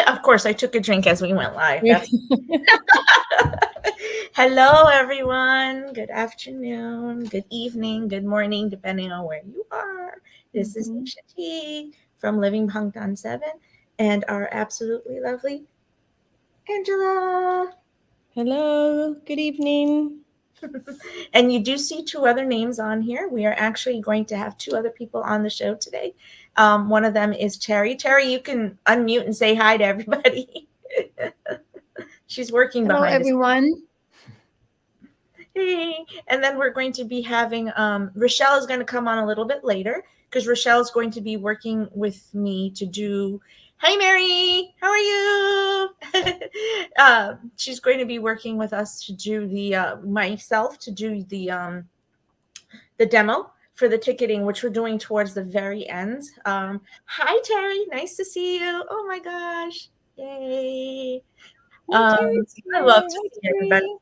Of course, I took a drink as we went live. Hello, everyone. Good afternoon, good evening, good morning, depending on where you are. This is Nisha T from Living Bangtan 7 and our absolutely lovely Angela. Hello, good evening. And you do see two other names on here. We are actually going to have two other people on the show today. One of them is Terry. Terry, you can unmute and say hi to everybody. She's working Hello, behind everyone. Hey. And then we're going to be having Rochelle is going to come on a little bit later because Rochelle is going to be working with me to do. Hi, Mary. How are you? She's going to be working with us to do the demo for the ticketing, which we're doing towards the very end. Hi, Terry. Nice to see you. Oh my gosh. Yay. I love to see everybody.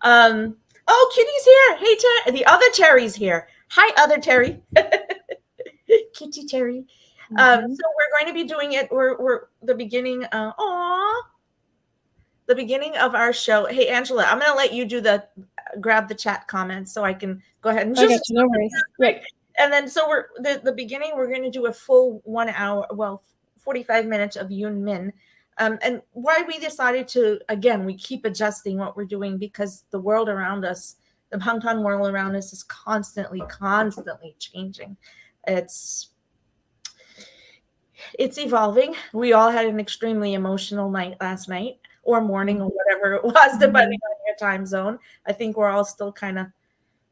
Oh, Kitty's here. Hey, Terry. The other Terry's here. Hi, other Terry. Kitty Terry. So we're going to be doing it. We're the beginning. The beginning of our show. Hey, Angela, I'm going to let you do grab the chat comments so I can go ahead and just. No worries. Right. And then so we're the beginning. We're going to do a full 1 hour, 45 minutes of Yoon. And why we decided to, again, we keep adjusting what we're doing because the world around us, the Bangtan world around us is constantly changing. It's evolving. We all had an extremely emotional night last night or morning or whatever it was, depending on your time zone. I think we're all still kind of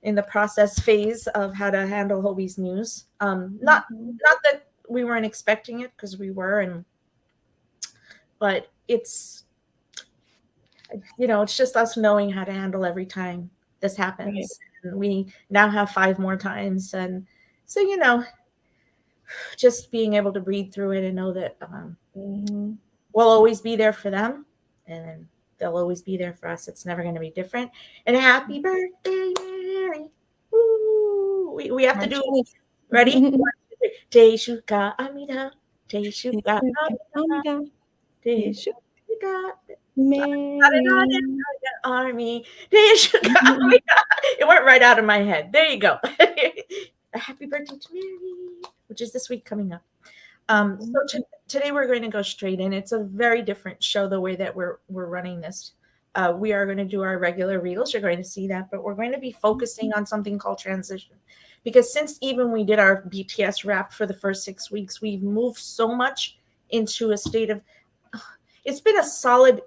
in the process phase of how to handle Hobie's news. Not that we weren't expecting it because we were, but it's it's just us knowing how to handle every time this happens. Right. And we now have 5 more times. And so, just being able to breathe through it and know that we'll always be there for them and they'll always be there for us. It's never going to be different. And happy birthday, Mary. Woo! We have to do it. Ready? Teishuka Amida. Teishuka Amida. Army. It went right out of my head. There you go. A happy birthday to Mary, which is this week coming up. So today we're going to go straight in. It's a very different show the way that we're running this. We are going to do our regular reels. You're going to see that, but we're going to be focusing on something called transition. Because since even we did our BTS wrap for the first 6 weeks, we've moved so much into a state of. It's been a solid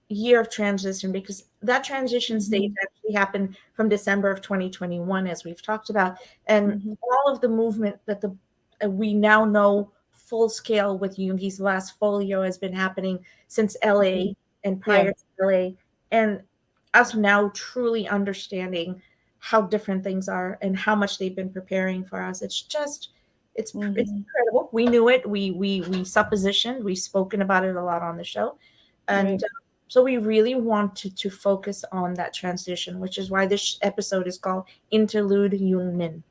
year of transition because that transition stage actually happened from December of 2021, as we've talked about. And all of the movement that we now know full scale with Yoongi's last folio has been happening since LA and prior to LA. And us now truly understanding how different things are and how much they've been preparing for us. It's incredible. We knew it. We suppositioned. We've spoken about it a lot on the show. And so we really wanted to focus on that transition, which is why this episode is called Interlude Yoonmin.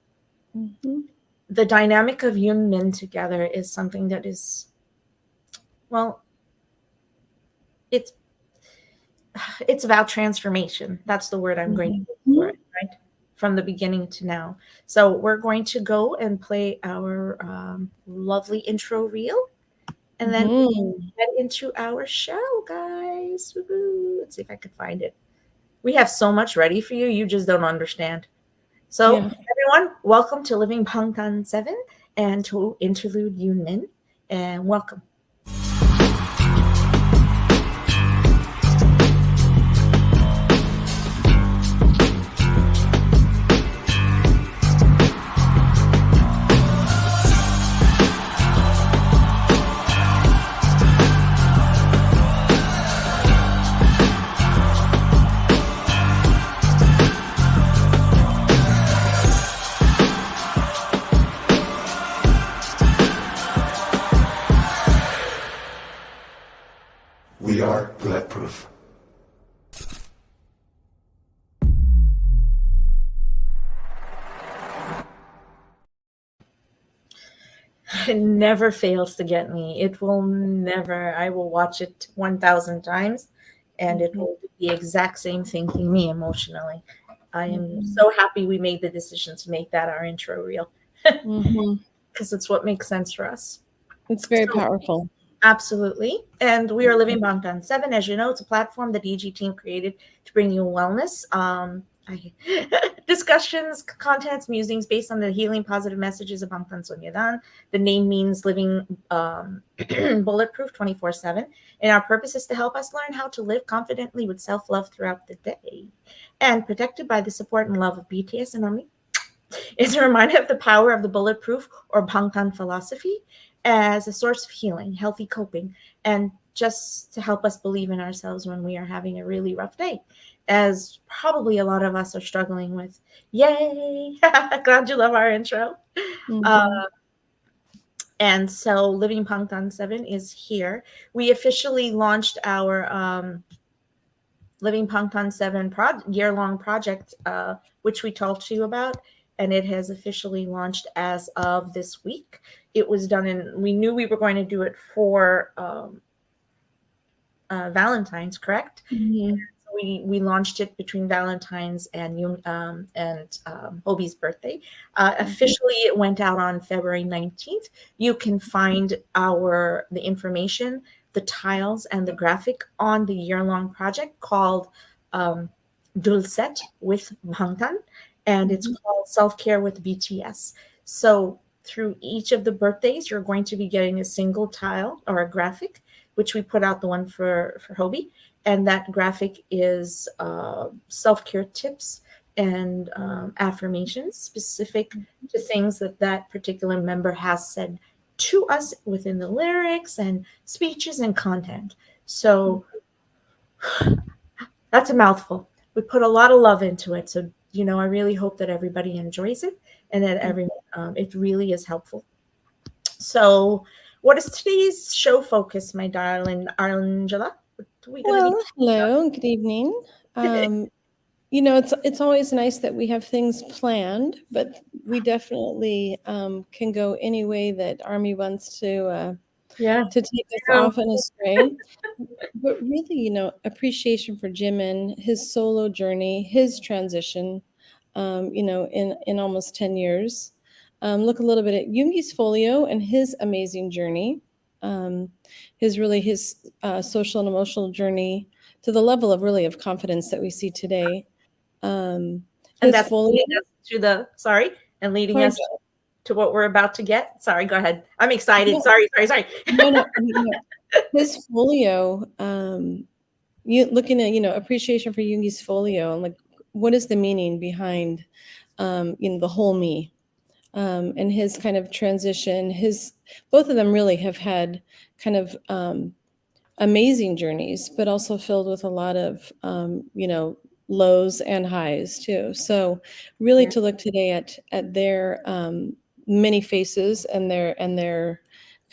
The dynamic of Yoonmin together is something that is, it's about transformation. That's the word I'm going to use for it, right? From the beginning to now. So we're going to go and play our lovely intro reel and then get into our show, guys. Woo-hoo. Let's see if I can find it. We have so much ready for you. You just don't understand. So everyone, welcome to Living Bangtan 7 and to Interlude Yoonmin, and welcome. It never fails to get me. It will never. I will watch it 1,000 times and it Mhm, will do the exact same thing to me emotionally. I am mhm, so happy we made the decision to make that our intro reel mhm. because it's what makes sense for us. It's very So, powerful. absolutely. And we are Living Bangtan 7. As you know, it's a platform the DG team created to bring you wellness. Discussions, contents, musings based on the healing positive messages of Bangtan Sonyedan. The name means living bulletproof 24/7. And our purpose is to help us learn how to live confidently with self love throughout the day and protected by the support and love of BTS and Army. It's a reminder of the power of the bulletproof or Bangtan philosophy as a source of healing, healthy coping, and just to help us believe in ourselves when we are having a really rough day, as probably a lot of us are struggling with. Yay! Glad you love our intro. Uh, Mhm, and so Living Bangtan 7 is here. We officially launched our Living Pangtan 7 year-long project, which we talked to you about, and it has officially launched as of this week. It was done we knew we were going to do it for Valentine's, correct? mhm, We launched it between Valentine's and Hobie's birthday. mhm, Officially, it went out on February 19th. You can find the information, the tiles, and the graphic on the year-long project called um, Dulcet with Bangtan, and it's mhm, called Self Care with BTS. So through each of the birthdays, you're going to be getting a single tile or a graphic, which we put out the one for Hobie, and that graphic is self-care tips and affirmations specific to things that that particular member has said to us within the lyrics and speeches and content. So that's a mouthful. We put a lot of love into it. So, I really hope that everybody enjoys it and that mhm. it really is helpful. So, what is today's show focus, my darling Angela? What are we going to be Well, hello, good evening. Um, it's always nice that we have things planned, but we definitely can go any way that Army wants Yeah. to take us off on a string. But really, appreciation for Jimin, his solo journey, his transition, in almost 10 years. Look a little bit at Yoongi's folio and his amazing journey, um, his social and emotional journey to the level of really of confidence that we see today. Um, And his that's folio, leading us to leading sorry, us to what we're about to get. Sorry, go ahead. I'm excited. no, Sorry. no. His folio, you looking at appreciation for Jungi's folio and like what is the meaning behind the whole me, and his kind of transition. His Both of them really have had kind of amazing journeys, but also filled with a lot of lows and highs too. So really Yeah. to look today at their many faces and their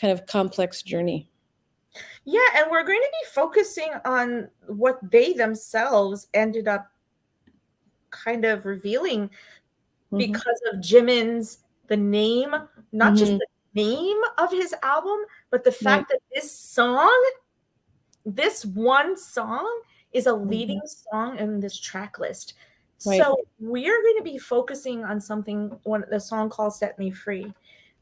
kind of complex journey. Yeah, and we're going to be focusing on what they themselves ended up kind of revealing Hmm. because of Jimin's the name, not just Hmm. the name of his album, but the Right. fact that this one song is a leading Hmm. song in this track list. Right. So we are going to be focusing on the song called Set Me Free.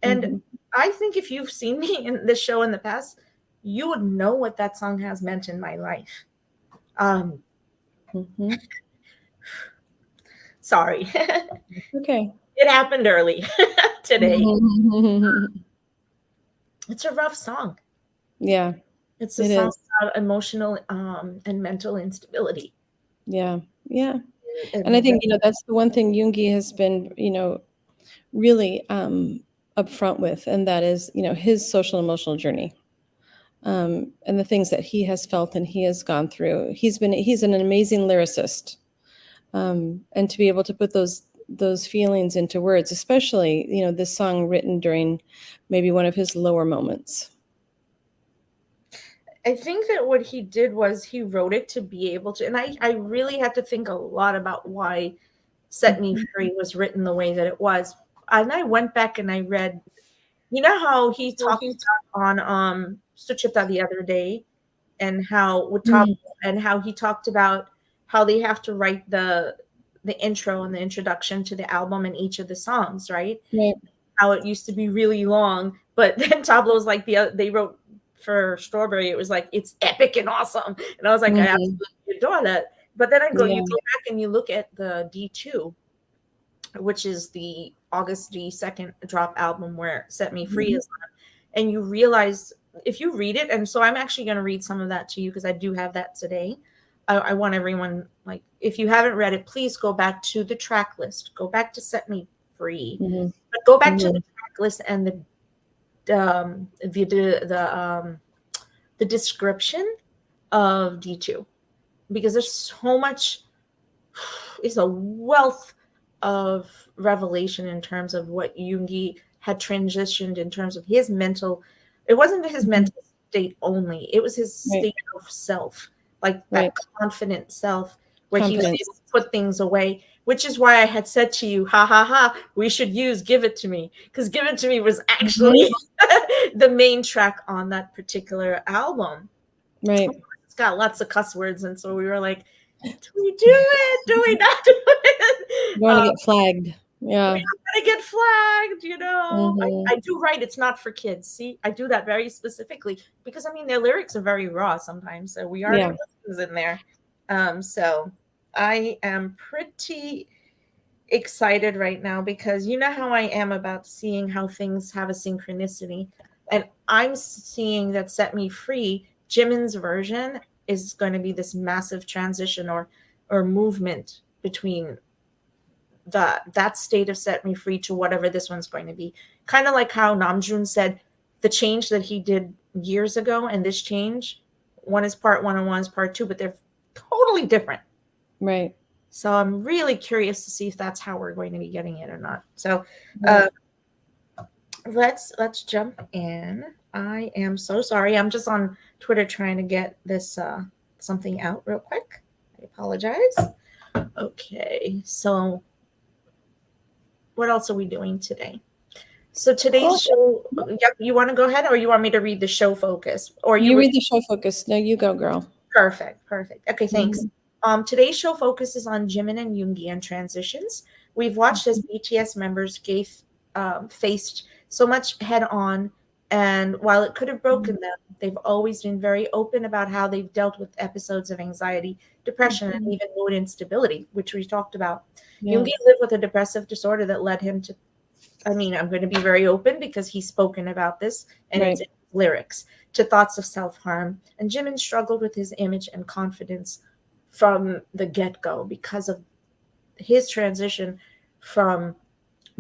And Hmm. I think if you've seen me in this show in the past, you would know what that song has meant in my life. Um, Hmm. sorry. Okay. It happened early today. Mhm. It's a rough song. Yeah, It's a it song is. about emotional and mental instability. Yeah, yeah. And I And think, that's the one thing Jungi has been, really upfront with, and that is, his social emotional journey, and the things that he has felt and he has gone through. He's an amazing lyricist, and to be able to put those feelings into words, especially, this song written during maybe one of his lower moments. I think that what he did was he wrote it to be able to, and I really had to think a lot about why Set Me Mhm. Free was written the way that it was. And I went back and I read You know how he talked on Suchita the other day, and how with top, Mm, and how he talked about how they have to write the intro and the introduction to the album and each of the songs, right? right. How it used to be really long, but then Tableau's like they wrote for Strawberry, it was like it's epic and awesome, and I was like, I Mhm. absolutely adore that. But then you Yeah. go back and you look at the D2, which is the August D2nd drop album where Set Me Free Mhm. is on, and you realize if you read it, and so I'm actually going to read some of that to you because I do have that today. I want everyone, like, if you haven't read it, please go back to the track list, go back to Set Me Free, Mhm. but go back to the Mhm. track list and the description of D2, because there's so much, it's a wealth of revelation in terms of what Yoongi had transitioned in terms of his mental. It wasn't his Mhm. mental state only; it was his Right. state of self, like Right. that confident self, where he was Confidence. able to put things away. Which is why I had said to you, "Ha ha ha! We should use Give It to Me," because "Give It to Me" was actually Mhm. the main track on that particular album. Right. It's got lots of cuss words, and so we were like, do we do it? Do we not do it? You don't wanna get flagged. We're Yeah. not gonna get flagged, you know. Mhm. I do write it's not for kids. See, I do that very specifically because I mean their lyrics are very raw sometimes, so we are gonna Yeah. put things in there. So I am pretty excited right now because you know how I am about seeing how things have a synchronicity. And I'm seeing that Set Me Free, Jimin's version is going to be this massive transition or movement between that state of Set Me Free to whatever this one's going to be. Kind of like how Namjoon said the change that he did years ago and this change, one is part one and one is part two, but they're totally different. Right. So I'm really curious to see if that's how we're going to be getting it or not. So Right. uh, let's jump in. I am so sorry. I'm just on Twitter trying to get this something out real quick. I apologize. Okay, so what else are we doing today? So today's Well, show. Yep, you want to go ahead, or you want me to read the show focus, or you you read? read the show focus. No, you go, girl. Perfect, perfect. Okay, thanks. Mhm. Today's show focuses on Jimin and Yoongi and transitions. We've watched as BTS members faced so much head on, and while it could have broken them, they've always been very open about how they've dealt with episodes of anxiety, depression, and Mhm. even mood instability, which we talked about. Yeah. Yoongi lived with a depressive disorder that led him to, I mean, I'm going to be very open because he's spoken about this and it's Right. in his lyrics, to thoughts of self harm. And Jimin struggled with his image and confidence from the get go because of his transition from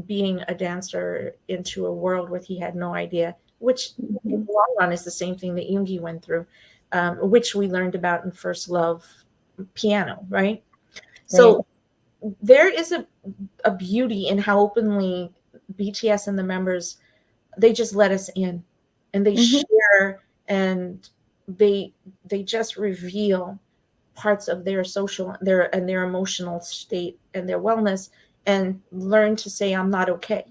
being a dancer into a world where he had no idea, which in Mhm. the long run is the same thing that Yoongi went through, which we learned about in First Love Piano, right? Right. So there is a beauty in how openly BTS and the members, they just let us in and they Mhm. share, and they they just reveal parts of their social, their emotional state and their wellness, and learn to say I'm not okay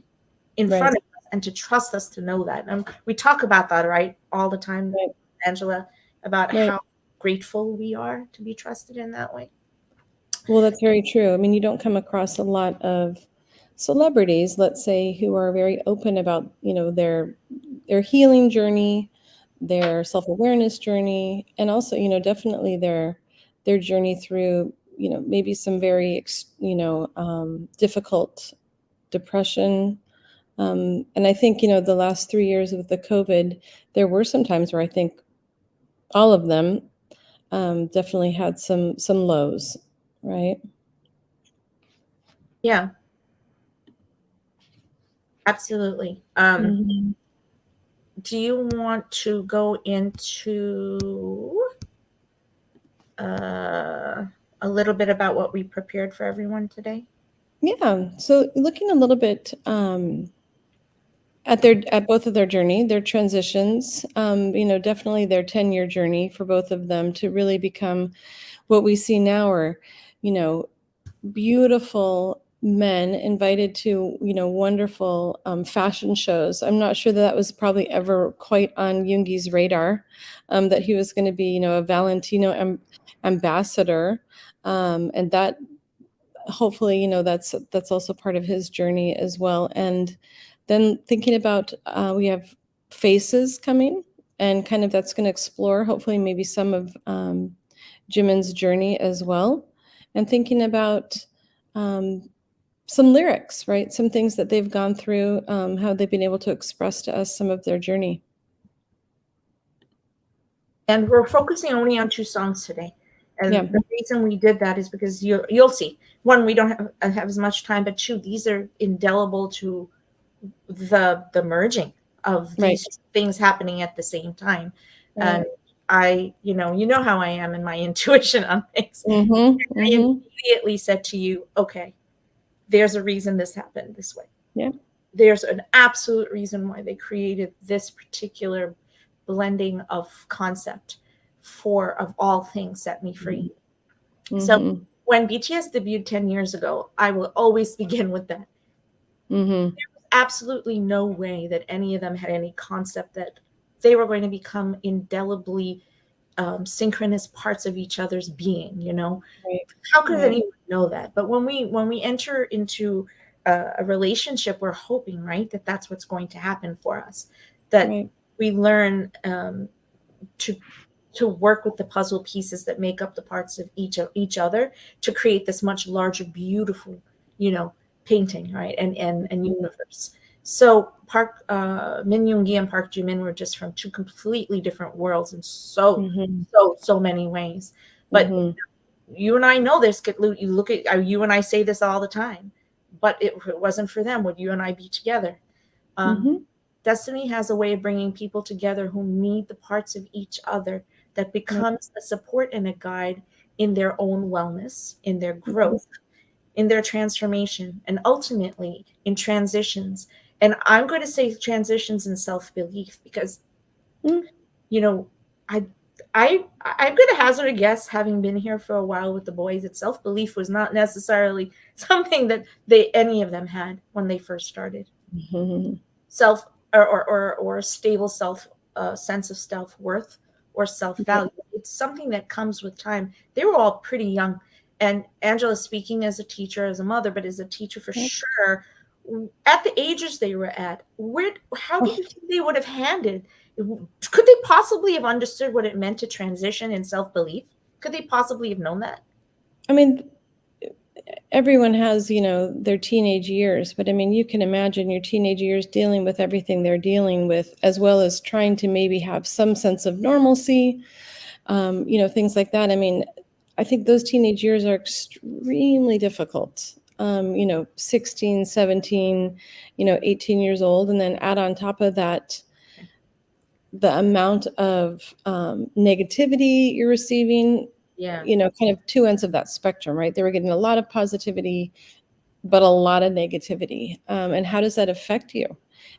in Right. front of us and to trust us to know that. And we talk about that, right, all the time, Right. Angela, about Right. how grateful we are to be trusted in that way. Well, that's very true. I mean, you don't come across a lot of celebrities, let's say, who are very open about, their healing journey, their self-awareness journey, and also, definitely their journey through, maybe some very, difficult depression. And I think, the last 3 years of the COVID, there were some times where I think all of them definitely had some lows, right? Yeah, absolutely. Mhm. Do you want to go into uh, a little bit about what we prepared for everyone today? Yeah. So looking a little bit at both of their journey, their transitions, definitely their 10-year journey for both of them to really become what we see now are, you know, beautiful men invited to, wonderful fashion shows. I'm not sure that that was probably ever quite on Yoongi's radar, that he was going to be, a Valentino ambassador, and that hopefully, that's also part of his journey as well. And then thinking about we have faces coming, and kind of that's going to explore hopefully maybe some of Jimin's journey as well, and thinking about um, some lyrics, right? Some things that they've gone through, how they've been able to express to us some of their journey. And we're focusing only on 2 songs today. And Yeah, the reason we did that is because you'll see. One, we don't have as much time, but 2, these are indelible to the merging of right, these things happening at the same time. And right. I, you know how I am in my intuition on things. Mm-hmm, I mm-hmm. immediately said to you, okay, there's a reason this happened this way. Yeah, There's an absolute reason why they created this particular blending of concept for, of all things, Set Me Free. So mm-hmm, when BTS debuted 10 years ago, I will always begin with that. mm-hmm. Absolutely no way that any of them had any concept that they were going to become indelibly synchronous parts of each other's being. Right, How could right, anyone know that? But when we enter into a relationship, we're hoping, right, that that's what's going to happen for us, that right. we learn to work with the puzzle pieces that make up the parts of each other to create this much larger, beautiful, you know, painting, right, and universe. So Min Yoongi and Park Jimin were just from 2 completely different worlds in Mm-hmm, so many ways. But mm-hmm. you and I know this. You look at you and I say this all the time. But if it wasn't for them, would you and I be together? Um, Mm-hmm. Destiny has a way of bringing people together who need the parts of each other that Right. becomes a support and a guide in their own wellness, in their growth, in their transformation, and ultimately in transitions. And I'm going to say transitions in self-belief because, Mm-hmm. you know, I I'm going to hazard a guess, having been here for a while with the boys, that self-belief was not necessarily something that any of them had when they first started. Mm-hmm. Self or a stable self sense of self-worth or Right. self-value. It's something that comes with time. They were all pretty young. And Angela, speaking as a teacher, as a mother, but as a teacher for Right. sure, at the ages they were at, how do Oh, you think they would have handled? Could they possibly have understood what it meant to transition in self-belief? Could they possibly have known that? I mean, everyone has, their teenage years, but I mean, you can imagine your teenage years dealing with everything they're dealing with, as well as trying to maybe have some sense of normalcy, things like that. I mean, I think those teenage years are extremely difficult. 16, 17, 18 years old. And then add on top of that, the amount of negativity you're receiving, Yeah. kind of 2 ends of that spectrum, right? They were getting a lot of positivity, but a lot of negativity. And how does that affect you?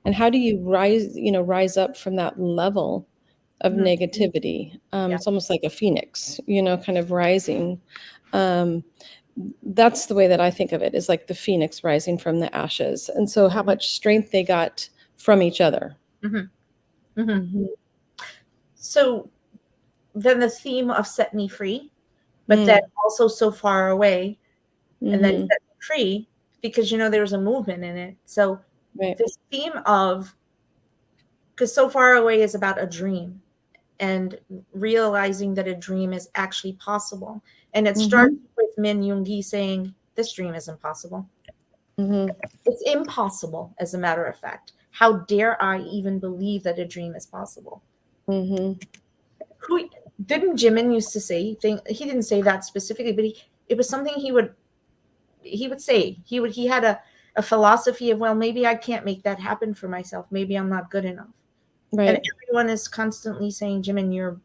And how do you rise up from that level of Mhm. negativity? Yeah. It's almost like a phoenix, kind of rising. Um, that's the way that I think of it, is like the phoenix rising from the ashes. And so how much strength they got from each other. Hmm. Hmm. Hmm. So then the theme of Set Me Free, but then Mm, also So Far Away, and then hmm. Set Me Free, because there was a movement in it. So Right. this theme of, because So Far Away is about a dream and realizing that a dream is actually possible. And it starts Hmm. with Min Yoongi saying, this dream is impossible. Hmm. It's impossible, as a matter of fact. How dare I even believe that a dream is possible? Hmm. Who didn't Jimin used to say? He didn't say that specifically, but it was something he would say. He had a philosophy of, well, maybe I can't make that happen for myself. Maybe I'm not good enough. And Right. everyone is constantly saying, Jimin, you're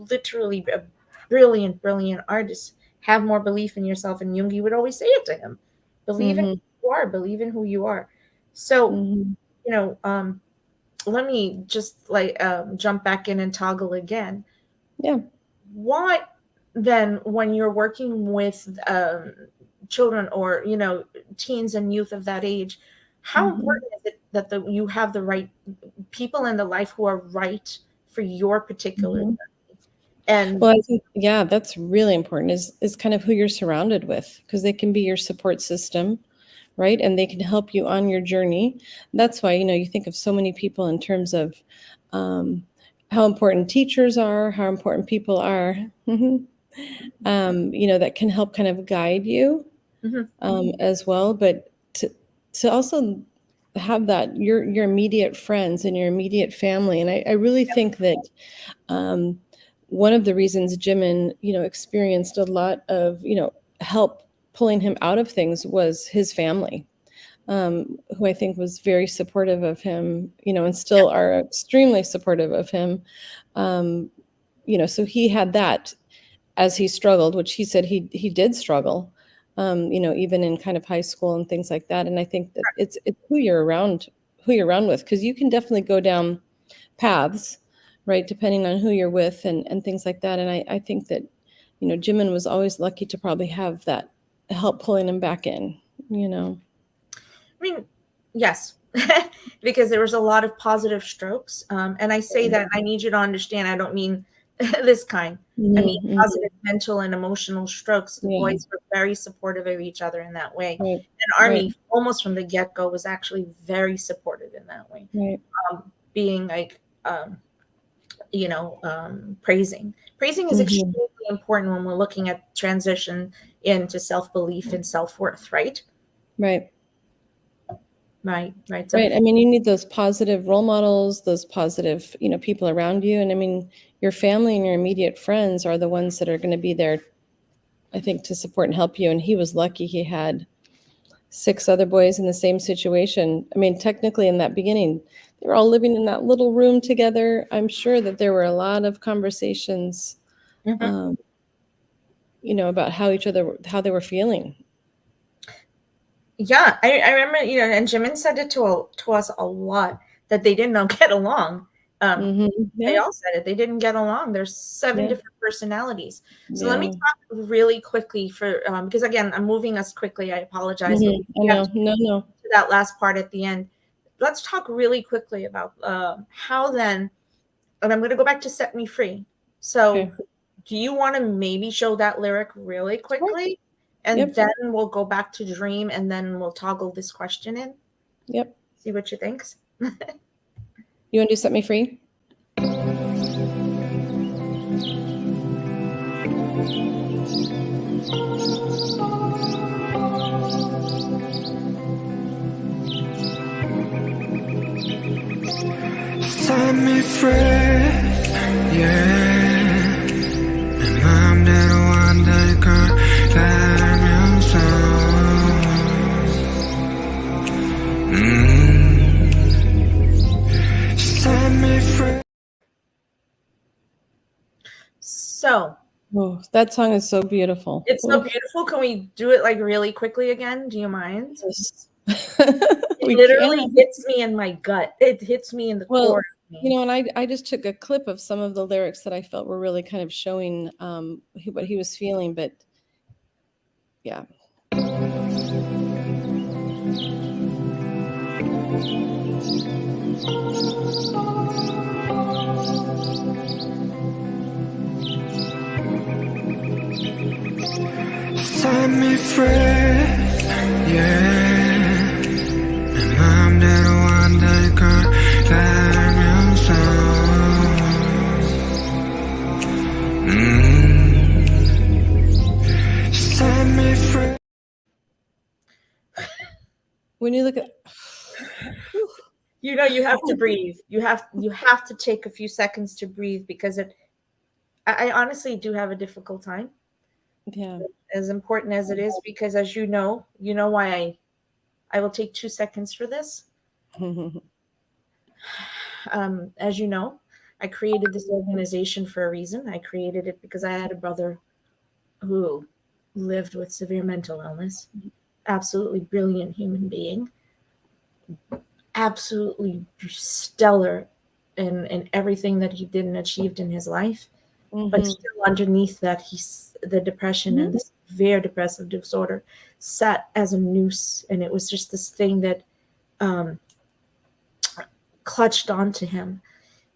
literally a brilliant, brilliant artist. Have more belief in yourself. And Yoongi would always say it to him. Believe in Hmm. who you are. Believe in who you are. So, Hmm. you know, let me just jump back in and toggle again. Yeah. What then, when you're working with children or, teens and youth of that age, how important is it that you have the right people in the life who are right for your particular Mhm. and Well, I think, yeah, that's really important is kind of who you're surrounded with, because they can be your support system, right? And they can help you on your journey. That's why, you think of so many people in terms of um, how important teachers are, how important people are, that can help kind of guide you Mhm. as well. But to also have that your immediate friends and your immediate family. And I really think that um, one of the reasons Jimin, experienced a lot of, help pulling him out of things was his family, who I think was very supportive of him, and still are extremely supportive of him. Um, so he had that as he struggled, which he said he did struggle, even in kind of high school and things like that. And I think that it's who you're around with, because you can definitely go down paths, right, depending on who you're with and things like that. And I think that, Jimin was always lucky to probably have that help pulling him back in, you know. I mean, yes, because there was a lot of positive strokes. And I say that I need you to understand, I don't mean this kind. I mean Mhm, mhm. positive mental and emotional strokes. The Yeah, boys were very supportive of each other in that way. right, And right, Army, almost from the get go, was actually very supportive in that way, right. being like, praising. Praising is Mhm. extremely important when we're looking at transition into self belief and self worth, right? Right, Right, right. So, right. I mean, you need those positive role models, those positive, people around you. And I mean, your family and your immediate friends are the ones that are going to be there, I think, to support and help you. And he was lucky he had 6 other boys in the same situation. I mean, technically, in that beginning, they were all living in that little room together. I'm sure that there were a lot of conversations, mhm. um, about how they were feeling. Yeah, I remember, and Jimin said it to us a lot that they did not get along. Um, Mhm. they Yeah, all said it. They didn't get along. There's 7 yeah, different personalities. So let me yeah. talk really quickly for because again, I'm moving us quickly. I apologize, but Mhm. I we have know. to No, no. to that last part at the end. Let's talk really quickly about how then, and I'm going to go back to "Set Me Free." So, Okay. do you want to maybe show that lyric really Sure. quickly, and Yep. then we'll go back to "Dream," and then we'll toggle this question in, Yep. see what you thinks. You want to do Set Me Free? Set me free, yeah. 내 마음대로 안될 걸 알면서 Set me free. So, Oh, that song is so beautiful. it's so Oof. beautiful. Can we do it like really quickly again? Do you mind? Yes. It We literally can. hits me in my gut. It hits me in the core Well, of me. and I just took a clip of some of the lyrics that I felt were really kind of showing what he was feeling, but yeah. Set me free, yeah. 내 마음대로 안될 걸 알면서 Set me free. When you look at You have to breathe. You have to take a few seconds to breathe because I honestly do have a difficult time, yeah. as important as it is, because as you know why I will take 2 seconds for this. As you know, I created this organization for a reason. I created it because I had a brother who lived with severe mental illness. Absolutely brilliant human being, absolutely stellar in everything that he did and achieved in his life. But Mhm. still underneath that, he's the depression and Mhm. the severe depressive disorder, sat as a noose, and it was just this thing that um, clutched onto him.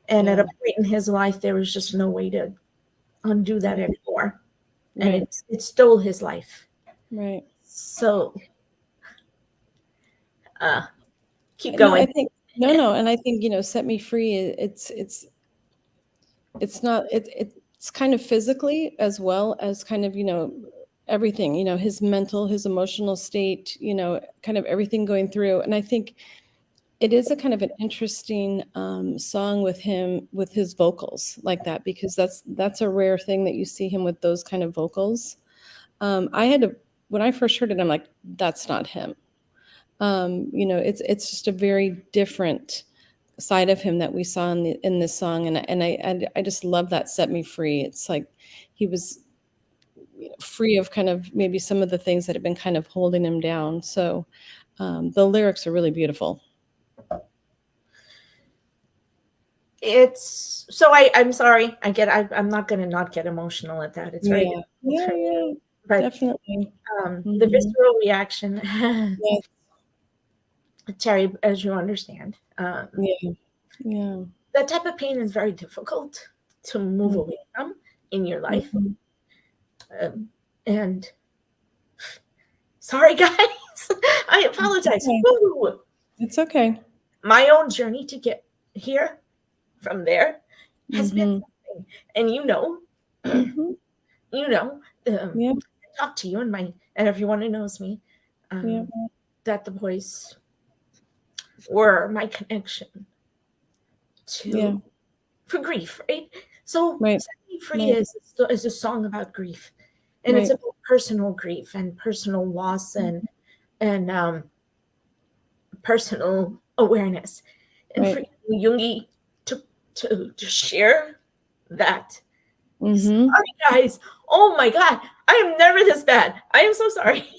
And at a point in his life, there was just no way to undo that anymore, and it stole his life. Right. So, keep No, going. I think no, and I think "Set Me Free." It's not it's kind of physically as well as kind of everything. His mental, his emotional state. Kind of everything going through, and I think it is a kind of an interesting song with him, with his vocals like that, because that's a rare thing that you see him with those kind of vocals. I had to When I first heard it, I'm like, that's not him. It's just a very different side of him that we saw in this song, and I just love that "Set Me Free." It's like he was free of kind of maybe some of the things that have been kind of holding him down. So the lyrics are really beautiful. It's so I'm sorry. I'm not going to not get emotional at that. It's very difficult for me. But Definitely. the visceral reaction, Yes. Terry, as you understand, Yeah. that type of pain is very difficult to move away from in your life. And sorry, guys, I apologize. Woo! It's okay. My own journey to get here from there has been something. And Yeah. I talk to you and everyone who knows me, that the boys were my connection to for grief, right? So "Set Me Free" is a song about grief, and it's about personal grief and personal loss and personal awareness. And for Yoongi to share that. Sorry, guys. Oh my God. I am never this bad. I am so sorry.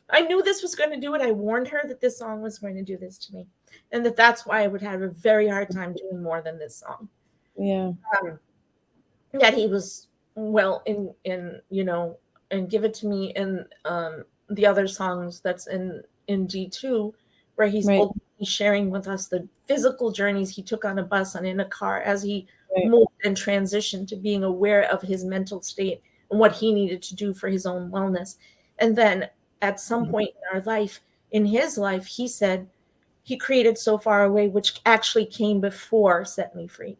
I knew this was going to do it. I warned her that this song was going to do this to me, and that's why I would have a very hard time doing more than this song. Yeah. That he was well in and give it to me in the other songs that's in G2, where he's sharing with us the physical journeys he took on a bus and in a car as he moved and transitioned to being aware of his mental state and what he needed to do for his own wellness. And then at some point in our life, in his life, he said he created So Far Away, which actually came before Set Me Free.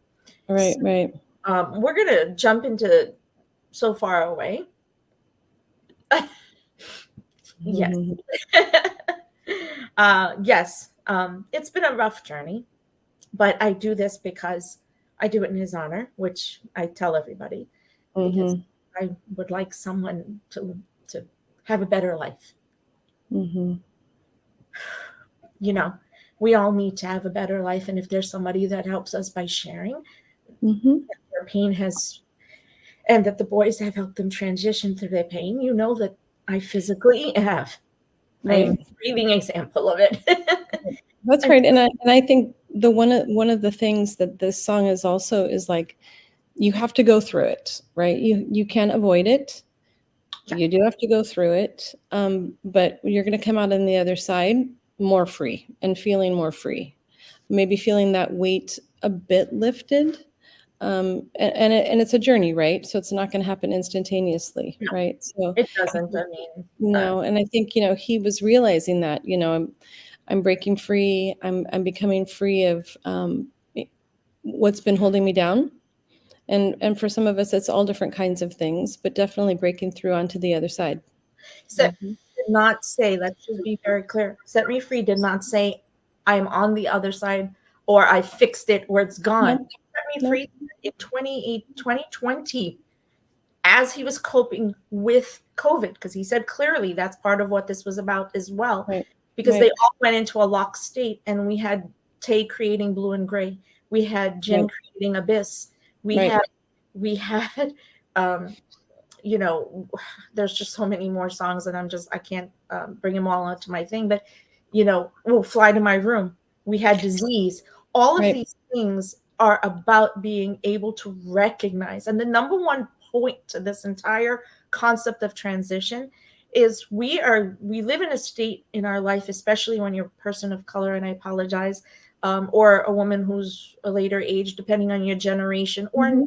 Right. We're going to jump into So Far Away. Yes. Yes. It's been a rough journey, but I do this because I do it in his honor, which I tell everybody, because I would like someone to have a better life. We all need to have a better life, and if there's somebody that helps us by sharing their pain and that the boys have helped them transition through their pain, that I physically have. I'm a breathing example of it. That's right. And I think one of the things that this song is also is like, you have to go through it, right? You can't avoid it. You do have to go through it. But you're going to come out on the other side more free and feeling more free, maybe feeling that weight a bit lifted. And it's a journey, right? So it's not going to happen instantaneously, right? So it doesn't. And I think he was realizing that I'm breaking free. I'm becoming free of what's been holding me down, and for some of us, it's all different kinds of things, but definitely breaking through onto the other side. Set did not say. Let's just be very clear. Set Me Free did not say I'm on the other side or I fixed it or it's gone. No. Set Me Free in 2020, as he was coping with COVID, because he said clearly that's part of what this was about as well. Because they all went into a locked state, and we had Tay creating Blue and Gray, we had Jen creating Abyss, we had there's just so many more songs, and I can't bring them all onto my thing, but Fly to My Room, we had Disease. All of these things are about being able to recognize, and the number one point to this entire concept of transition is we live in a state in our life, especially when you're a person of color, and I apologize, or a woman who's a later age, depending on your generation, or Mhm.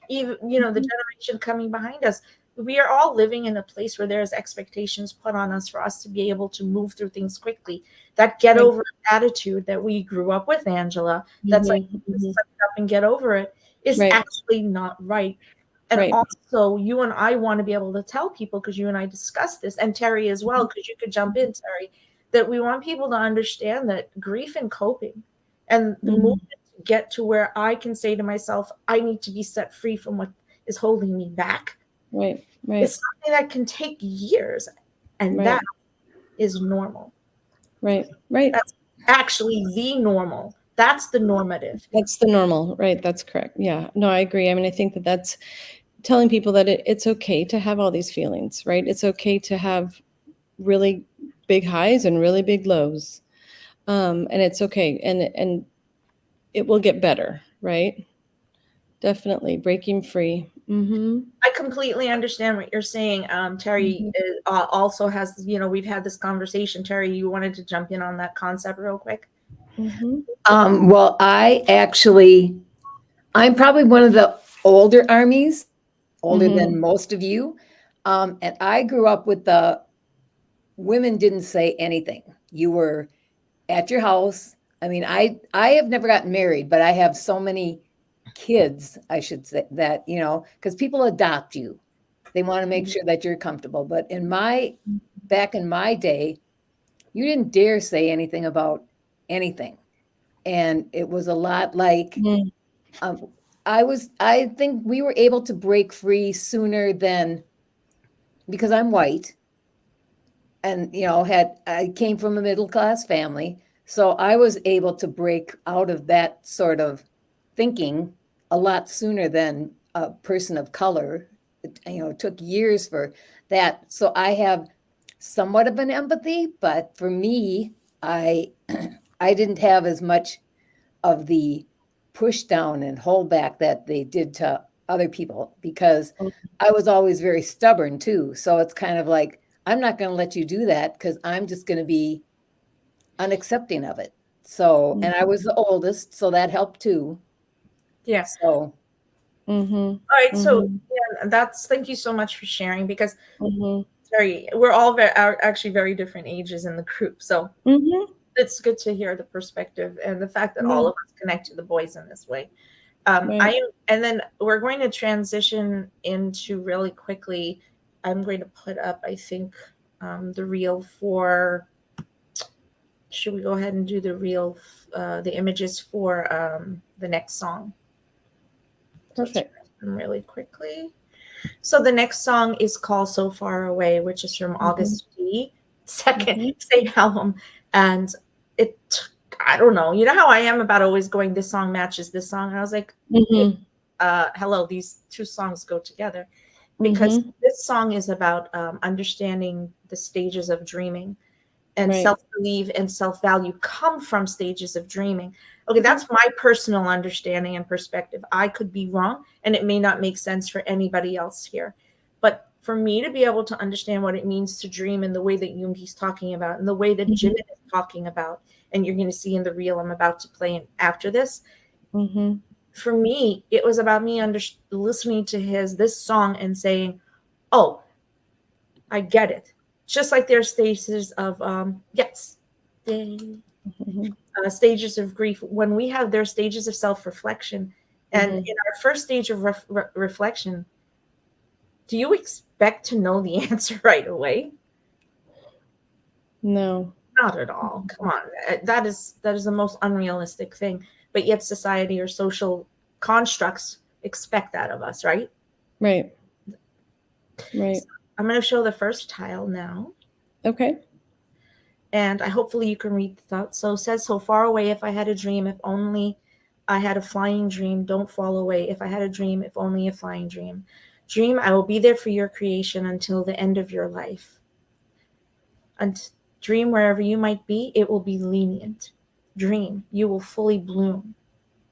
even the generation coming behind us. We are all living in a place where there's expectations put on us for us to be able to move through things quickly. That get Right. over attitude that we grew up with, Angela, that's like Mhm. just Mhm. suck it up and get over it, is Right. actually not right. And Right. also, you and I want to be able to tell people, because you and I discussed this, and Terry as well, because you could jump in, Terry, that we want people to understand that grief and coping and the Mhm. movement to get to where I can say to myself, I need to be set free from what is holding me back, Right. Right. is something that can take years. And that Right. is normal. Right. Right. That's actually the normal. That's the normative. That's the normal, right? That's correct. Yeah. No, I agree. I mean, I think that that's telling people that it's okay to have all these feelings, right? It's okay to have really big highs and really big lows. And it's okay. And it will get better, right? Definitely breaking free. Mm-hmm. I completely understand what you're saying. Terry Mm-hmm. also has, we've had this conversation. Terry, you wanted to jump in on that concept real quick? Mm-hmm. Well, I'm probably one of the older armies, older Mm-hmm. than most of you. And I grew up with the women didn't say anything. You were at your house. I mean, I have never gotten married, but I have so many kids, I should say, that, because people adopt you. They want to make sure that you're comfortable. But back in my day, you didn't dare say anything about anything. And it was a lot like, Mm-hmm. um, I think we were able to break free sooner than, because I'm white and, I came from a middle class family. So I was able to break out of that sort of thinking a lot sooner than a person of color. It took years for that. So I have somewhat of an empathy, but for me, I I didn't have as much of the push down and hold back that they did to other people, because I was always very stubborn too. So it's kind of like, I'm not going to let you do that because I'm just going to be unaccepting of it. So, and I was the oldest, so that helped too. Yeah. So, Mm-hmm. All right. So Mm-hmm. thank you so much for sharing, because Mm-hmm. Terry, we're all are actually very different ages in the group. So Mm-hmm. it's good to hear the perspective and the fact that Yeah. all of us connect to the boys in this way. Right. And then we're going to transition into really quickly. I'm going to put up, I think, the reel for. Should we go ahead and do the reel, the images for the next song? So let's Perfect. grab them really quickly. So the next song is called "So Far Away," which is from Mm-hmm. August D. Second Mm-hmm. same album, and it. I don't know. You know how I am about always going, this song matches this song. And I was like, Mm-hmm. hello, these two songs go together, because Mm-hmm. this song is about understanding the stages of dreaming, and Right. self-belief and self-value come from stages of dreaming. Okay, Mm-hmm. that's my personal understanding and perspective. I could be wrong, and it may not make sense for anybody else here. But for me to be able to understand what it means to dream in the way that Yoongi's talking about, and the way that Mm-hmm. Jimin is talking about, and you're going to see in the reel I'm about to play in after this, Mm-hmm. for me, it was about me listening to this song and saying, oh, I get it. Just like there's stages of yes, Mm-hmm. stages of grief. When we have their stages of self-reflection, and Mm-hmm. in our first stage of reflection, do you expect to know the answer right away? No. Not at all. Come on, that is the most unrealistic thing. But yet, society or social constructs expect that of us, right? Right. Right. So I'm going to show the first tile now. Okay. And hopefully you can read the thoughts. So it says, so far away, if I had a dream, if only I had a flying dream, don't fall away. If I had a dream, if only a flying dream. Dream, I will be there for your creation until the end of your life. And dream, wherever you might be, it will be lenient. Dream, you will fully bloom.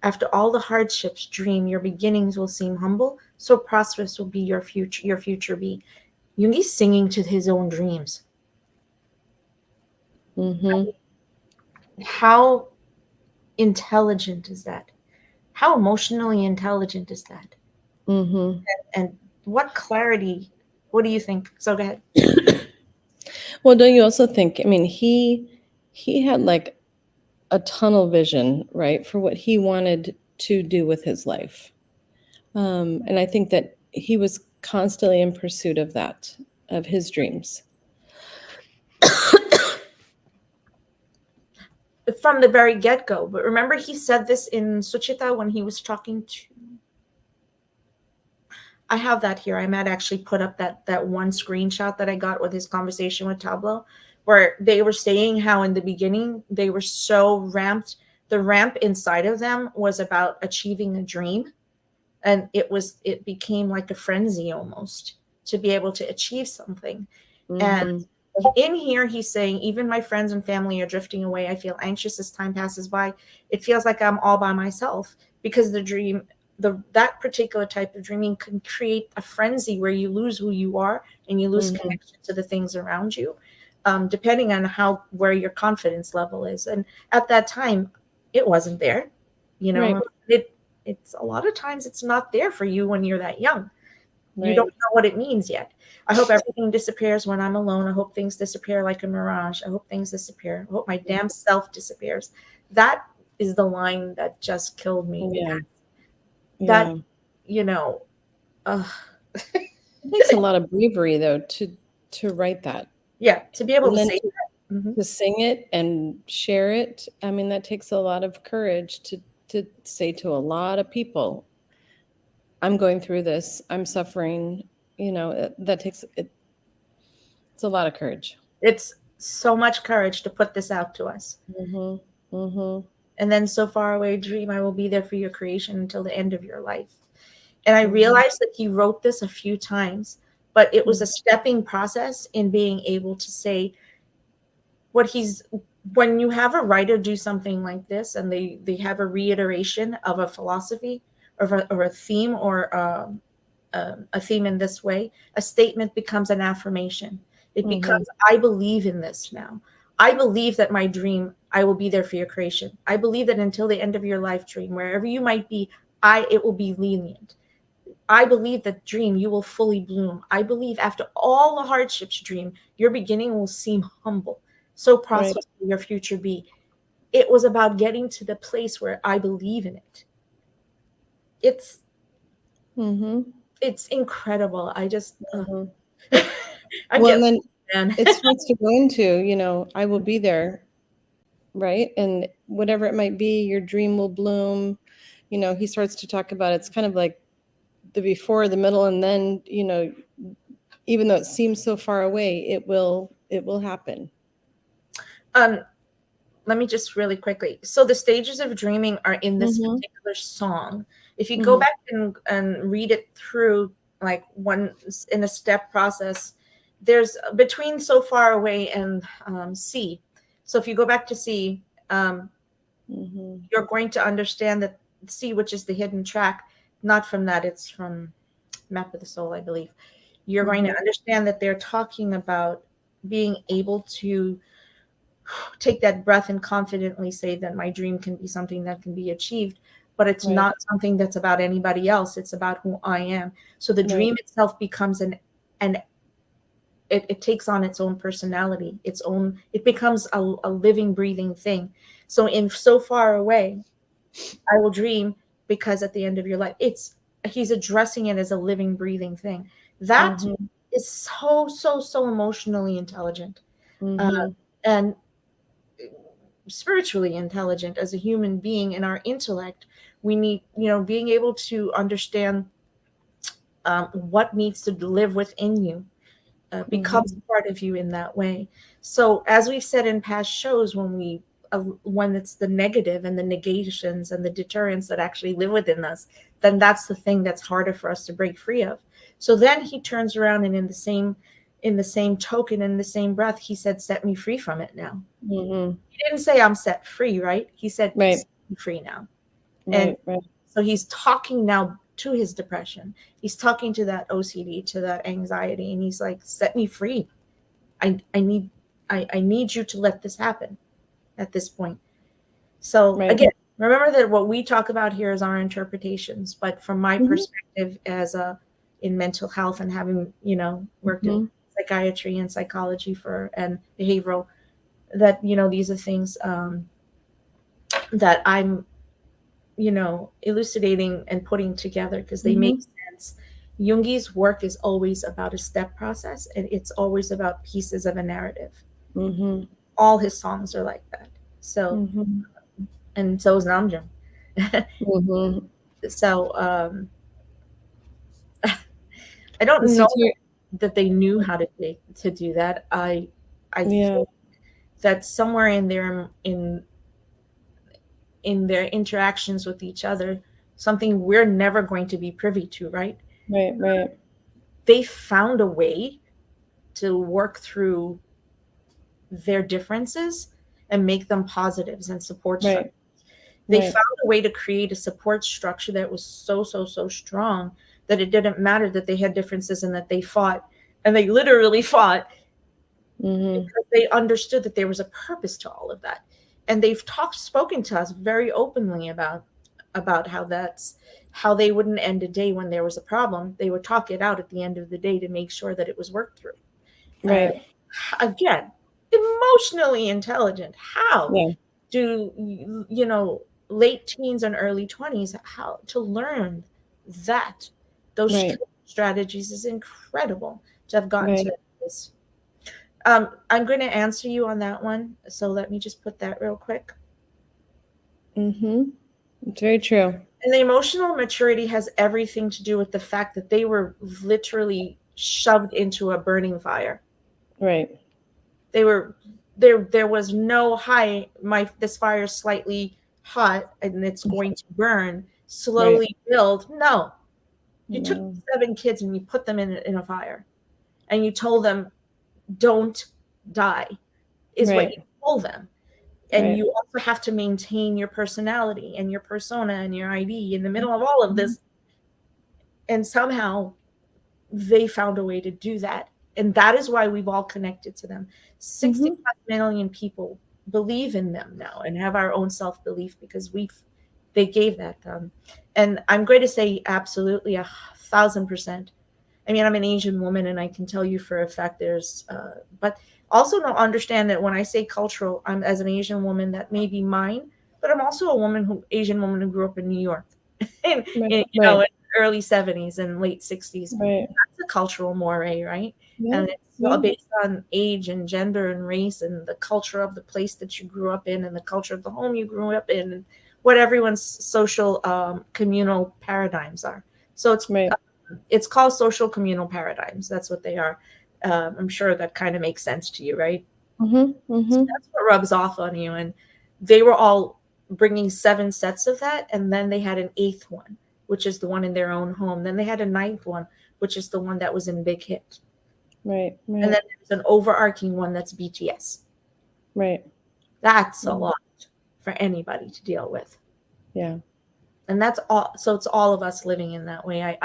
After all the hardships, dream, your beginnings will seem humble, so prosperous will be your future be. Yoongi's singing to his own dreams. Mm-hmm. How intelligent is that? How emotionally intelligent is that? Mm-hmm. And what clarity? What do you think? So go ahead. Well, don't you also think, I mean, he had like a tunnel vision, right, for what he wanted to do with his life. And I think that he was constantly in pursuit of that, of his dreams. From the very get-go. But remember, he said this in Suchita when he was talking to, I have that here. I might actually put up that one screenshot that I got with his conversation with Tableau, where they were saying how in the beginning they were so ramped. The ramp inside of them was about achieving a dream, and it became like a frenzy almost to be able to achieve something. And Mm-hmm. in here, he's saying, even my friends and family are drifting away. I feel anxious as time passes by. It feels like I'm all by myself because that particular type of dreaming can create a frenzy where you lose who you are and you lose Mm-hmm. connection to the things around you, depending on where your confidence level is. And at that time, it wasn't there. You know, Right. it's a lot of times it's not there for you when you're that young. You Right. don't know what it means yet. I hope everything disappears when I'm alone. I hope things disappear like a mirage. I hope things disappear. I hope my damn self disappears. That is the line that just killed me. Yeah. That, Yeah. you know, uh, It takes a lot of bravery though to write that. yeah, to be able And to then say that. to sing it and share it. I mean, that takes a lot of courage to say to a lot of people, I'm going through this, I'm suffering, that takes it, it's a lot of courage. It's so much courage to put this out to us. Mhm. Mhm. And then, so far away, dream, I will be there for your creation until the end of your life. And I Mhm. realized that he wrote this a few times, but it was a Mhm. stepping process in being able to say what he's when you have a writer do something like this and they have a reiteration of a philosophy or a theme or a theme in this way, a statement becomes an affirmation. It Mhm. becomes, I believe in this now. I believe that my dream, I will be there for your creation. I believe that until the end of your life, dream, wherever you might be, it will be lenient. I believe that dream, you will fully bloom. I believe after all the hardships, dream, your beginning will seem humble. So Right. prosperous will your future be. It was about getting to the place where I believe in it. It's Mhm. it's incredible. I just Mhm. I Well, get and then man. it starts to go into, I will be there, right? And whatever it might be, your dream will bloom. He starts to talk about it's kind of like the before, the middle, and then, even though it seems so far away, it will happen. um Let me just really quickly. So the stages of dreaming are in this Mhm. particular song. If you go Mhm. back and read it through, like one in a step process, there's between so far away and C. So if you go back to C, Mhm. you're going to understand that C, which is the hidden track, not from that, it's from Map of the Soul, I believe. You're going to Mhm. understand that they're talking about being able to take that breath and confidently say that my dream can be something that can be achieved, but it's Right. not something that's about anybody else. It's about who I am. So the Right. dream itself becomes an it takes on its own personality, its own, it becomes a living, breathing thing. So in so far away, I will dream because at the end of your life, he's addressing it as a living, breathing thing. That Mhm. is so, so, so emotionally intelligent. Uh, Mhm. and spiritually intelligent as a human being in our intellect. We need, being able to understand what needs to live within you becomes Mhm. part of you in that way. So as we've said in past shows, when it's the negative and the negations and the deterrents that actually live within us, then that's the thing that's harder for us to break free of. So then he turns around and in the same token, in the same breath, he said, set me free from it now. Mhm. He didn't say I'm set free, right? He said, Right. set me free now. And Right. so he's talking now to his depression. He's talking to that OCD, to that anxiety, and he's like, set me free. I need you to let this happen at this point. So Right. again, remember that what we talk about here is our interpretations, but from my perspective as a in mental health and having, worked in psychiatry and psychology and behavioral, that, these are things that I'm, elucidating and putting together because they make sense. Jungi's work is always about a step process, and it's always about pieces of a narrative. All his songs are like that. So, and so is Namjoon. So, I don't know that they knew how to do that. I think that somewhere in their interactions with each other, something we're never going to be privy to, right? Right. They found a way to work through their differences and make them positives and support structures. They found a way to create a support structure that was so strong that it didn't matter that they had differences and that they fought, and they literally fought because they understood that there was a purpose to all of that. And they've spoken to us very openly about how they wouldn't end a day when there was a problem. They would talk it out at the end of the day to make sure that it was worked through. Again, emotionally intelligent. How do late teens and early 20s, how to learn that those strategies is incredible to have gotten to this. I'm going to answer you on that one, so let me just put that real quick. It's very true. And the emotional maturity has everything to do with the fact that they were literally shoved into a burning fire. Right. They were there was no this fire is slightly hot and it's going to burn, slowly build. No. You took 7 kids and you put them in a fire, and you told them, don't die, is what you told them. And you also have to maintain your personality and your persona and your ID in the middle of all of this. And somehow they found a way to do that. And that is why we've all connected to them. 65 million people believe in them now and have our own self-belief because they gave that. And I'm going to say absolutely 1,000%. I mean, I'm an Asian woman, and I can tell you for a fact but also understand that when I say cultural, I'm as an Asian woman, that may be mine, but I'm also Asian woman who grew up in New York in the early 70s and late 60s. That's a cultural moray, right? And it's based on age and gender and race and the culture of the place that you grew up in and the culture of the home you grew up in and what everyone's social communal paradigms are. So it's called social communal paradigms. That's what they are. I'm sure that kind of makes sense to you, right? So that's what rubs off on you. And they were all bringing 7 sets of that. And then they had an 8th one, which is the one in their own home. Then they had a 9th one, which is the one that was in Big Hit. And then there's an overarching one that's BTS. That's a lot for anybody to deal with. And that's all. So it's all of us living in that way.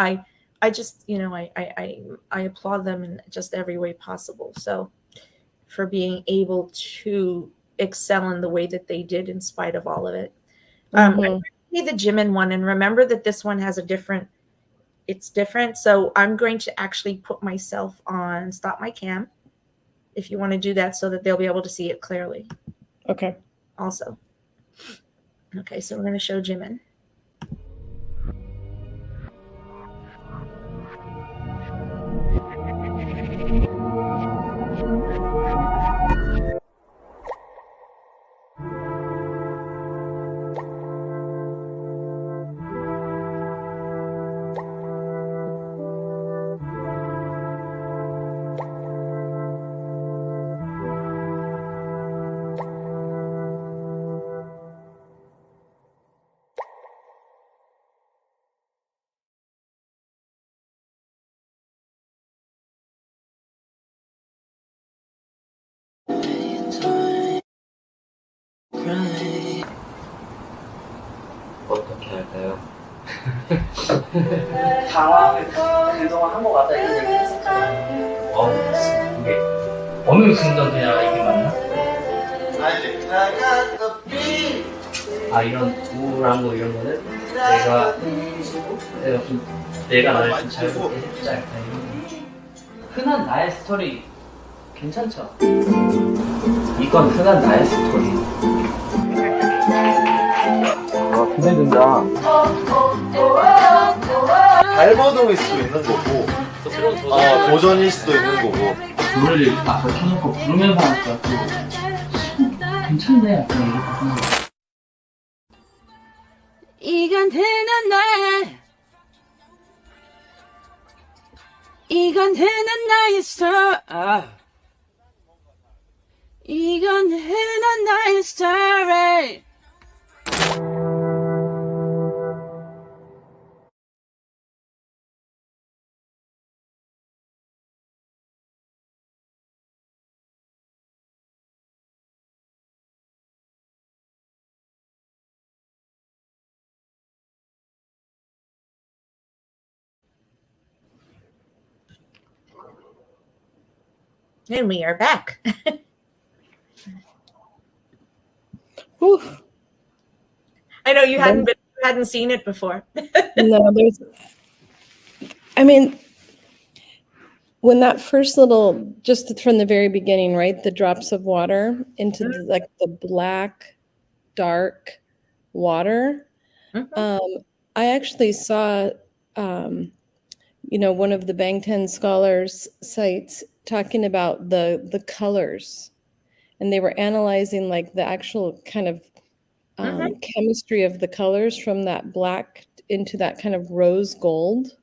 I just, I applaud them in just every way possible. So for being able to excel in the way that they did in spite of all of it. I'm going to say the Jimin one, and remember that this one has it's different. So I'm going to actually put myself on stop my cam if you want to do that so that they'll be able to see it clearly. Okay. Also. Okay, so we're going to show Jimin. 어떻게 할까요? 당황을 그동안 한 것 같다 이런 얘기 했었잖아요. 이게 어느 순간 그냥 이게 맞나? 이런 우울한 거 이런 거는 내가 나를 좀 잘 보게 해주지 않을까 이런 거. 흔한 나의 스토리 괜찮죠? 이건 흔한 나의 스토리. 기대된다. 발버둥일 수도 있는 거고, 또 새로운 도전. 도전일 수도 있는 거고. 노래를 앞에 켜놓고 부르면서 하니까 또 괜찮네 약간 이렇게 생각. 이건 흔한 나의 이건 흔한 나의 스토리 이건 흔한 나의 스토리 And we are back. Whew. I know you hadn't seen it before. No, I mean, when that first little, just from the very beginning, right? The drops of water into the black, dark water. Mhm. I actually saw, one of the Bangtan scholars' sites talking about the colors, and they were analyzing like the actual kind of chemistry of the colors from that black into that kind of rose gold.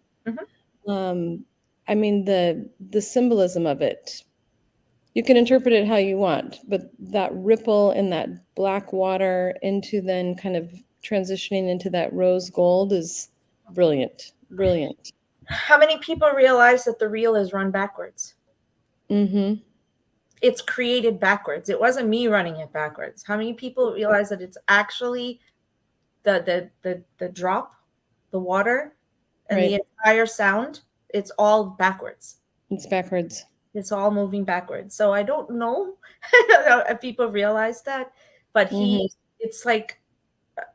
I mean, the symbolism of it, you can interpret it how you want, but that ripple in that black water into then kind of transitioning into that rose gold is brilliant. How many people realize that the reel is run backwards? Mm-hmm. It's created backwards. It wasn't me running it backwards. How many people realize that it's actually the drop, the water, and the entire sound? It's all backwards. It's backwards. It's all moving backwards. So I don't know if people realize that, but it's like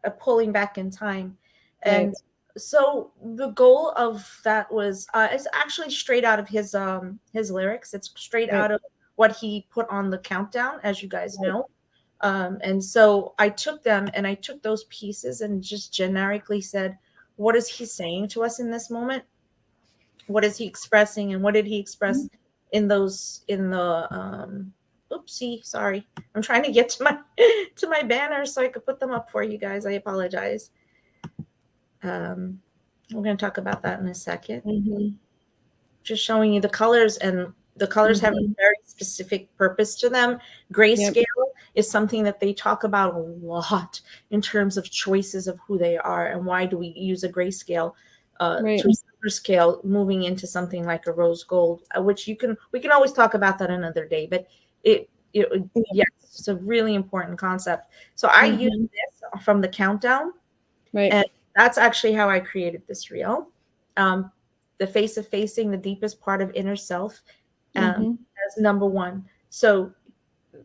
a pulling back in time. And so the goal of that was it's actually straight out of his lyrics. It's straight out of what he put on the countdown, as you guys know. And so I took them and I took those pieces and just generically said, what is he saying to us in this moment? What is he expressing, and what did he express in the oopsie, sorry. I'm trying to get to my banners so I could put them up for you guys. I apologize. We're going to talk about that in a second. Just showing you the colors, and the colors have a very specific purpose to them. Grayscale is something that they talk about a lot in terms of choices of who they are, and why do we use a grayscale to silver scale, moving into something like a rose gold, which we can always talk about that another day. But it's a really important concept. So I use this from the countdown, and that's actually how I created this reel. The face of facing, the deepest part of inner self, as number one. So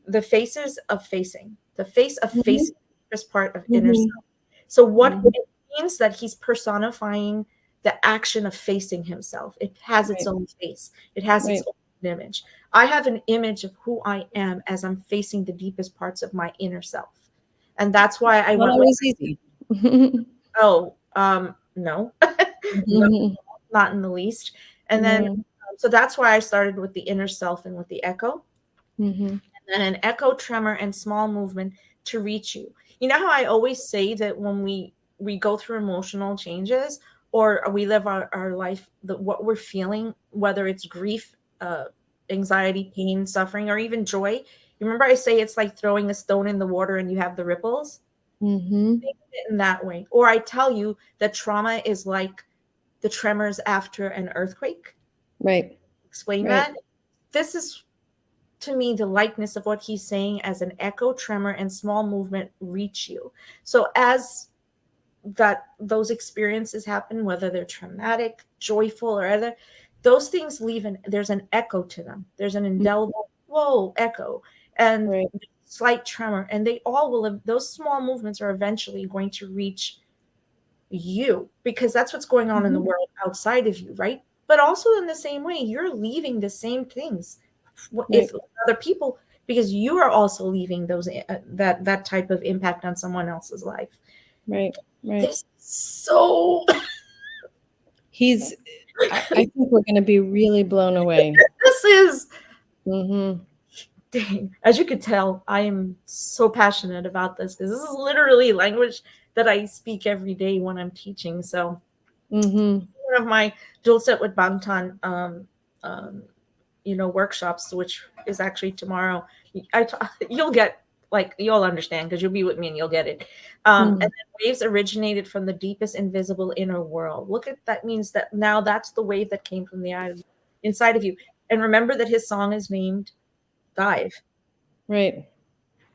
the faces of facing, the face of facing, the deepest part of inner self. So what it means that he's personifying the action of facing himself. It has its own face. It has its own image. I have an image of who I am as I'm facing the deepest parts of my inner self. And that's why I went always easy. no. No, not in the least. And then, so that's why I started with the inner self and with the echo. And then an echo, tremor, and small movement to reach you. You know how I always say that when we go through emotional changes, or we live our life, what we're feeling, whether it's grief, anxiety, pain, suffering, or even joy. You remember I say it's like throwing a stone in the water and you have the ripples? Think of it in that way. Or I tell you that trauma is like the tremors after an earthquake. Explain that. This is, to me, the likeness of what he's saying as an echo, tremor, and small movement reach you. So as that those experiences happen, whether they're traumatic, joyful, or other, those things leave there's an echo to them. There's an indelible whoa echo and Right. slight tremor, and they all will. Those small movements are eventually going to reach you, because that's what's going on in the world outside of you, right? But also in the same way, you're leaving the same things if other people, because you are also leaving those that type of impact on someone else's life. Right. Right. This is so I think we're going to be really blown away. this is Mm-hmm. dang. As you could tell, I am so passionate about this, because this is literally language that I speak every day when I'm teaching. So Mm-hmm. one of my dual set with Bangtan workshops, which is actually tomorrow. You'll get, like, you'll understand, because you'll be with me and you'll get it. And then waves originated from the deepest invisible inner world. Look at that, means that now that's the wave that came from the inside of you. And remember that his song is named Dive, Right.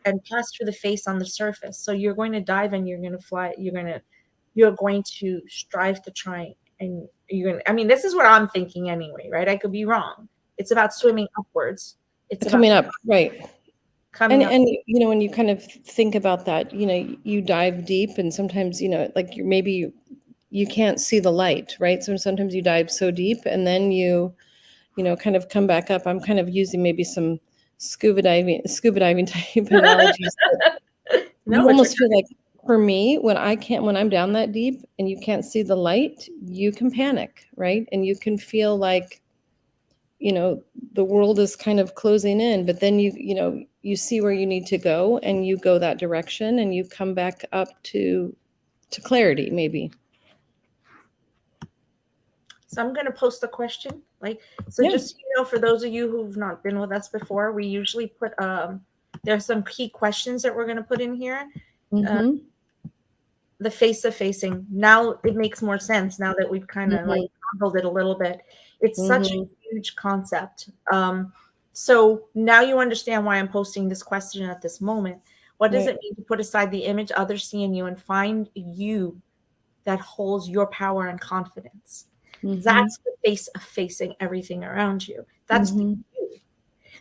and pass through the face on the surface. So you're going to dive and you're going to fly. You're going to strive to try, and you're going to, I mean, this is what I'm thinking anyway, right? I could be wrong. It's about swimming upwards. It's Coming about up. Right. coming up. And when you kind of think about that, you dive deep, and sometimes, like maybe you can't see the light, right? So sometimes you dive so deep, and then you kind of come back up. I'm kind of using maybe some scuba diving type analogies. No, You almost feel like, for me, when I'm down that deep and you can't see the light, you can panic, right? And you can feel like, the world is kind of closing in, but then you see where you need to go, and you go that direction, and you come back up to clarity, maybe. So I'm going to post a question. Yeah. Just, for those of you who've not been with us before, we usually put, there's some key questions that we're going to put in here. Mm-hmm. The face-to-facing. Now it makes more sense, now that we've kind of handled it a little bit. It's such a huge concept. So now you understand why I'm posting this question at this moment. What does it mean to put aside the image others see in you and find you that holds your power and confidence? That's the face of facing everything around you. That's the you.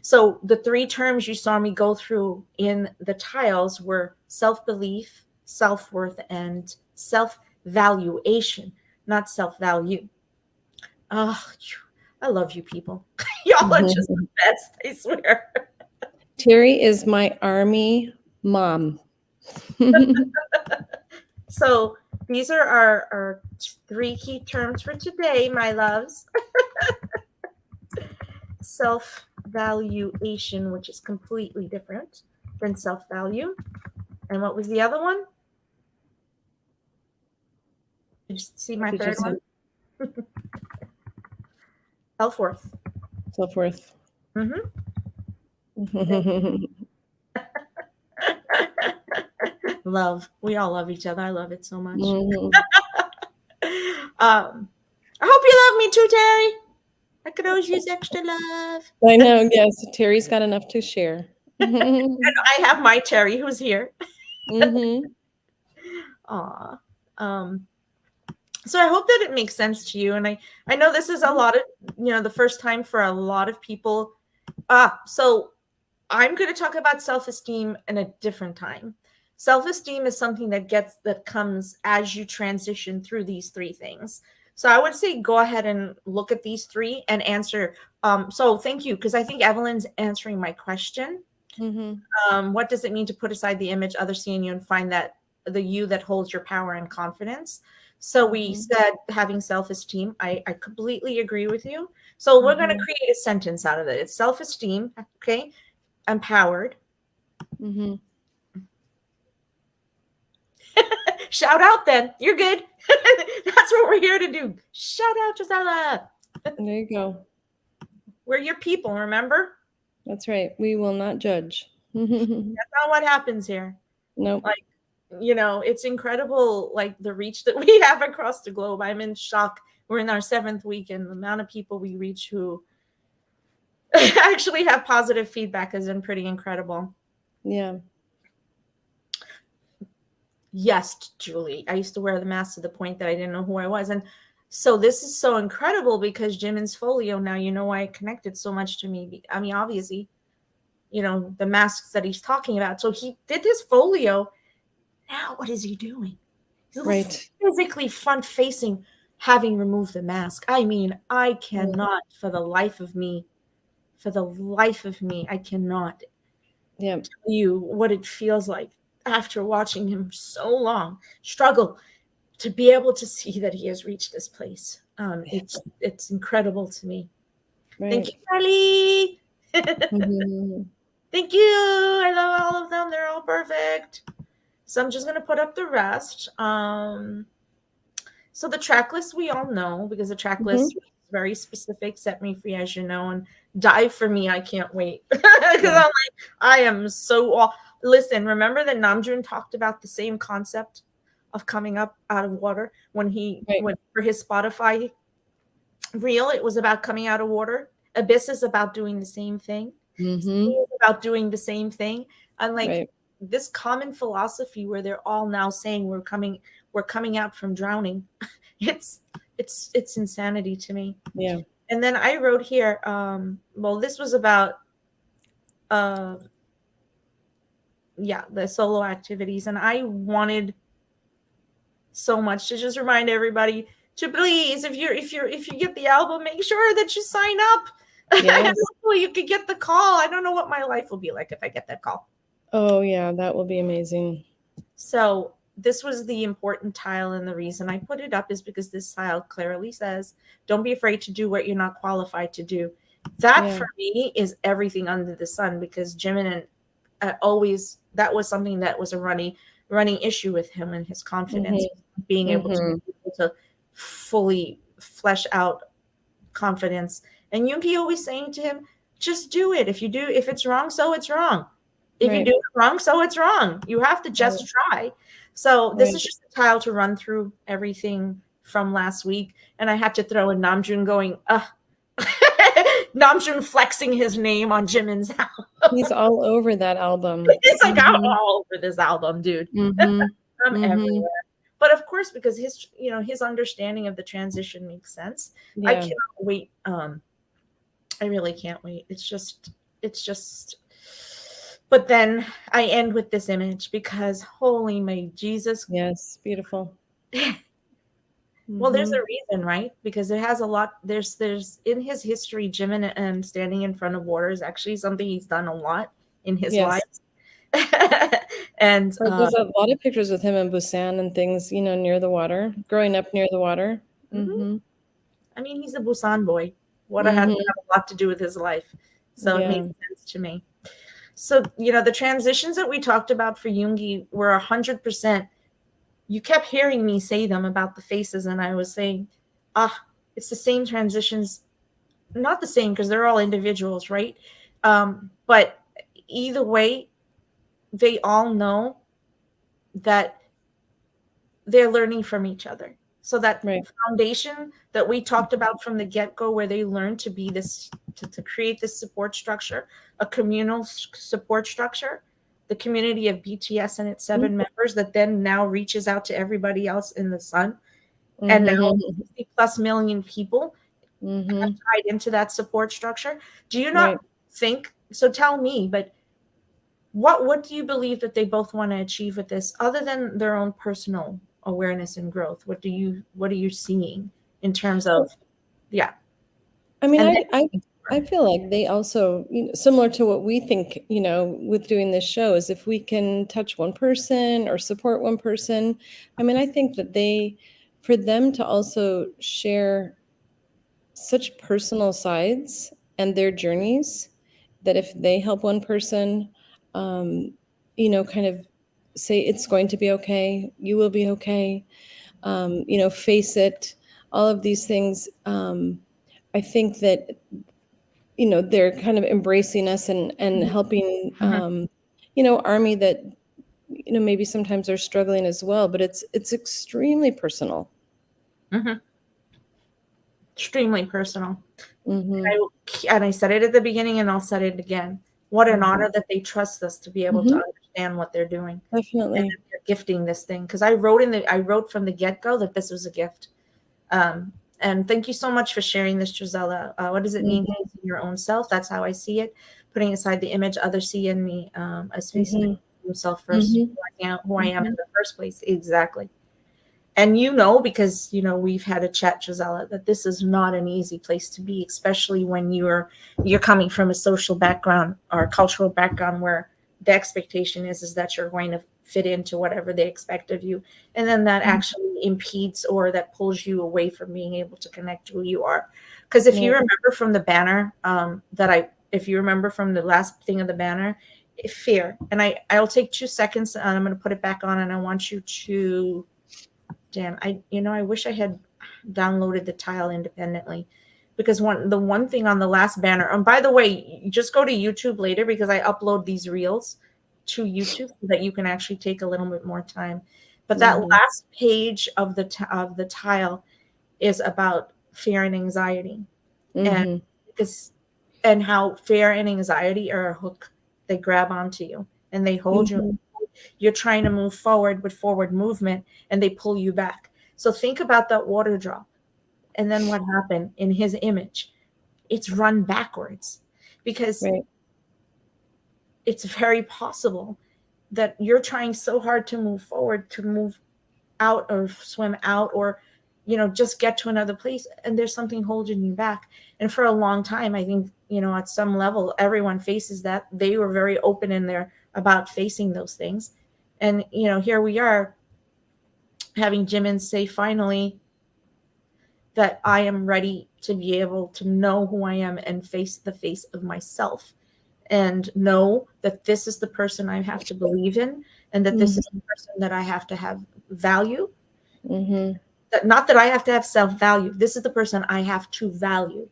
So the 3 terms you saw me go through in the tiles were self-belief, self-worth, and self-valuation, not self-value. Oh, I love you people. Y'all are just the best, I swear. Terry is my army mom. So these are our 3 key terms for today, my loves. Self-valuation, which is completely different than self-value. And what was the other one? Did you see my third one? Self-worth. Self-worth. Love. We all love each other. I love it so much. I hope you love me too, Terry. I could always use extra love. I know. Yes, Terry's got enough to share. And I have my Terry who's here. Aw. So I hope that it makes sense to you. And I know this is a lot of, the first time for a lot of people. So I'm going to talk about self-esteem in a different time. Self-esteem is something that comes as you transition through these 3 things. So I would say go ahead and look at these 3 and answer. So thank you, because I think Evelyn's answering my question. What does it mean to put aside the image others see in you and find that the you that holds your power and confidence? So we said having self-esteem. I completely agree with you. So we're going to create a sentence out of it. It's self-esteem, okay? Empowered. Shout out then. You're good. That's what we're here to do. Shout out, Gisela. There you go. We're your people, remember? That's right. We will not judge. That's not what happens here. Nope. It's incredible, the reach that we have across the globe. I'm in shock. We're in our 7th week, and the amount of people we reach who actually have positive feedback has been pretty incredible. Yeah. Yes, Julie. I used to wear the mask to the point that I didn't know who I was. And so this is so incredible because Jimin's folio now, you know why it connected so much to me. I mean, obviously, you know, the masks that he's talking about. So he did his folio. Now what is he doing? He's Right. physically front facing, having removed the mask. I mean, I cannot for the life of me, I cannot Yeah. tell you what it feels like after watching him so long struggle to be able to see that he has reached this place. It's incredible to me. Thank Right. you, Ellie. Mhm. Thank you. I love all of them. They're all perfect. So I'm just gonna put up the rest. So the track list we all know because the track list is very specific. Set Me Free, as you know, and Die for Me. I can't wait because I'm like, I am so. Listen, remember that Namjoon talked about the same concept of coming up out of water when he went for his Spotify reel. It was about coming out of water. Abyss is about doing the same thing. Is about doing the same thing. And like this common philosophy where they're all now saying we're coming out from drowning. It's insanity to me. Yeah. And then I wrote here, well, this was about the solo activities, and I wanted so much to just remind everybody to please, if you get the album, make sure that you sign up. Yes. Hopefully you could get the call. I don't know what my life will be like if I get that call. Oh yeah, that will be amazing. So this was the important tile, and the reason I put it up is because this tile clearly says, don't be afraid to do what you're not qualified to do. That for me is everything under the sun, because Jimin always, that was something that was a running issue with him and his confidence, being able to fully flesh out confidence. And Yoongi always saying to him, just do it. If it's wrong, so it's wrong. If you do it wrong, so it's wrong. You have to just try. So this is just a tile to run through everything from last week. And I had to throw in Namjoon going, Namjoon flexing his name on Jimin's album. He's all over that album. He's like, I'm all over this album, dude. I'm everywhere. But of course, because his understanding of the transition makes sense. Yeah. I cannot wait. I really can't wait. It's just. But then I end with this image because holy my Jesus. Yes, beautiful. Well, there's a reason, right? Because it has a lot. There's in his history, Jimin and standing in front of water is actually something he's done a lot in his life. And there's a lot of pictures with him in Busan and things, near the water, growing up near the water. I mean, he's a Busan boy. Water has a lot to do with his life. So it makes sense to me. So, the transitions that we talked about for Yoongi were 100%. You kept hearing me say them about the faces, and I was saying, it's the same transitions. Not the same, because they're all individuals, right? But either way, they all know that they're learning from each other. So that foundation that we talked about from the get-go, where they learn to be this, to create this support structure, a communal support structure, the community of BTS and its 7 members that then now reaches out to everybody else in the sun. And now 60+ million people have tied into that support structure. Do you not think, so tell me, but what do you believe that they both want to achieve with this, other than their own personal awareness and growth? What are you seeing in terms of, I mean, I feel like they also, similar to what we think, with doing this show, is if we can touch one person or support one person. I mean, I think that for them to also share such personal sides and their journeys, that if they help one person, kind of say it's going to be okay, you will be okay, face it, all of these things. I think that, they're kind of embracing us and helping, Army that, maybe sometimes they're struggling as well, but it's extremely personal. Extremely personal. And I said it at the beginning, and I'll say it again. What an honor that they trust us to be able to understand understand what they're doing. And Definitely. they're gifting this thing. Because I wrote from the get-go that this was a gift. And thank you so much for sharing this, Gisela. What does it mean to Mhm. see your own self? That's how I see it. Putting aside the image others see in me, as facing Mhm. myself first, Mhm. who I am in Mhm. the first place. Exactly. And you know, because you know we've had a chat, Gisela, that this is not an easy place to be, especially when you're coming from a social background or a cultural background where the expectation is that you're going to fit into whatever they expect of you, and then that actually impedes or that pulls you away from being able to connect to who you are. Because if you Right. remember from the banner, if you remember from the last thing of the banner, fear, and I'll take 2 seconds and I'm going to put it back on, and I want you to. Damn, I wish I had downloaded the tile independently, because the one thing on the last banner. And by the way, you just go to YouTube later because I upload these reels to YouTube so that you can actually take a little bit more time. But that Mhm. last page of the tile is about fear and anxiety, and Mhm. because and how fear and anxiety are a hook. They grab onto you and they hold you. Mhm. You're trying to move forward with forward movement and they pull you back. So think about that water drop. And then what happened in his image? It's run backwards, because Right. it's very possible that you're trying so hard to move forward, to move out or swim out, or just get to another place, and there's something holding you back. And for a long time, I think, at some level everyone faces that. They were very open in there about facing those things. And here we are having Jimin say finally that I am ready to be able to know who I am and face the face of myself, and know that this is the person I have to believe in, and that this is the Mhm. person that I have to have value. Mhm. That not that I have to have self-value. This is the person I have to value.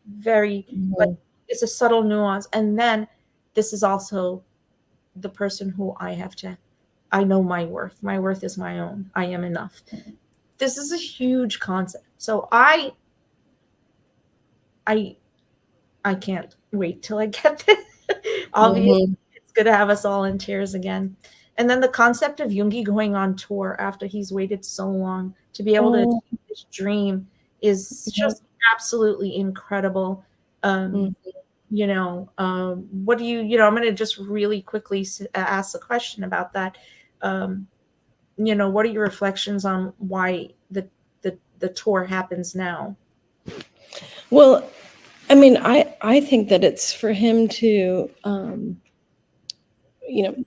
Very, but Mhm. it's a subtle nuance. And then this is also the person who I know my worth. My worth is my own. I am enough. This is a huge concept. So I I can't wait till I get this. Obviously, Mhm. it's gonna have us all in tears again. And then the concept of Yoongi going on tour after he's waited so long to be able to Oh, achieve this dream is yep. just absolutely incredible. Mhm. What do I'm going to just really quickly ask a question about that. Um, what are your reflections on why the tour happens now? Well, I mean, I think that it's for him to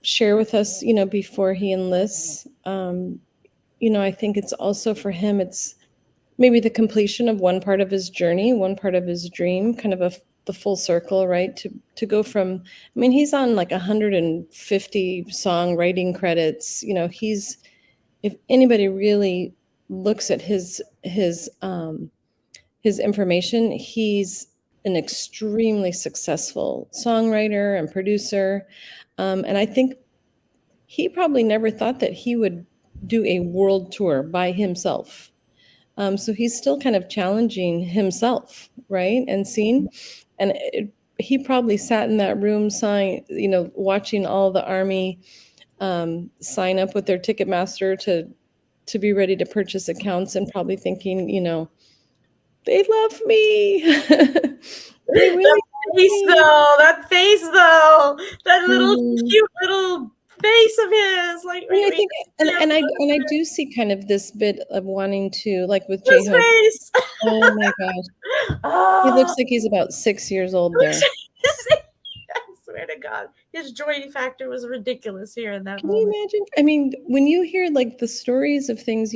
share with us, before he enlists. I think it's also for him, it's maybe the completion of one part of his journey, one part of his dream, kind of the full circle, right? To go from, I mean, he's on like 150 songwriting credits. He's, if anybody really looks at his information, he's an extremely successful songwriter and producer. And I think he probably never thought that he would do a world tour by himself. So he's still kind of challenging himself, right? And seeing, and he probably sat in that room, watching all the army sign up with their Ticketmaster to be ready to purchase accounts, and probably thinking, they love me. They really love me. That face though, that little Mhm. cute little face of his, like Yeah, I right think, and I do see kind of this bit of wanting to, like with his J-Hope. face. Oh my gosh. He looks Oh, like he's about 6 years old there. I swear to God, his joy factor was ridiculous here in that Can you moment. imagine? I mean, when you hear like the stories of things,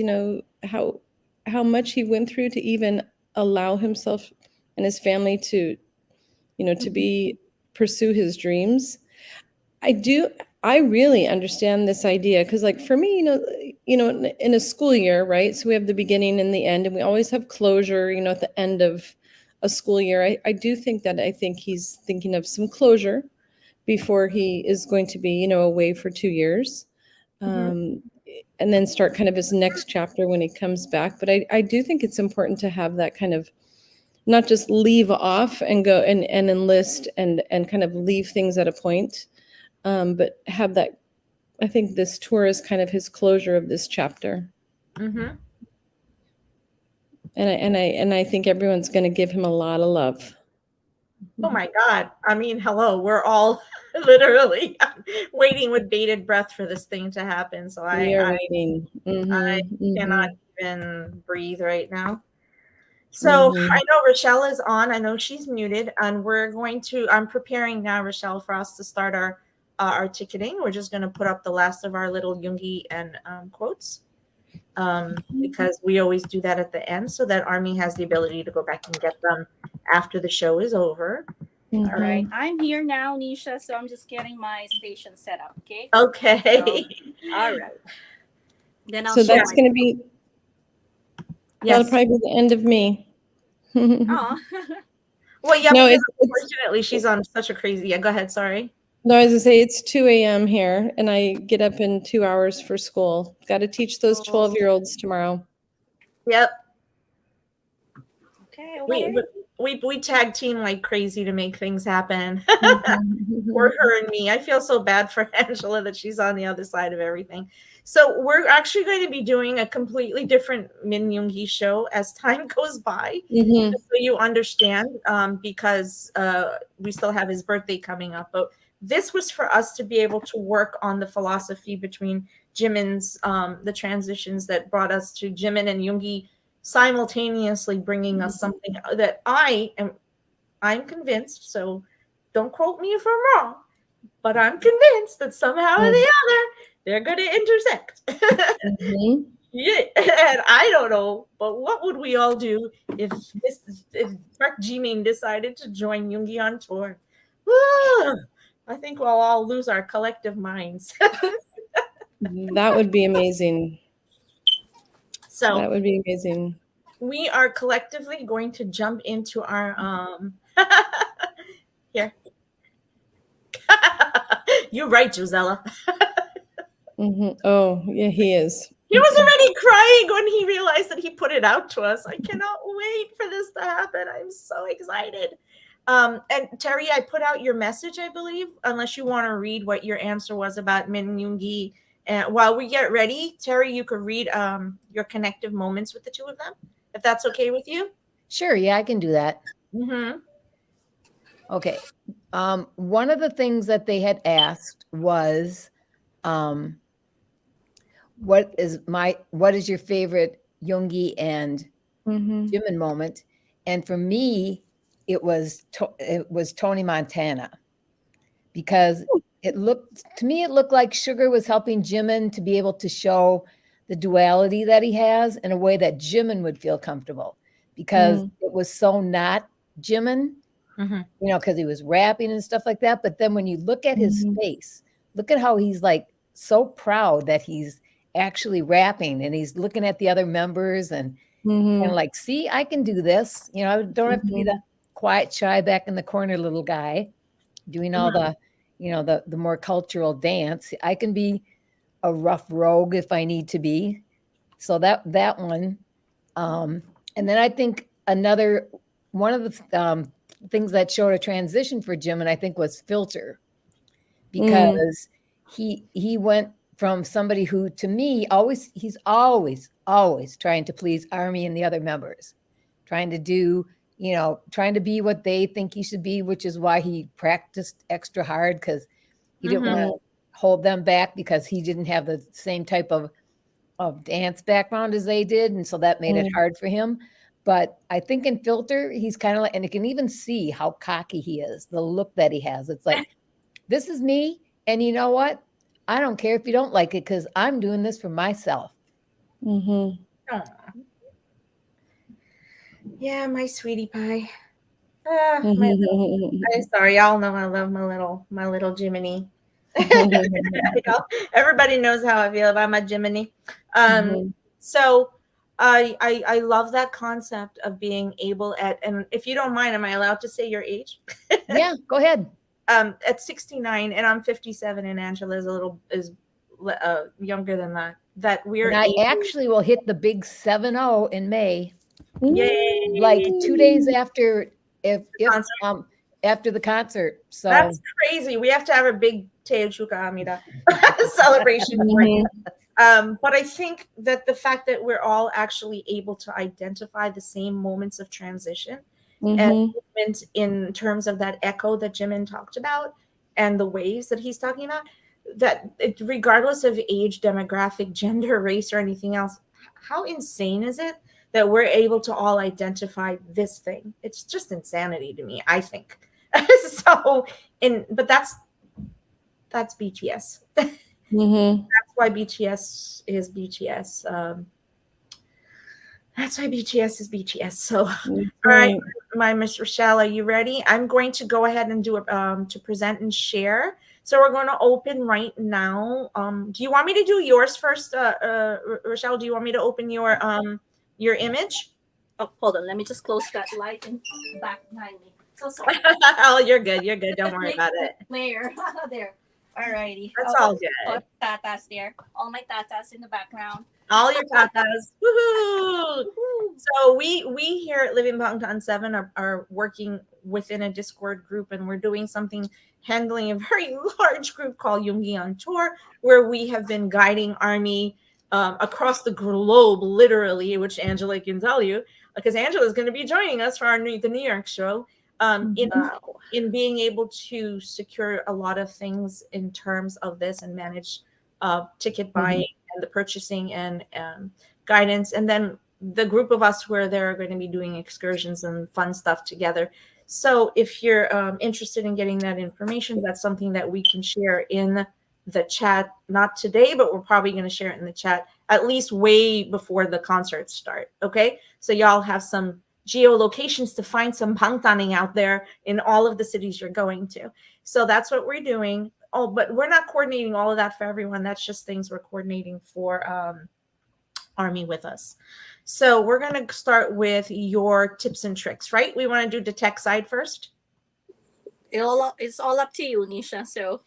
how much he went through to even allow himself and his family to, to Mhm, be pursue his dreams. I do I really understand this idea because, like, for me, in a school year, right? So we have the beginning and the end, and we always have closure, at the end of a school year. I do think that I think he's thinking of some closure before he is going to be, away for 2 years, mhm, um, and then start kind of his next chapter when he comes back. But I do think it's important to have that kind of, not just leave off and go and enlist and kind of leave things at a point. but have that. I think this tour is kind of his closure of this chapter, Mm-hmm. and I think everyone's going to give him a lot of love. Oh my God. I mean, hello. We're all literally waiting with bated breath for this thing to happen. So We are I waiting. I Mm-hmm, cannot mm-hmm, even breathe right now. So mm-hmm. I know Rochelle is on. I know she's muted, and I'm preparing now, Rochelle, for us to start our ticketing. We're just going to put up the last of our little Yoongi and quotes, because we always do that at the end, so that Army has the ability to go back and get them after the show is over. Mm-hmm. All right, I'm here now, Nisha, so I'm just getting my station set up, okay? Okay. All right. Then I'll So share that's my going to be. That'll Yes. probably be the end of me. Oh. Well, yeah, No, because it's unfortunately she's on such a crazy. Yeah, go ahead. Sorry. no. I was gonna say it's 2 a.m. here, and I get up in 2 hours for school. Got to teach those 12-year-olds tomorrow. Yep. Okay, okay. We tag team like crazy to make things happen. Mm-hmm. Or her and me. I feel so bad for Angela that she's on the other side of everything. So we're actually going to be doing a completely different Min Yoongi show as time goes by, Mm-hmm. just so you understand, because we still have his birthday coming up. But this was for us to be able to work on the philosophy between Jimin's, the transitions that brought us to Jimin and Yoongi simultaneously bringing us something that I'm convinced, so don't quote me if I'm wrong, but I'm convinced that somehow or the other they're going to intersect. Mm-hmm. Yeah, and I don't know, but what would we all do if Park Jimin decided to join Yoongi on tour? I think we'll all lose our collective minds. That would be amazing. So That would be amazing. we are collectively going to jump into our here. You're right, Gisela. Mm-hmm. Oh, yeah, he is. He was already crying when he realized that he put it out to us. I cannot wait for this to happen. I'm so excited. And Terry, I put out your message, I believe, unless you want to read what your answer was about Min Yoongi. And while we get ready, Terry, you could read your connective moments with the two of them, if that's okay with you. Sure, yeah, I can do that. Mm-hmm. Okay. One of the things that they had asked was, what is your favorite Yoongi and Mm-hmm. Jimin moment? And for me, it was Tony Montana, because it looked like Sugar was helping Jimin to be able to show the duality that he has in a way that Jimin would feel comfortable, because it was so not Jimin, because he was rapping and stuff like that. But then when you look at his face, look at how he's like so proud that he's actually rapping, and he's looking at the other members and kind of like, see, I can do this. I don't have to be the quiet, shy, back in the corner little guy doing all the, the more cultural dance. I can be a rough rogue if I need to be. So that one. And then I think another one of the things that showed a transition for Jim, and I think, was Filter, because he went from somebody who, to me, he's always trying to please Army and the other members, trying to do, trying to be what they think he should be, which is why he practiced extra hard, because he didn't want to hold them back, because he didn't have the same type of dance background as they did. And so that made it hard for him. But I think in Filter, he's kind of like, and you can even see how cocky he is, the look that he has. It's like, this is me. And you know what? I don't care if you don't like it, because I'm doing this for myself. Yeah, my sweetie pie. I'm sorry, y'all know I love my little Jiminy. Everybody knows how I feel about my Jiminy. So I love that concept of being able and if you don't mind, am I allowed to say your age? Yeah, go ahead. At 69, and I'm 57, and Angela is younger than that. That we're I actually will hit the big 70 in May. Yay! Like 2 days after after the concert. So that's crazy. We have to have a big 축하합니다 celebration for you. But I think that the fact that we're all actually able to identify the same moments of transition and movement in terms of that echo that Jimin talked about and the waves that he's talking about, that regardless of age, demographic, gender, race, or anything else, how insane is it that we're able to all identify this thing? It's just insanity to me, I think. So, but that's BTS. That's why BTS is BTS. That's why BTS is BTS. So, all right, my Miss Rochelle, are you ready? I'm going to go ahead and do it to present and share. So we're going to open right now. Do you want me to do yours first, Rochelle? Do you want me to open your image? Oh, hold on. Let me just close that light in back behind me. So sorry. Oh, you're good. You're good. Don't worry about it. Layer. There. Alrighty. That's all good. All tatas there. All my tatas in the background. All your tatas. Woohoo! So we here at Living Bangtan 7 are working within a Discord group, and we're doing something, handling a very large group called Yoongi on Tour, where we have been guiding ARMY across the globe, literally, which Angela can tell you, because Angela is going to be joining us for the New York show. In being able to secure a lot of things in terms of this and manage ticket buying and the purchasing and guidance. And then the group of us who are there are going to be doing excursions and fun stuff together. So if you're interested in getting that information, that's something that we can share in the chat, not today, but we're probably going to share it in the chat at least way before the concerts start. Okay, so y'all have some geolocations to find some bangtaning out there in all of the cities you're going to. So that's what we're doing. Oh, but we're not coordinating all of that for everyone. That's just things we're coordinating for ARMY with us. So we're going to start with your tips and tricks, right? We want to do the tech side first. It's all up to you, Nisha. So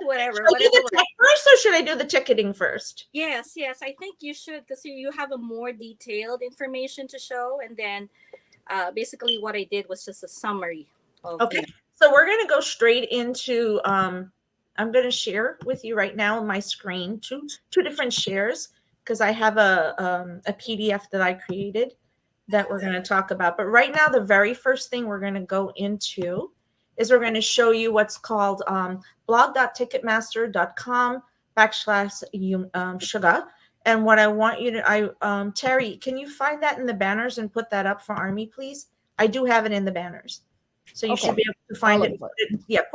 whatever. Should I do the tech first, or should I do the ticketing first? Yes. I think you should, because you have a more detailed information to show, and then basically what I did was just a summary. Okay. So we're going to go straight into. I'm going to share with you right now on my screen two different shares, because I have a PDF that I created that we're going to talk about. But right now, the very first thing we're going to go into is we're going to show you what's called blog.ticketmaster.com/sugar. And what I want you to, Terry, can you find that in the banners and put that up for ARMY, please? I do have it in the banners. So you should be able to find it. Put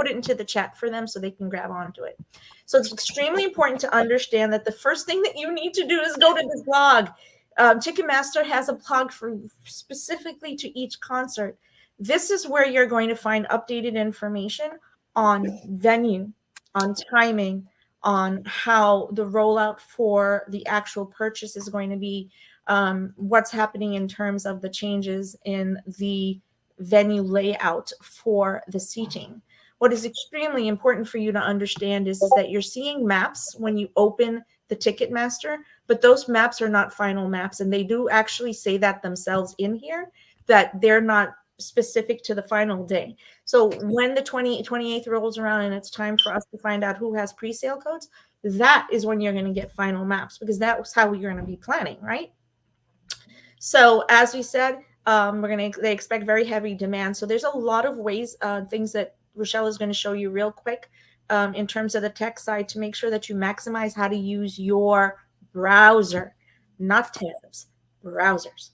it into the chat for them so they can grab onto it. So it's extremely important to understand that the first thing that you need to do is go to this blog. Ticketmaster has a blog specifically to each concert. This is where you're going to find updated information on venue, on timing, on how the rollout for the actual purchase is going to be, what's happening in terms of the changes in the venue layout for the seating. What is extremely important for you to understand is that you're seeing maps when you open the Ticketmaster, but those maps are not final maps, and they do actually say that themselves in here, that they're not specific to the final day. So when the 28th rolls around and it's time for us to find out who has pre-sale codes, that is when you're going to get final maps, because that was how we're going to be planning, right? So as we said, they expect very heavy demand. So there's a lot of ways, things that Rochelle is going to show you real quick in terms of the tech side to make sure that you maximize how to use your browser, not tabs, browsers,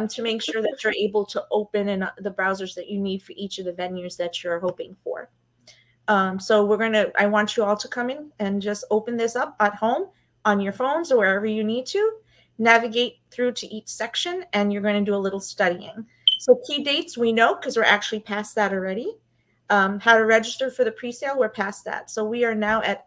to make sure that you're able to open in the browsers that you need for each of the venues that you're hoping for. So I want you all to come in and just open this up at home on your phones or wherever you need to. Navigate through to each section, and you're going to do a little studying. So key dates we know, because we're actually past that already. How to register for the pre-sale, we're past that. So we are now at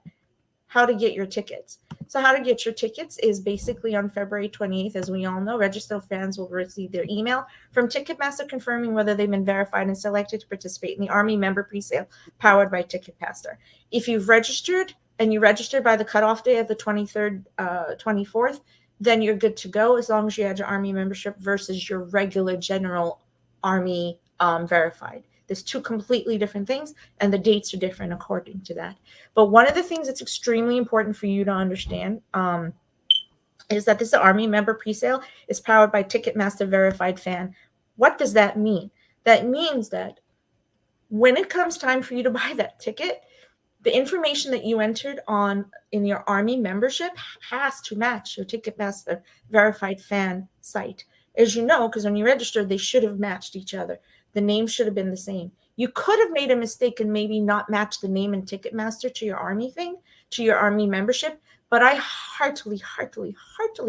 how to get your tickets. So how to get your tickets is basically on February 28th, as we all know. Registered fans will receive their email from Ticketmaster confirming whether they've been verified and selected to participate in the ARMY member pre-sale powered by Ticketmaster. If you've registered and you registered by the cutoff day of the 23rd, 24th, then you're good to go, as long as you had your ARMY membership versus your regular general ARMY verified. There's two completely different things, and the dates are different according to that. But one of the things that's extremely important for you to understand is that this Army member presale is powered by Ticketmaster Verified Fan. What does that mean? That means that when it comes time for you to buy that ticket, the information that you entered on in your Army membership has to match your Ticketmaster Verified Fan site. As you know, because when you registered, they should have matched each other. The name should have been the same. You could have made a mistake and maybe not match the name in Ticketmaster to your Army thing, to your Army membership. But I heartily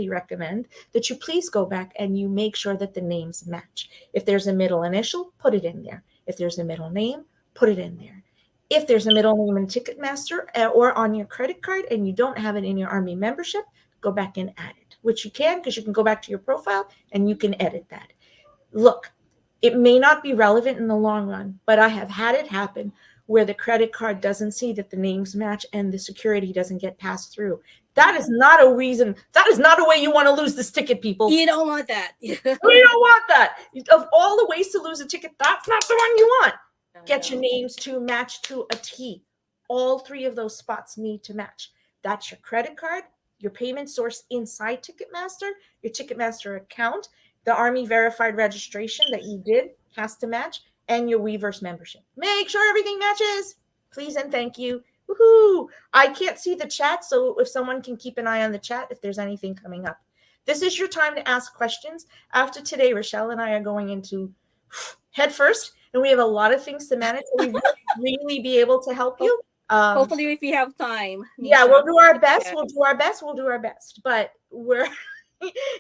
recommend that you please go back and you make sure that the names match. If there's a middle initial, put it in there. If there's a middle name, put it in there. If there's a middle name in Ticketmaster or on your credit card and you don't have it in your Army membership, go back and add it, which you can, because you can go back to your profile and you can edit that. Look, it may not be relevant in the long run, but I have had it happen where the credit card doesn't see that the names match and the security doesn't get passed through. That is not a reason. That is not a way you want to lose this ticket, people. You don't want that. We don't want that. Of all the ways to lose a ticket, that's not the one you want. Get your names to match to a T. All three of those spots need to match. That's your credit card, your payment source inside Ticketmaster, your Ticketmaster account, the Army verified registration that you did has to match, and your Weverse membership. Make sure everything matches. Please and thank you. Woohoo! I can't see the chat, so if someone can keep an eye on the chat if there's anything coming up. This is your time to ask questions. After today, Rochelle and I are going into head first, and we have a lot of things to manage, so we will really be able to help you. Hopefully, if you have time. Yeah, Nisha, we'll do our best. yeah. We'll do our best. We'll do our best. But we're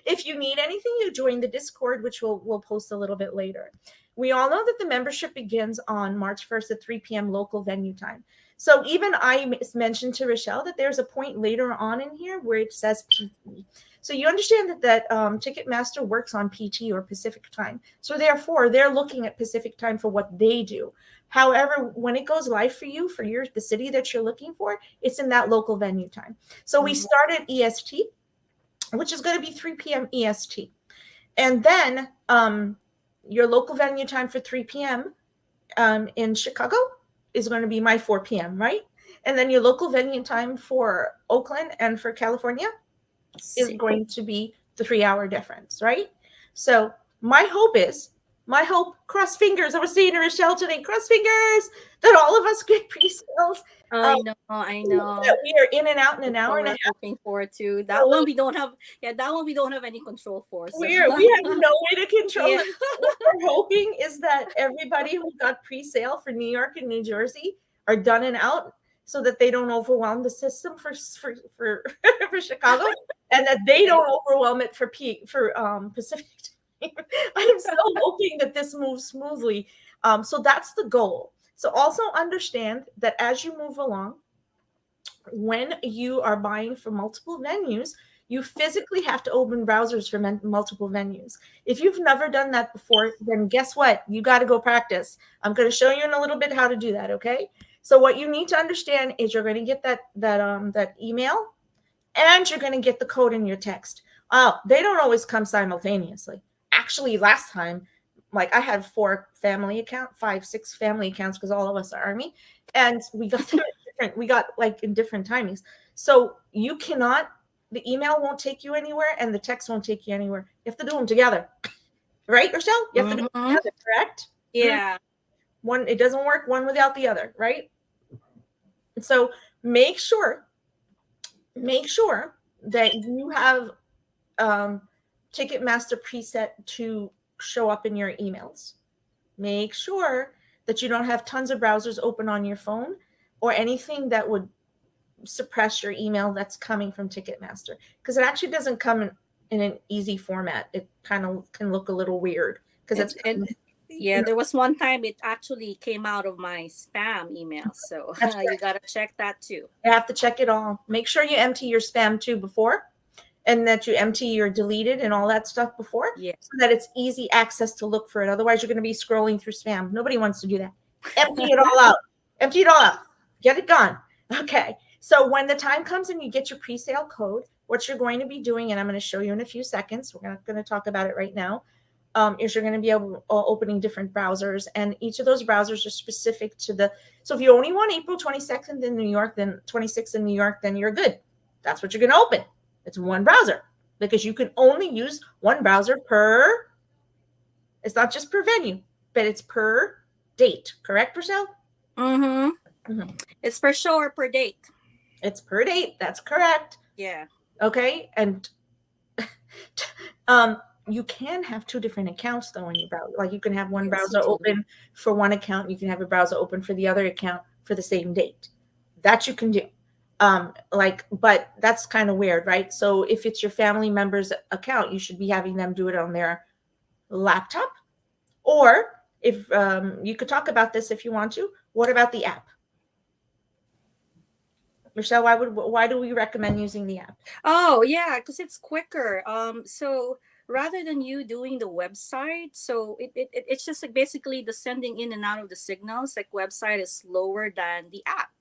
if you need anything, you join the Discord, which we'll post a little bit later. We all know that the membership begins on March 1st at 3 p.m. local venue time. So even I mentioned to Rochelle that there's a point later on in here where it says PT. So you understand that Ticketmaster works on PT or Pacific time. So therefore, they're looking at Pacific time for what they do. However, when it goes live for you, for the city that you're looking for, it's in that local venue time. So we start at EST, which is going to be 3 p.m. EST. And then your local venue time for 3 p.m. In Chicago is going to be my 4 p.m., right? And then your local venue time for Oakland and for California is going to be the 3-hour difference, right? So my hope, cross fingers. I was saying to Rochelle today, cross fingers that all of us get pre-sales. I know. That we are in and out in an hour and a half. Looking forward to that one. We don't have, that one we don't have any control for. So. We have no way to control Yeah. it. What we're hoping is that everybody who got pre-sale for New York and New Jersey are done and out, so that they don't overwhelm the system for for Chicago, and that they don't overwhelm it for Pacific. I'm so hoping that this moves smoothly. So that's the goal. So also understand that as you move along, when you are buying for multiple venues, you physically have to open browsers for multiple venues. If you've never done that before, then guess what? You got to go practice. I'm going to show you in a little bit how to do that, okay? So what you need to understand is you're going to get that email, and you're going to get the code in your text. They don't always come simultaneously. Actually, last time, like I had 6 family accounts, because all of us are Army, and we got them different. We got like in different timings. So you cannot. The email won't take you anywhere, and the text won't take you anywhere. You have to do them together, right, Rochelle? You have to do them together, correct? Yeah. One, it doesn't work one without the other, right? And so make sure that you have Ticketmaster preset to show up in your emails. Make sure that you don't have tons of browsers open on your phone or anything that would suppress your email that's coming from Ticketmaster, because it actually doesn't come in an easy format. It kind of can look a little weird because there was one time it actually came out of my spam email, so you got to check that too. You have to check it all. Make sure you empty your spam too before, and that you empty your deleted and all that stuff before, so that it's easy access to look for it. Otherwise, you're going to be scrolling through spam. Nobody wants to do that. Empty it all out. Empty it all out. Get it gone. Okay. So when the time comes and you get your pre-sale code, what you're going to be doing, and I'm going to show you in a few seconds, we're not going to talk about it right now. is you're going to be able opening different browsers, and each of those browsers are specific to the. So if you only want April 22nd in New York, then 26th in New York, then you're good. That's what you're going to open. It's one browser because you can only use one browser per. It's not just per venue, but it's per date. Correct, Rochelle? It's per show or per date. It's per date. That's correct. Yeah. Okay, and you can have two different accounts though in your browser. Like you can have one browser open for one account, you can have a browser open for the other account for the same date. That you can do. But that's kind of weird, right? So if it's your family member's account, you should be having them do it on their laptop. Or if you could talk about this if you want to. What about the app? Michelle, why do we recommend using the app? Oh yeah, because it's quicker. So rather than you doing the website, so it's just like basically the sending in and out of the signals. Like website is slower than the app,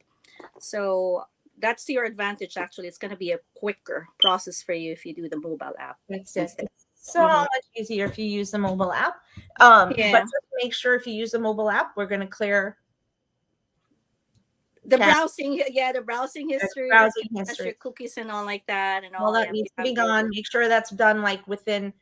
so that's to your advantage. Actually, it's going to be a quicker process for you if you do the mobile app. That's it. It's so much easier if you use the mobile app. But just make sure if you use the mobile app, we're going to clear the browsing history, your cookies and all like that, and all that needs to be gone. Make sure that's done like within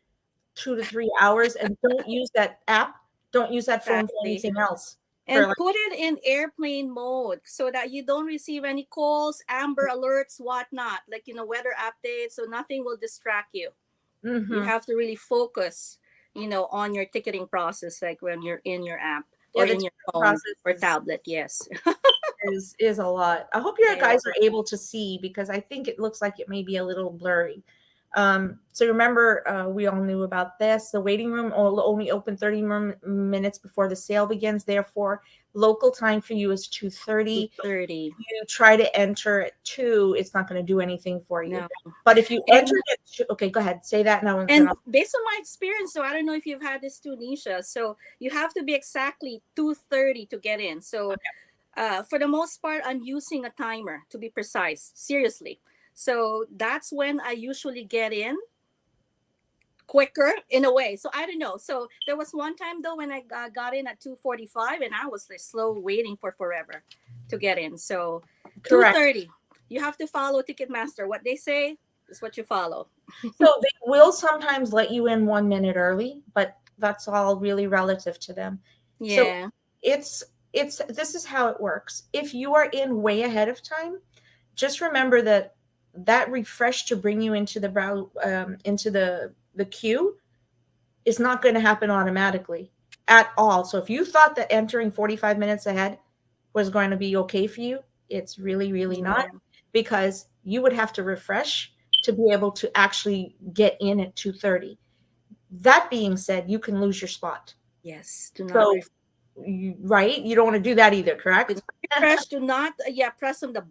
2 to 3 hours, and don't use that app. Don't use that phone for anything else. And put it in airplane mode so that you don't receive any calls, Amber alerts, whatnot, like weather updates, so nothing will distract you. You have to really focus, on your ticketing process, like when you're in your app or in your phone or tablet. Yes. is a lot. I hope you guys are able to see, because I think it looks like it may be a little blurry. So remember, we all knew about this. The waiting room will only open 30 minutes before the sale begins. Therefore, local time for you is 2:30. You try to enter at 2, it's not going to do anything for you. No. But if you enter at 2, okay, go ahead, say that now. And based on my experience, so I don't know if you've had this too, Nisha. So you have to be exactly 2:30 to get in. So for the most part, I'm using a timer to be precise. Seriously. So that's when I usually get in quicker in a way. So I don't know. So there was one time though when I got in at 2:45 and I was like slow waiting for forever to get in. So 2:30, you have to follow Ticketmaster. What they say is what you follow. So they will sometimes let you in 1 minute early, but that's all really relative to them. Yeah. So this is how it works. If you are in way ahead of time, just remember that refresh to bring you into the queue is not going to happen automatically at all. So if you thought that entering 45 minutes ahead was going to be okay for you, it's really, really not, because you would have to refresh to be able to actually get in at 2:30. That being said, you can lose your spot. Yes. Do not right? You don't want to do that either, correct? Refresh. Do not, press on the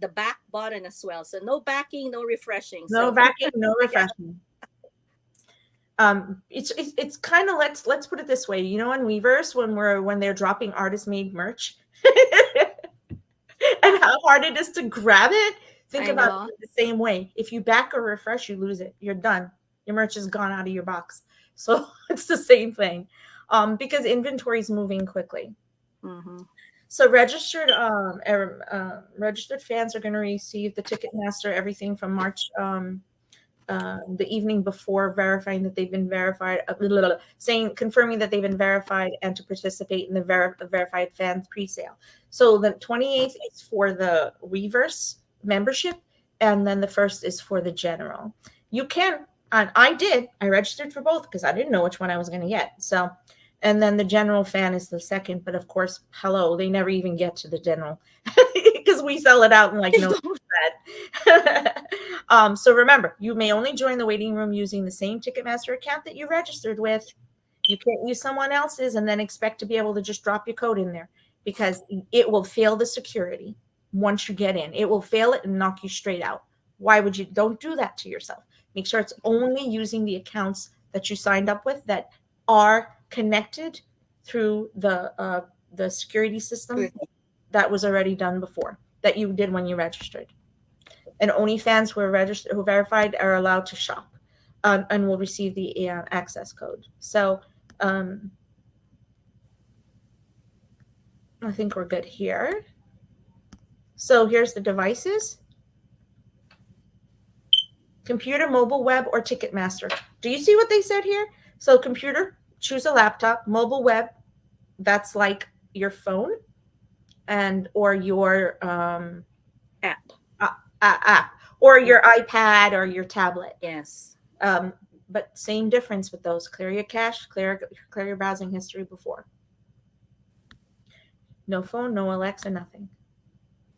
back button as well. So no backing, no refreshing. No backing, no refreshing. It's kind of, let's put it this way. In Weverse when they're dropping artist made merch, and how hard it is to grab it. Think about it the same way. If you back or refresh, you lose it. You're done. Your merch is gone out of your box. So it's the same thing. Because inventory is moving quickly. So registered fans are going to receive the Ticketmaster everything from March, the evening before, verifying that they've been verified, confirming that they've been verified, and to participate in the verified fans presale. So the 28th is for the Weverse membership, and then the 1st is for the general. You can, and I registered for both because I didn't know which one I was going to get. So. And then the general fan is the 2nd, but of course, they never even get to the general because we sell it out and no bad. So remember, you may only join the waiting room using the same Ticketmaster account that you registered with. You can't use someone else's and then expect to be able to just drop your code in there, because it will fail the security once you get in. It will fail it and knock you straight out. Why would you? Don't do that to yourself. Make sure it's only using the accounts that you signed up with that are connected through the security system that was already done before, that you did when you registered. And only fans who are verified are allowed to shop. and will receive the access code. So I think we're good here. So here's the devices. Computer, mobile web, or Ticketmaster. Do you see what they said here? So computer, choose a laptop. Mobile web, that's like your phone and or your app or your iPad or your tablet. Yes. But same difference with those. Clear your cache, clear your browsing history before. No phone, no Alexa, nothing.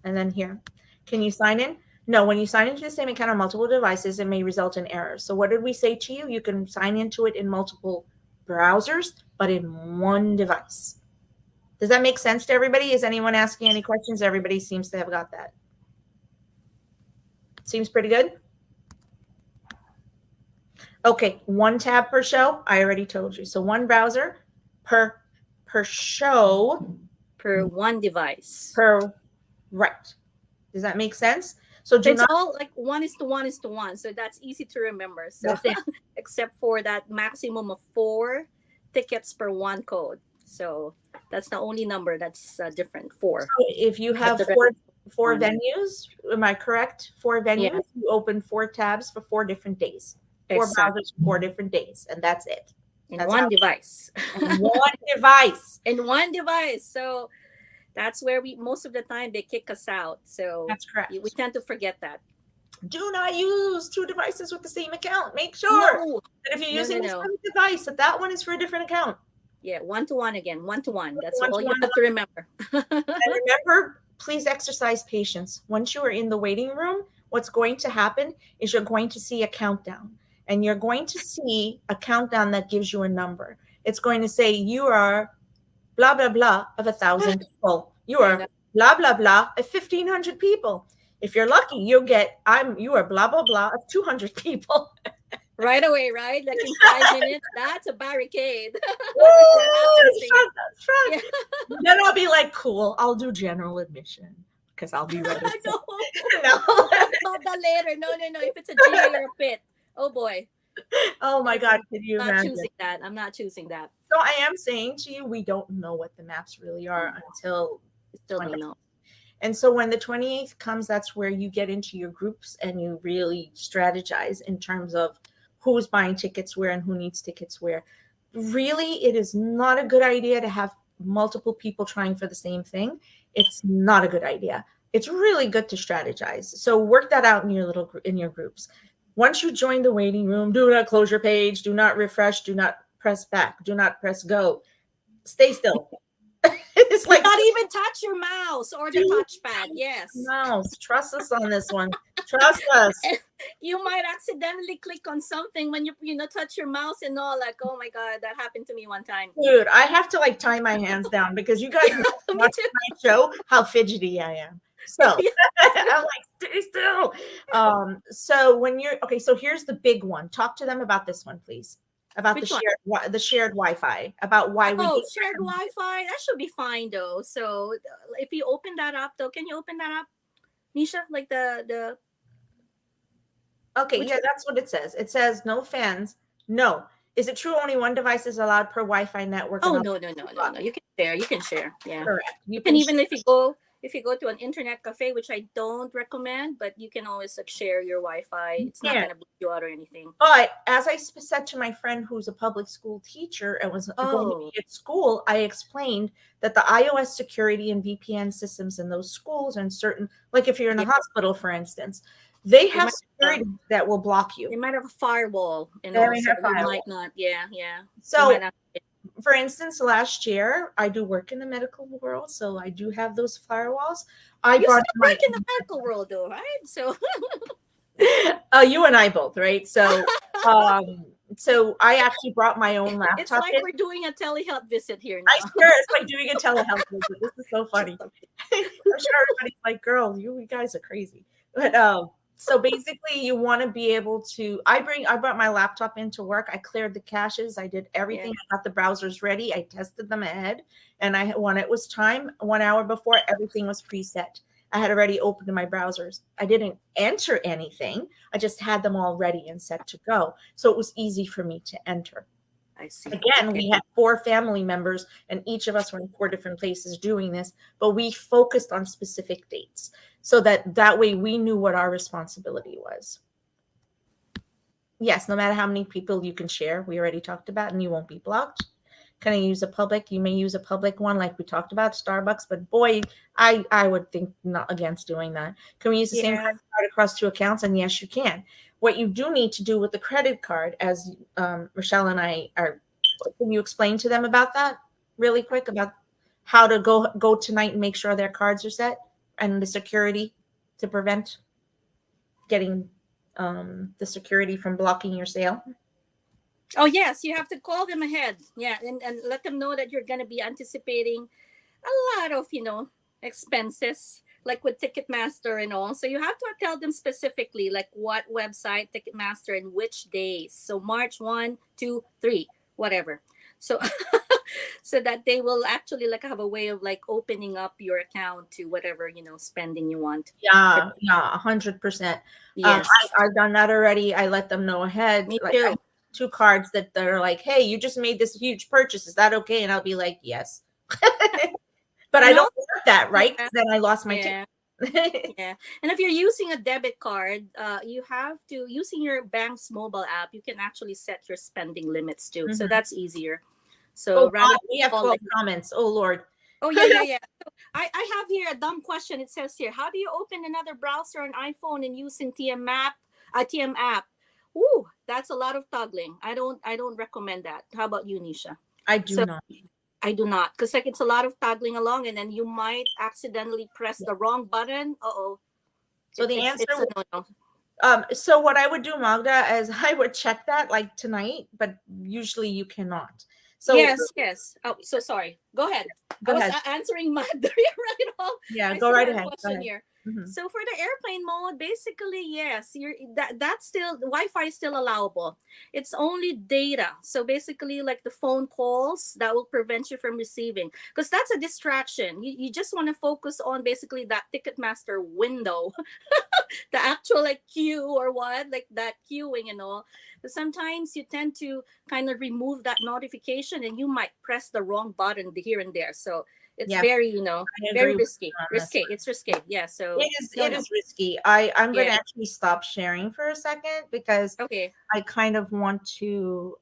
And then here, can you sign in? No, when you sign into the same account on multiple devices, it may result in errors. So what did we say to you? You can sign into it in multiple browsers, but in one device. Does that make sense to everybody? Is anyone asking any questions? Everybody seems to have got that. Seems pretty good. Okay, one tab per show. I already told you. So one browser per show. Per one device. Right. Does that make sense? So it's all like 1:1:1. So that's easy to remember. So except for that maximum of 4 tickets per one code. So that's the only number that's different. 4. So if you have four venues, am I correct? 4 venues, yeah. You open 4 tabs for 4 different days. 4 browsers, 4 different days, and that's it. That's one device. In one device. In one device. So that's where most of the time they kick us out. So that's correct. We tend to forget that. Do not use 2 devices with the same account. Make sure that if you're using the same device, that one is for a different account. Yeah, 1-to-1 again, 1-to-1. That's all you have to remember. And remember, please exercise patience. Once you are in the waiting room, what's going to happen is you're going to see a countdown. And you're going to see a countdown that gives you a number. It's going to say you are blah, blah, blah of 1,000 people. You are blah, blah, blah of 1,500 people. If you're lucky, you'll get, you are blah, blah, blah of 200 people. Right away, right? Like in 5 minutes, that's a barricade. Yeah. Then I'll be like, cool, I'll do general admission because I'll be ready. No. About that later. No. If it's a GA or a pit, oh boy. Oh my God, can you imagine? I'm not choosing that. So I am saying to you, we don't know what the maps really are until still don't know. And so when the 28th comes, that's where you get into your groups and you really strategize in terms of who's buying tickets where and who needs tickets where. Really, it is not a good idea to have multiple people trying for the same thing. It's not a good idea. It's really good to strategize. So work that out in your groups. Once you join the waiting room, do not close your page, do not refresh, do not press back, do not press go. Stay still. It's like not even touch your mouse or the touchpad. Yes. Mouse. Trust us on this one. Trust us. You might accidentally click on something when you touch your mouse and all, like, oh my God, that happened to me one time. Dude, I have to like tie my hands down because you guys watch my show how fidgety I am. So I'm like, stay still. So when you're okay, so here's the big one. Talk to them about this one, please. About the shared Wi-Fi. About why we shared Wi-Fi. That should be fine though. So if you open that up though, can you open that up, Nisha? Like the okay, yeah, that's what it says. It says no fans. No. Is it true only one device is allowed per Wi-Fi network? Oh no. You can share. Yeah. Correct. You can even if you go to an internet cafe, which I don't recommend, but you can always share your Wi-Fi. It's not going to block you out or anything. But as I said to my friend who's a public school teacher and was going to be at school, I explained that the iOS security and VPN systems in those schools and certain, like if you're in a hospital, for instance, they have security that will block you. They might have a firewall. You might not. Yeah. So, for instance, last year, I do work in the medical world, so I do have those firewalls. You still work in the medical world, though, right? So, you and I both, right? So, so I actually brought my own laptop. It's like we're doing a telehealth visit here now. I swear, it's like doing a telehealth visit. This is so funny. I'm sure everybody's like, "Girl, you guys are crazy." But so basically, you want to be able to. I brought my laptop into work. I cleared the caches. I did everything. I got the browsers ready. I tested them ahead, and when it was time, 1 hour before, everything was preset. I had already opened my browsers. I didn't enter anything. I just had them all ready and set to go. So it was easy for me to enter. I see. Again, Okay. we had 4 family members, and each of us were in 4 different places doing this, but we focused on specific dates so that way we knew what our responsibility was. Yes, no matter how many people you can share, we already talked about, and you won't be blocked. Can I use a public? You may use a public one like we talked about, Starbucks, but boy, I would think not against doing that. Can we use the same Yeah. credit card across 2 accounts? And yes, you can. What you do need to do with the credit card, as Rochelle and I are, can you explain to them about that really quick, about how to go tonight and make sure their cards are set and the security to prevent getting the security from blocking your sale? Oh yes, you have to call them ahead. Yeah, and let them know that you're gonna be anticipating a lot of, expenses, like with Ticketmaster and all. So you have to tell them specifically like what website, Ticketmaster, and which days. So March 1, 2, 3, whatever. So so that they will actually like have a way of like opening up your account to whatever, spending you want. Yeah, 100%. Yes. I've done that already. I let them know ahead. Me Like, too. I have 2 cards that they're like, "Hey, you just made this huge purchase. Is that okay?" And I'll be like, "Yes." But I And don't want that, right? Yeah. 'Cause then I lost my Yeah. ticket. Yeah. And if you're using a debit card, you have to, using your bank's mobile app, you can actually set your spending limits too. So Mhm. that's easier. Oh, So rather God, we have call 12 it- comments. Oh, Lord. Oh yeah. So I have here a dumb question. It says here, how do you open another browser on iPhone and using TM app? Ooh, that's a lot of toggling. I don't recommend that. How about you, Nisha? I do So not. I do not, because like it's a lot of toggling along, and then you might accidentally press the wrong button. Uh-oh. So the It's answer a no-no. So what I would do, Magda, is I would check that like tonight, but usually you cannot. So Yes. Oh, so sorry. Go ahead. Go I was ahead. Answering Magda right off. Yeah, I go still right have a ahead. Go question ahead. here. Mhm. So for the airplane mode, basically, yes, that's still Wi-Fi is still allowable. It's only data. So basically, like the phone calls that will prevent you from receiving, because that's a distraction. You just want to focus on basically that Ticketmaster window, the actual like queue or what, like that queuing and all. But sometimes you tend to kind of remove that notification, and you might press the wrong button here and there. So it's Yeah, very, I very agree with risky. you on this Risky. It's risky. Yeah. So It is risky. I'm going to Yeah. actually stop sharing for a second because Okay. I kind of want to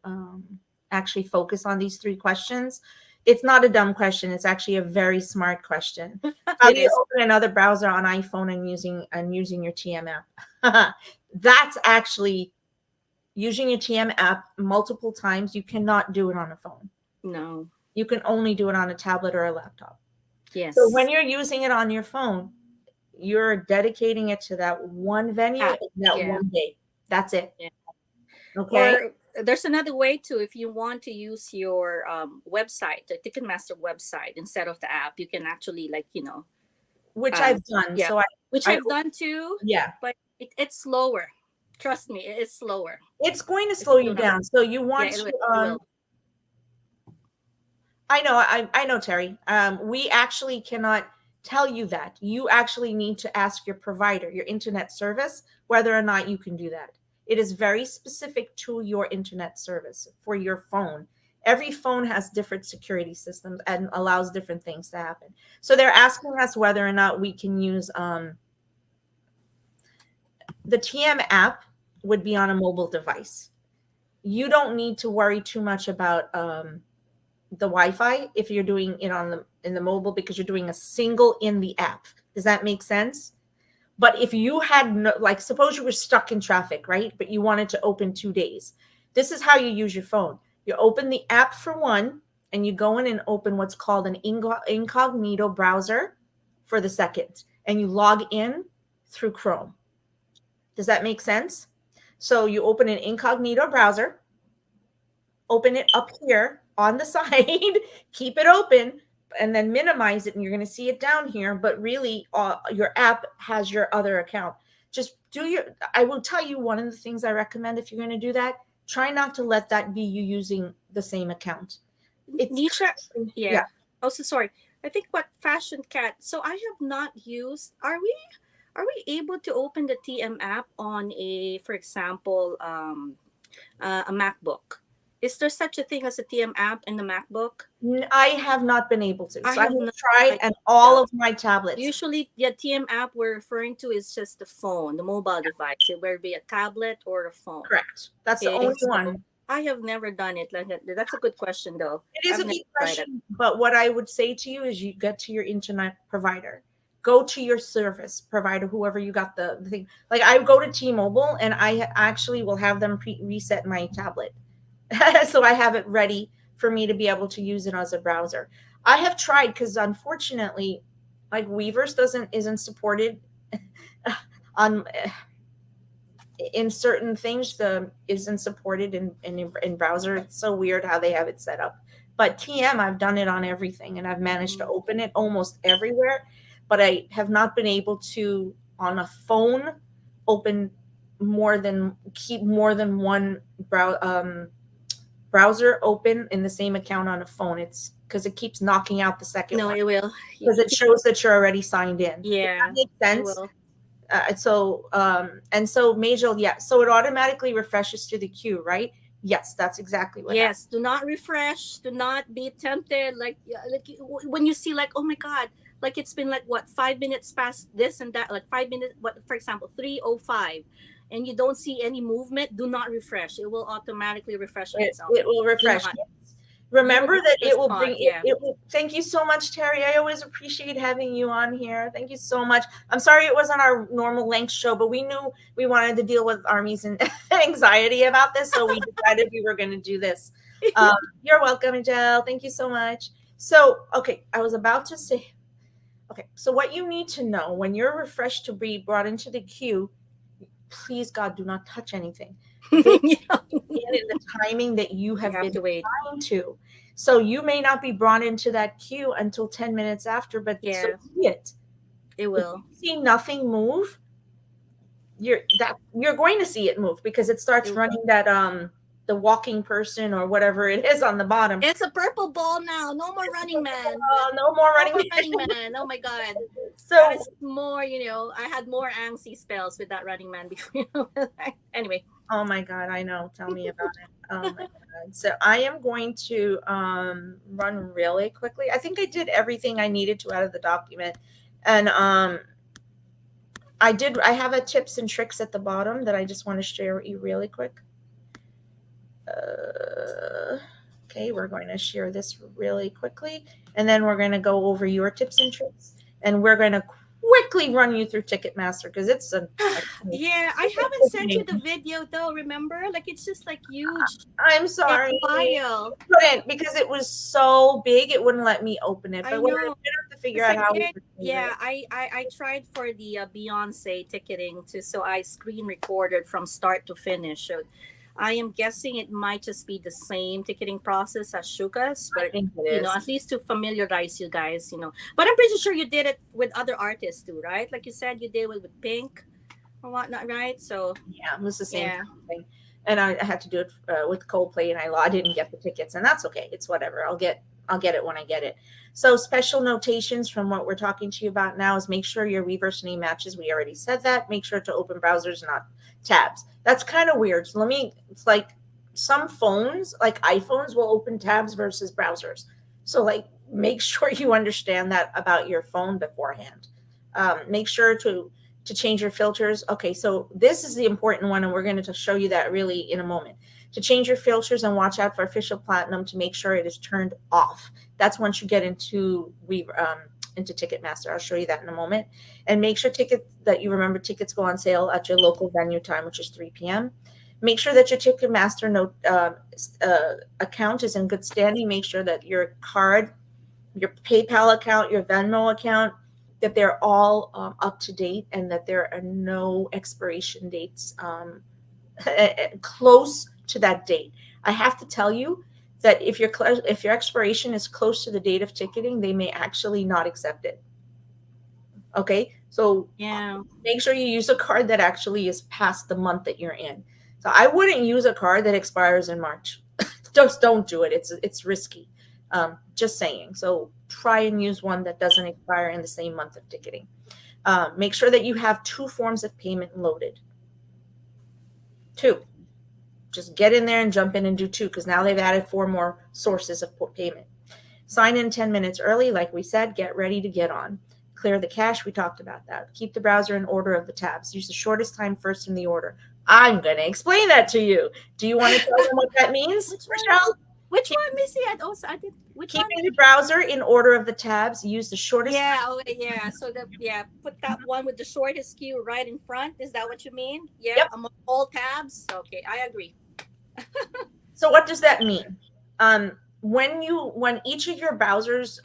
actually focus on these 3 questions. It's not a dumb question. It's actually a very smart question. How It do you is. open another browser on iPhone and using your TM app? That's actually using your TM app multiple times. You cannot do it on a phone. No. You can only do it on a tablet or a laptop. Yes. So when you're using it on your phone, you're dedicating it to that one venue, App, that yeah. one day. That's it. Yeah. Okay. Or there's another way too. If you want to use your website, the Ticketmaster website, instead of the app, you can actually Which I've done. yeah. So which I've done too. Yeah. But it's slower. Trust me, it's slower. It's going to slow you you know. down. So you Yeah, want it to will. I know, Terry. We actually cannot tell you that. You actually need to ask your provider, your internet service, whether or not you can do that. It is very specific to your internet service for your phone. Every phone has different security systems and allows different things to happen. So they're asking us whether or not we can use the TM app would be on a mobile device. You don't need to worry too much about the Wi-Fi if you're doing it in the mobile, because you're doing a single in the app. Does that make sense? But if you had like, suppose you were stuck in traffic, right? But you wanted to open 2 days. This is how you use your phone. You open the app for one, and you go in and open what's called an incognito browser for the second, and you log in through Chrome. Does that make sense? So you open an incognito browser, open it up here on the side, keep it open, and then minimize it, and you're going to see it down here. But really, your app has your other account. Just I will tell you, one of the things I recommend if you're going to do that, try not to let that be you using the same account. Nisha, yeah. Also, sorry. I think what Fashion Cat. So I have not used. Are we able to open the TM app on a, for example, a MacBook? Is there such a thing as a TM app in the MacBook? I have not been able to. I So I have have not tried, tried and all that. of my tablets. Usually, the TM app we're referring to is just the phone, the mobile device. It will be a tablet or a phone. Correct. That's the Okay, only so one. I have never done it like that. That's a good question, though. It is I've a never good tried it. question, but what I would say to you is you get to your internet provider. Go to your service provider, whoever you got the thing. Like I go to T-Mobile and I actually will have them reset my tablet. So I have it ready for me to be able to use it as a browser. I have tried because unfortunately, like Weavers isn't supported on in certain things. The isn't supported in browser. It's so weird how they have it set up. But TM, I've done it on everything, and I've managed to open it almost everywhere. But I have not been able to on a phone open keep more than one browser open in the same account on a phone. It's because it keeps knocking out the second No, one it will. because it shows that you're already signed in. Yeah, That makes it sense. will. So Majel, yeah. So it automatically refreshes to the queue, right? Yes, that's exactly what happens. Yes, do not refresh. Do not be tempted. Like when you see like, oh my god, like it's been like what 5 minutes past this and that, like 5 minutes. What for example, 3:05, and you don't see any movement. Do not refresh. It will automatically refresh on itself. It will Do refresh. not. Remember that Just it will not, bring yeah. it will. Thank you so much, Terry. I always appreciate having you on here. Thank you so much. I'm sorry it wasn't our normal length show, but we knew we wanted to deal with armies and anxiety about this, so we decided we were going to do this. You're welcome, Angel. Thank you so much. So, okay, I was about to say, okay, so what you need to know when you're refreshed to be brought into the queue, please, God, do not touch anything. Yeah. In the timing that you have been to wait. trying to. So you may not be brought into that queue until 10 minutes after, but so Yeah. be it. It will. If you see nothing move, you're going to see it move because it starts running that the walking person or whatever it is on the bottom. It's a purple ball now. No more running man. No more running man. Oh my god. So that is more, I had more angsty spells with that running man before. Anyway. Oh my god, I know. Tell me about it. Oh my god. So I am going to run really quickly. I think I did everything I needed to out of the document. And I have a tips and tricks at the bottom that I just want to share with you really quick. Okay, we're going to share this really quickly, and then we're going to go over your tips and tricks, and we're going to quickly run you through Ticketmaster because it's yeah, I haven't sent you the video though. Remember, like it's just like huge. I'm sorry, file. Couldn't because it was so big. It wouldn't let me open it. But we're gonna have to figure out how. Yeah, I tried for the Beyonce ticketing so I screen recorded from start to finish. So I am guessing it might just be the same ticketing process as Shuka's, but at least to familiarize you guys, But I'm pretty sure you did it with other artists too, right? Like you said, you did it with Pink or whatnot, right? So yeah, it was the same thing. And I had to do it with Coldplay, and I didn't get the tickets, and that's okay. It's whatever. I'll get it when I get it. So special notations from what we're talking to you about now is make sure your Weverse name matches. We already said that. Make sure to open browsers, not tabs. That's kind of weird. So it's like some phones, like iPhones, will open tabs versus browsers. So like make sure you understand that about your phone beforehand. Make sure to change your filters. Okay, so this is the important one, and we're going to show you that really in a moment. To change your filters and watch out for official platinum to make sure it is turned off. That's once you get into Ticketmaster. I'll show you that in a moment. And make sure tickets go on sale at your local venue time, which is 3 p.m. Make sure that your Ticketmaster account is in good standing. Make sure that your card, your PayPal account, your Venmo account, that they're all up to date and that there are no expiration dates close to that date. I have to tell you that if your expiration is close to the date of ticketing, they may actually not accept it. Okay, so make sure you use a card that actually is past the month that you're in. So I wouldn't use a card that expires in March. Just don't do it. It's risky. Just saying. So try and use one that doesn't expire in the same month of ticketing. Make sure that you have 2 forms of payment loaded. 2. Just get in there and jump in and do 2, because now they've added 4 more sources of payment. Sign in 10 minutes early, like we said. Get ready to get on. Clear the cache. We talked about that. Keep the browser in order of the tabs. Use the shortest time first in the order. I'm going to explain that to you. Do you want to tell them what that means, Rochelle? Which one, Missy? I did. Which one? Keeping the browser in order of the tabs. Use the shortest. Yeah. Oh, yeah. So put that one with the shortest queue right in front. Is that what you mean? Yeah. Yep. Among all tabs. Okay, I agree. So what does that mean? When each of your browsers,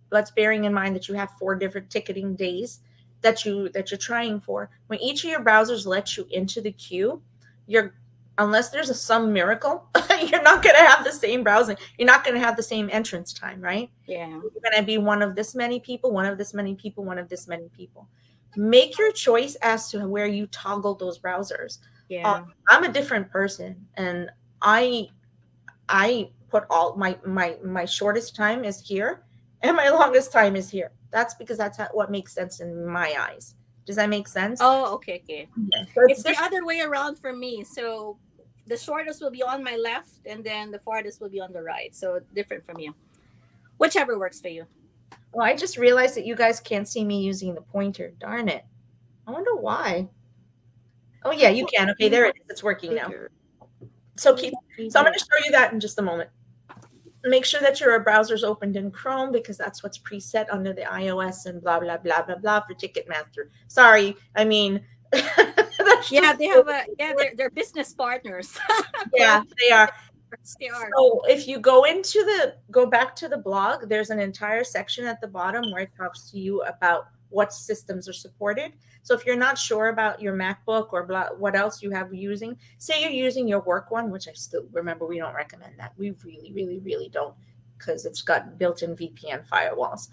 let's bearing in mind that you have 4 different ticketing days that you're trying for. When each of your browsers lets you into the queue, unless there's some miracle, you're not going to have the same browsing. You're not going to have the same entrance time, right? Yeah. You're going to be one of this many people, one of this many people, one of this many people. Make your choice as to where you toggle those browsers. Yeah. I'm a different person, and I put all my shortest time is here, and my longest time is here. That's because that's what makes sense in my eyes. Does that make sense? Oh, okay. Yeah. So It's the other way around for me. So the shortest will be on my left, and then the farthest will be on the right. So different from you. Whichever works for you. Well, I just realized that you guys can't see me using the pointer. Darn it. I wonder why. Oh yeah, you can. Okay, there it is. It's working now. So I'm going to show you that in just a moment. Make sure that your browser's opened in Chrome, because that's what's preset under the iOS and blah, blah, blah, blah, blah for Ticketmaster. Sorry. I mean, yeah, they have they're business partners. Yeah, they are. They are. So if you go back to the blog, there's an entire section at the bottom where it talks to you about what systems are supported. So if you're not sure about your MacBook or what else you have using, say you're using your work one, which I still remember, we don't recommend that. We really, really, really don't, because it's got built-in VPN firewalls.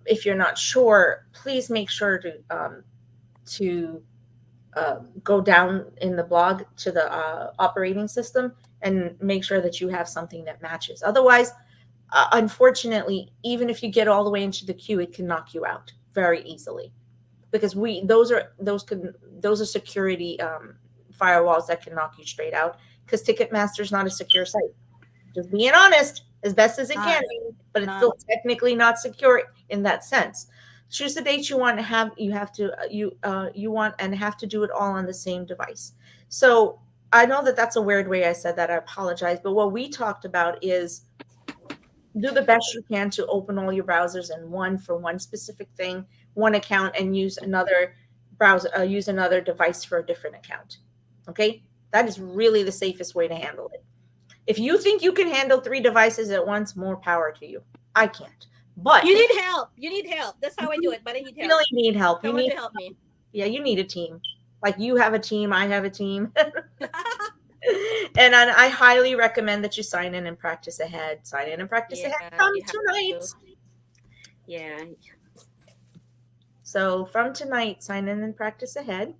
If you're not sure, please make sure to go down in the blog to the operating system and make sure that you have something that matches. Otherwise, unfortunately, even if you get all the way into the queue, it can knock you out very easily, because those are security firewalls that can knock you straight out, because Ticketmaster is not a secure site. Just being honest, as best as it can be, but it's still technically not secure in that sense. Choose the date you want to have. You have to do it all on the same device. So I know that that's a weird way I said that. I apologize. But what we talked about is do the best you can to open all your browsers in one for one specific thing, one account, and use another browser, use another device for a different account. Okay, that is really the safest way to handle it. If you think you can handle 3 devices at once, more power to you. I can't. But you need help. You need help. That's how I do it. But I need help. You really need help. Someone to help me. Yeah, you need a team. Like you have a team, I have a team. And I highly recommend that you sign in and practice ahead. Sign in and practice ahead from tonight. Yeah. So from tonight, sign in and practice ahead.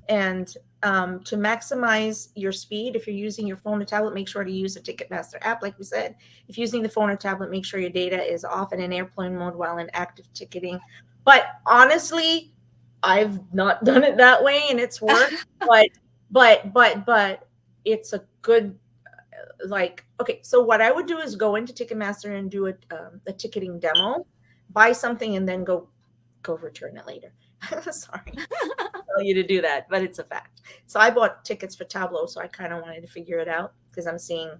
And to maximize your speed, if you're using your phone or tablet, make sure to use the Ticketmaster app, like we said. If you're using the phone or tablet, make sure your data is off and in airplane mode while in active ticketing. But honestly, I've not done it that way, and it's worked. but it's a good, okay. So what I would do is go into Ticketmaster and do a ticketing demo, buy something, and then go return it later. Sorry. Tell you to do that, but it's a fact. So I bought tickets for Tableau, so I kind of wanted to figure it out because I'm seeing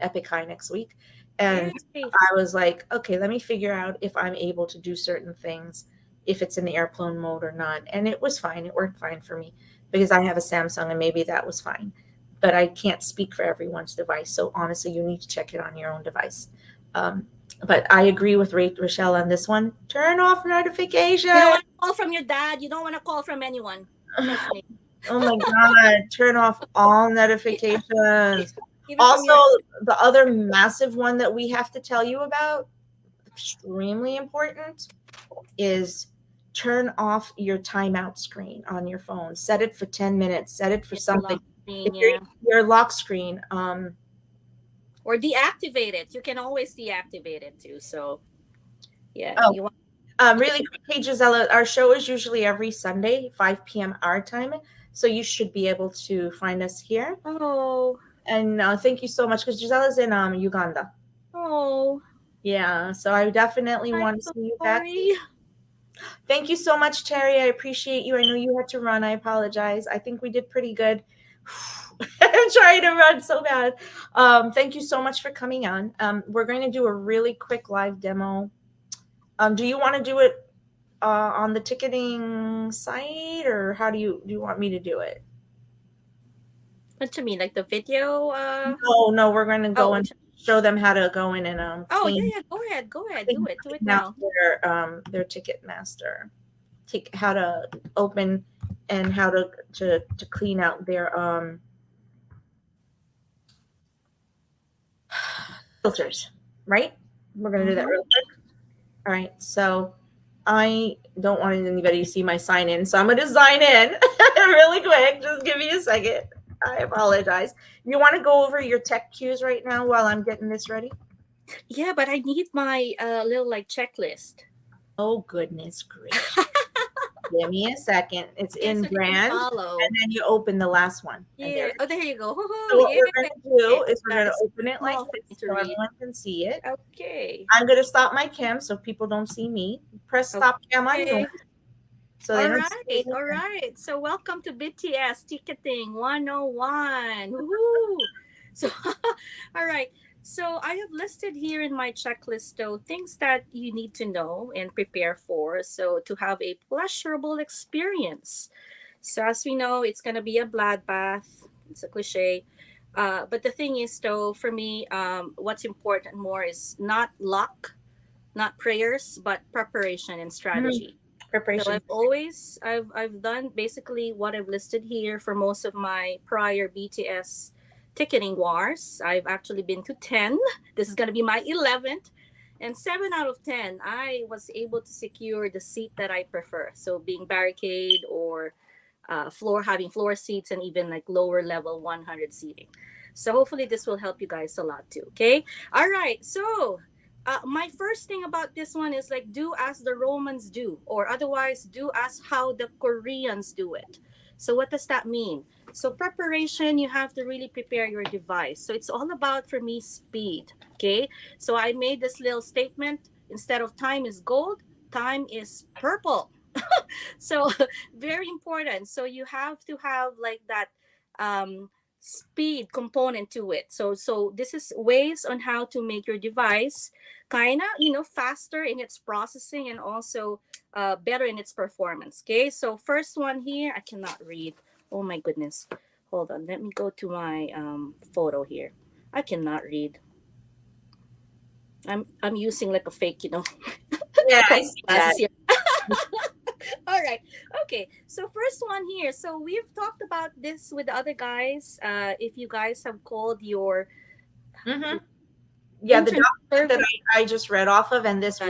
Epic High next week, and I was like, okay, let me figure out if I'm able to do certain things, if it's in the airplane mode or not. And it was fine. It worked fine for me because I have a Samsung, and maybe that was fine. But I can't speak for everyone's device, so honestly, you need to check it on your own device. But I agree with Rochelle on this one. Turn off notifications. You don't want to call from your dad. You don't want to call from anyone. Oh my God. Turn off all notifications. Also, the other massive one that we have to tell you about, extremely important, is turn off your timeout screen on your phone. Set it for 10 minutes. Set it for something. If your lock screen, or deactivate it. You can always deactivate it too. So yeah, Oh. you want. Really quick, hey Gisela, our show is usually every Sunday, 5 p.m. our time. So you should be able to find us here. Oh, And thank you so much because Gisela's in Uganda. oh, Yeah, so I definitely I'm want to so see you back. sorry. Thank you so much, Terry. I appreciate you. I know you had to run. I apologize. I think we did pretty good. I'm trying to run so bad. Thank you so much for coming on. We're going to do a really quick live demo. Do you want to do it on the ticketing site, or how do you want me to do it? What you mean, like the video? No, we're going to go and show them how to go in and Oh yeah, clean. yeah. Go ahead. Do it now. Their Ticketmaster, how to open and how to clean out their filters. Right? We're gonna do that real quick. All right. So I don't want anybody to see my sign in, so I'm gonna sign in really quick. Just give me a second. I apologize. You want to go over your tech cues right now while I'm getting this ready? Yeah, but I need my little like checklist. Oh goodness gracious. Give me a second. It's in so brand, and then you open the last one. Yeah. Oh, there you go. So what we're going to do is we're going to open it like small this to so read. everyone can see it. Okay. I'm going to stop my cam so people don't see me. Press stop cam on yours. So all right. All right. So welcome to BTS Ticketing 101. Woo! So, all right. So I have listed here in my checklist, though, things that you need to know and prepare for. So to have a pleasurable experience. So as we know, it's going to be a bloodbath. It's a cliche. But the thing is, though, for me, what's important more is not luck, not prayers, but preparation and strategy. Preparation. So I've done basically what I've listed here for most of my prior BTS ticketing wars. I've actually been to 10. This is going to be my 11th. And 7 out of 10, I was able to secure the seat that I prefer. So being barricade or having floor seats, and even like lower level 100 seating. So hopefully this will help you guys a lot too. Okay. All right. So my first thing about this one is like, do as the Romans do, or otherwise do as how the Koreans do it. So what does that mean? So preparation, you have to really prepare your device. So it's all about, for me, speed. Okay. So I made this little statement: instead of time is gold, time is purple. So very important. So you have to have like that speed component to it. So this is ways on how to make your device kind of faster in its processing, and also better in its performance. Okay, so first one here, I cannot read. Oh my goodness, hold on, let me go to my photo here. I cannot read. I'm using like a fake yeah, I see that. here. All right. Okay. So first one here. So we've talked about this with the other guys. If you guys have called your yeah, the document that I just read off of, and this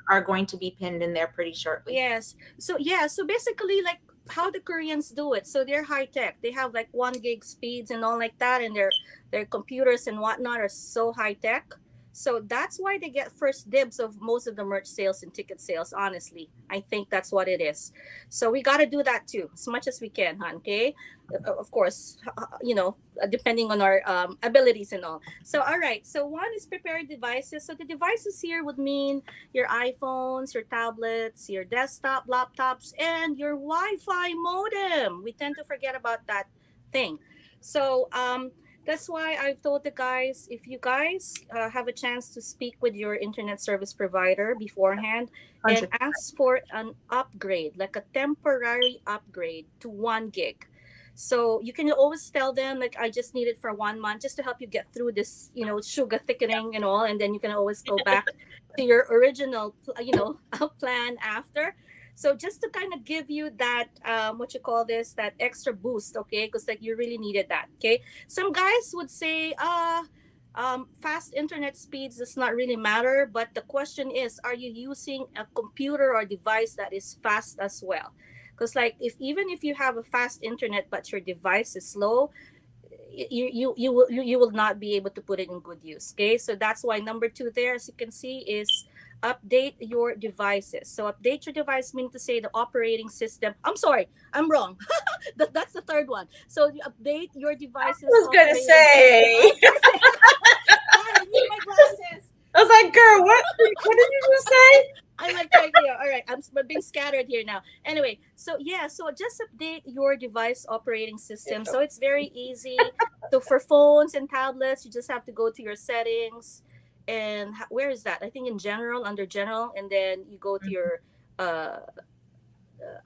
are going to be pinned in there pretty shortly. Yes. So so basically like how the Koreans do it. So they're high tech. They have like 1 gig speeds and all like that, and their computers and whatnot are so high tech. So that's why they get first dibs of most of the merch sales and ticket sales. Honestly, I think that's what it is. So we got to do that too, as much as we can, huh? Okay. Of course, depending on our abilities and all. So, all right. So one is prepare devices. So the devices here would mean your iPhones, your tablets, your desktop, laptops, and your Wi-Fi modem. We tend to forget about that thing. So, that's why I've told the guys, if you guys have a chance to speak with your internet service provider beforehand 100%. And ask for an upgrade, like a temporary upgrade to 1 gig. So you can always tell them, like, I just need it for 1 month just to help you get through this, sugar thickening and all. And then you can always go back to your original, plan after. So just to kind of give you that, that extra boost, okay? Because like you really needed that, okay? Some guys would say, fast internet speeds does not really matter. But the question is, are you using a computer or device that is fast as well? Because like even if you have a fast internet but your device is slow, you will not be able to put it in good use. Okay, so that's why number 2 there, as you can see, is update your devices. So update your device means to say the operating system. I'm sorry, I'm wrong. That's the third one. So you update your devices I was gonna operating system. say. I was gonna say, God, I need my glasses. I was like, girl, what did you just say? I'm like trying here. All right, I'm being scattered here now. Anyway, so yeah, so just update your device operating system. So it's very easy. So for phones and tablets, you just have to go to your settings, and where is that? I think in general, under general, and then you go to your uh,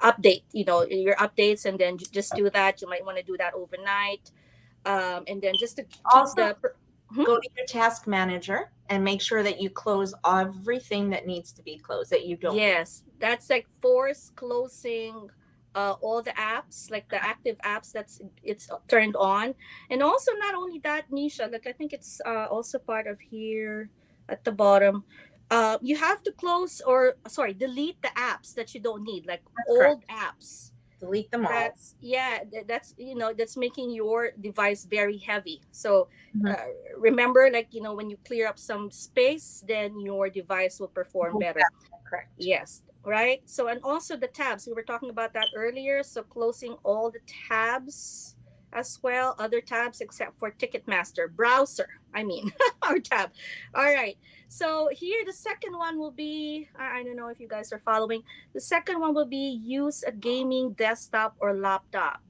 update. You know, your updates, and then just do that. You might want to do that overnight, and then just to keep Also, the. Hmm? go to your task manager and make sure that you close everything that needs to be closed that you don't. Yes, that's like force closing all the apps, like the active apps that's it's turned on. And also not only that, Nisha, like I think it's also part of here at the bottom. You have to close or sorry, delete the apps that you don't need, like That's old correct. apps. Delete them all. That's yeah, that's that's making your device very heavy. So Mhm. remember, like when you clear up some space, then your device will perform better. Correct. Yes, right. So and also the tabs, we were talking about that earlier. So closing all the tabs as well, other tabs except for Ticketmaster browser. I mean, our tab. All right. So here the second one will be, I don't know if you guys are following. The second one will be use a gaming desktop or laptop.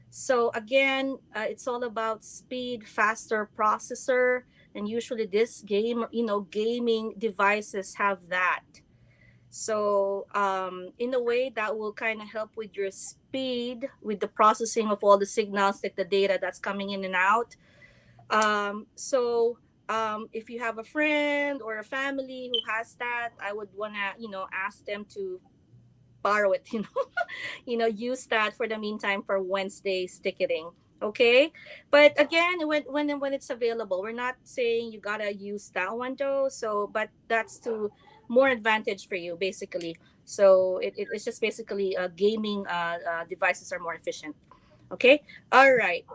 So again, it's all about speed, faster processor, and usually this gaming devices have that. So in a way that will kind of help with your speed, with the processing of all the signals, like the data that's coming in and out. If you have a friend or a family who has that, I would wanna ask them to borrow it. Use that for the meantime for Wednesday's ticketing. Okay, but again, when it's available, we're not saying you gotta use that one though. So, but that's to more advantage for you basically. So it's just basically gaming devices are more efficient. Okay. All right.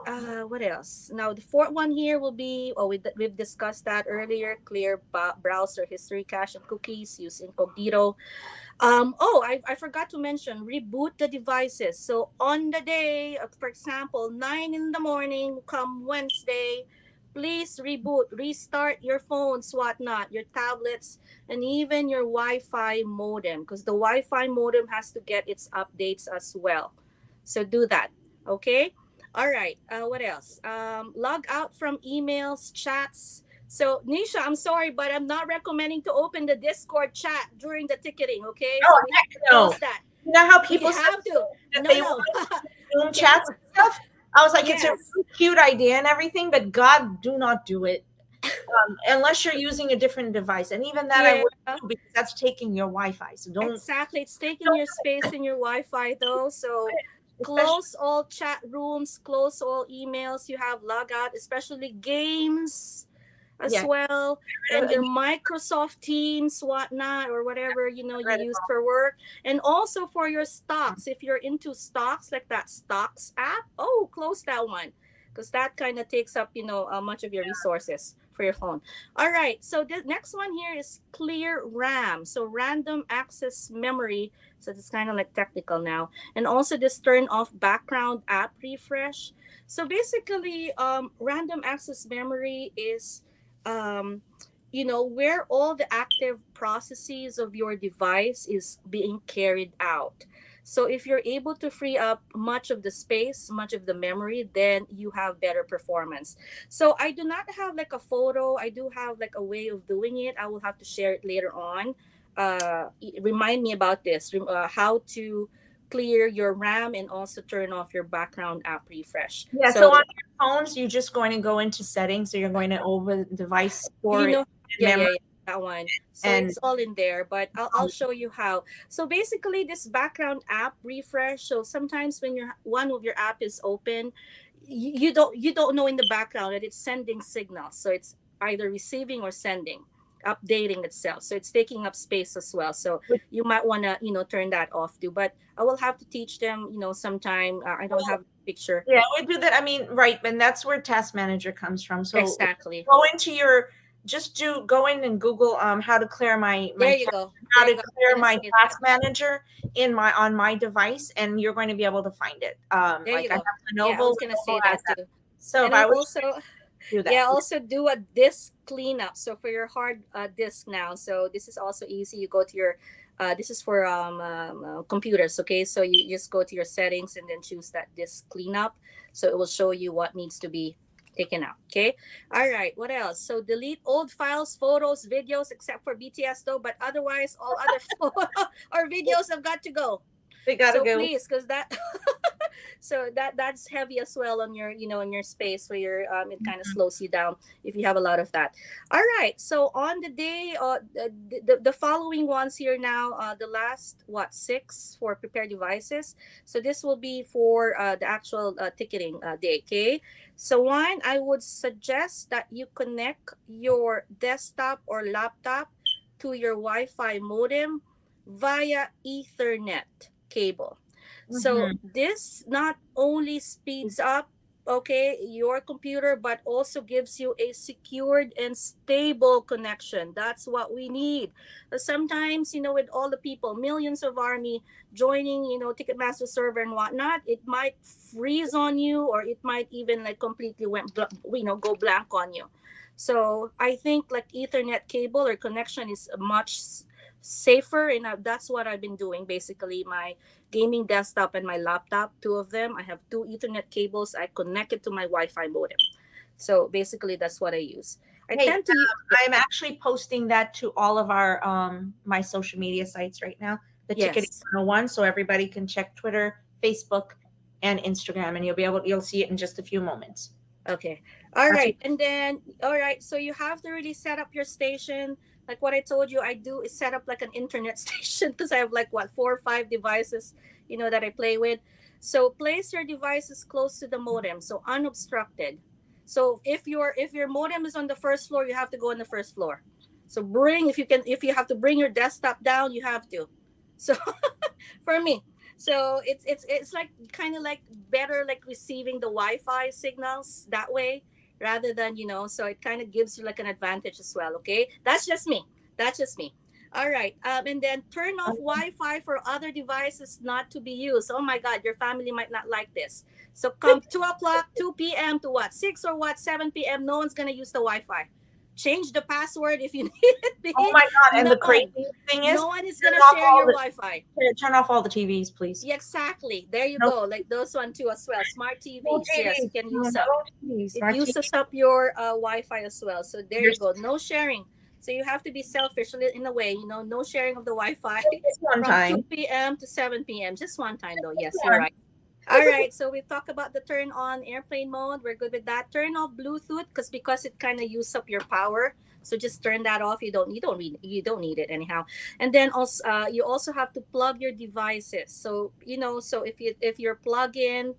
What else? Now the fourth one here will be. Oh, we've discussed that earlier. Clear browser history, cache, and cookies. Use incognito. I forgot to mention reboot the devices. So on the day, for example, 9 in the morning, come Wednesday, please reboot, restart your phones, whatnot, your tablets, and even your Wi-Fi modem, because the Wi-Fi modem has to get its updates as well. So do that. Okay. All right. What else? Log out from emails, chats. So, Nisha, I'm sorry, but I'm not recommending to open the Discord chat during the ticketing, okay? Oh, So we have to heck no. close that. You know how We people say have to. that No, they no. want Zoom Okay, chats and stuff? I was like, it's a Yes. really cute idea and everything, but God, do not do it unless you're using a different device. And even that I Yeah, wouldn't do because that's taking your Wi-Fi. So exactly. It's taking your space in your Wi-Fi, though. So especially close all chat rooms, close all emails you have, log out, especially games as yeah, well, and your Microsoft Teams, whatnot, or whatever you use for work, and also for your stocks. If you're into stocks, like that stocks app, close that one, because that kind of takes up much of your resources for your phone. All right, so the next one here is clear RAM, so random access memory. So it's kind of like technical now, and also this turn off background app refresh. So basically, random access memory is where all the active processes of your device is being carried out. So if you're able to free up much of the space, much of the memory, then you have better performance. So I do not have like a photo. I do have like a way of doing it. I will have to share it later on. Remind me about this, how to clear your RAM and also turn off your background app refresh. yeah. So on your phones, you're just going to go into settings. So you're going to over device storage yeah, that one. So and it's all in there, but I'll show you how. So basically, this background app refresh. So sometimes when one of your app is open, you don't know in the background that it's sending signals. So it's either receiving or sending, updating itself. So it's taking up space as well. So you might want to turn that off too. But I will have to teach them sometime. I don't have picture. Yeah, we do that. I mean, right, and that's where Task Manager comes from. So Exactly. go into your, go in and Google how to clear There you go. how There to you go. clear Gonna my say Task Manager on my device, and you're going to be able to find it. There Like you I go. have Yeah, I Lenovo. was gonna Lenovo say has that that. too. So And if then I was also, do that, yeah, also do a disk cleanup. So for your hard disk now, so this is also easy. You go to your, this is for computers. Okay, so you just go to your settings and then choose that disk cleanup. So it will show you what needs to be taken out. Okay. All right. What else? So delete old files, photos, videos, except for BTS though. But otherwise, all other photos or videos have got to go. they gotta So go. please, because that so that's heavy as well on your, in your space where you're it kind of slows you down if you have a lot of that. All right, so on the day the following ones here now, the last what, six for prepared devices. So this will be for the actual ticketing day. Okay, so one, I would suggest that you connect your desktop or laptop to your Wi-Fi modem via Ethernet cable. So Mhm. this not only speeds up, okay, your computer, but also gives you a secured and stable connection. That's what we need. Sometimes, with all the people, millions of army joining, Ticketmaster server and whatnot, it might freeze on you, or it might even like completely go blank on you. So I think like Ethernet cable or connection is much safer, and that's what I've been doing. Basically, my gaming desktop and my laptop, two of them, I have two Ethernet cables. I connect it to my Wi-Fi modem. So basically, that's what I use. I Hey, tend to I'm actually posting that to all of our my social media sites right now. The Ticketing yes. 101, so everybody can check Twitter, Facebook, and Instagram, and you'll see it in just a few moments. Okay. All That's right. And then, all right. So you have to really set up your station. Like what I told you, I do is set up like an internet station because I have like what, 4 or 5 devices, that I play with. So place your devices close to the modem, so unobstructed. So if your modem is on the first floor, you have to go on the first floor. So if you have to bring your desktop down, you have to. So for me, so it's like kind of like better like receiving the Wi-Fi signals that way rather than, so it kind of gives you like an advantage as well. Okay, that's just me. All right, and then turn off Wi-Fi for other devices not to be used. Oh my God, your family might not like this. So come 2 o'clock, 2 p.m. to what, 6 or 7 p.m., no one's gonna use the Wi-Fi. Change the password if you need it be. Oh my God! And No the crazy one, thing is, no one is turn gonna off share all your the Wi-Fi. turn off all the TVs, please. Yeah, exactly. There you No, go. Like those one too as well. Smart no TVs. Yes, you TVs. can No, use no up. TVs. It Smart TV. uses up your Wi-Fi as well. So there you Here's go. No sharing. So you have to be selfish in a way. No sharing of the Wi-Fi this one from time. 2 p.m. to 7 p.m. Just one time though. Yes, you're Yeah. right. All right. So we've talked about the turn on airplane mode. We're good with that. Turn off Bluetooth because it kind of uses up your power. So just turn that off. You don't need it anyhow. And then also you also have to plug your devices. So so if you're plug in,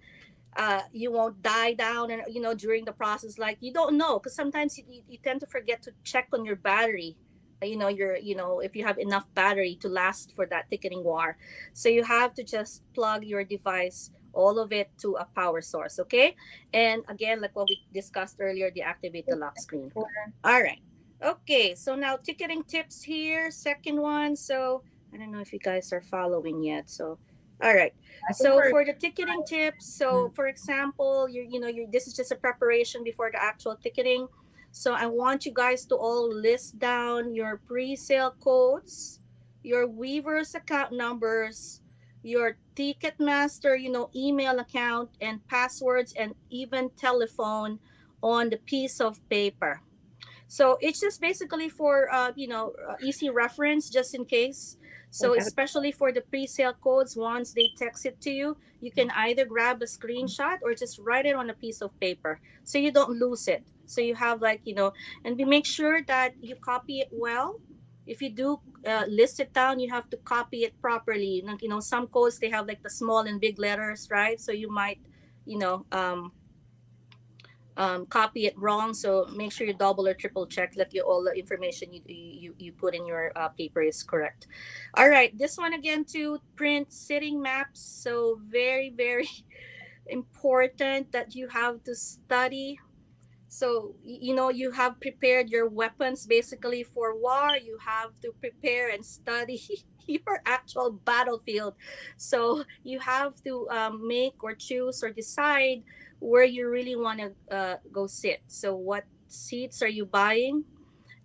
you won't die down and during the process, like you don't know, because sometimes you tend to forget to check on your battery, if you have enough battery to last for that ticketing war. So you have to just plug your device, all of it, to a power source. Okay, and again, like what we discussed earlier, deactivate the lock screen. All right. Okay, so now ticketing tips here, second one. So I don't know if you guys are following yet. So all right. I think So we're for the ticketing tips, so for example, this is just a preparation before the actual ticketing. So I want you guys to all list down your pre-sale codes, your Weavers account numbers, your Ticketmaster, email account and passwords, and even telephone on the piece of paper. So it's just basically for easy reference, just in case. So we got especially for the pre-sale codes, once they text it to you, you can either grab a screenshot or just write it on a piece of paper so you don't lose it. So you have and we make sure that you copy it well. If you do list it down, you have to copy it properly. Like, some codes, they have like the small and big letters, right? So you might, you know, um, copy it wrong. So make sure you double or triple check that all the information you put in your paper is correct. All right, this one again, to print sitting maps. So very very important that you have to study. So you have prepared your weapons basically for war. You have to prepare and study your actual battlefield. So you have to make or choose or decide where you really want to go sit. So what seats are you buying?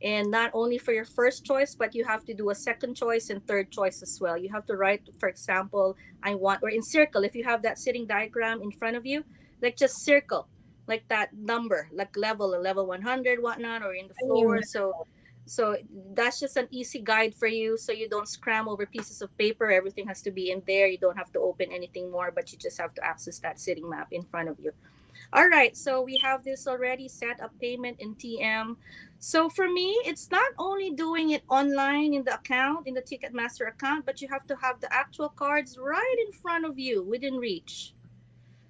And not only for your first choice, but you have to do a second choice and third choice as well. You have to write, for example, I want, or in circle, if you have that sitting diagram in front of you, like just circle like that number, like level 100, whatnot, or in the floor. So that's just an easy guide for you, so you don't scram over pieces of paper. Everything has to be in there. You don't have to open anything more, but you just have to access that sitting map in front of you. All right, so we have this already set up payment in TM. So for me, it's not only doing it online in the account, in the Ticketmaster account, but you have to have the actual cards right in front of you within reach.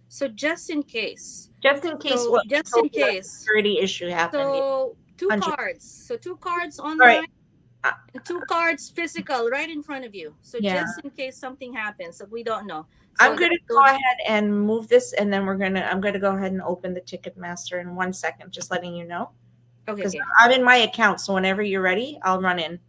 So just in case. Just in case So what we just in told you, a case. security issue happened. So two 100. cards. So two cards All right. online and two cards physical right in front of you. So Yeah. just in case something happens, so we don't know. So I'm going to go ahead and move this, and then I'm going to go ahead and open the Ticketmaster in 1 second, just letting you know. Okay, Because okay. I'm in my account, so whenever you're ready, I'll run in.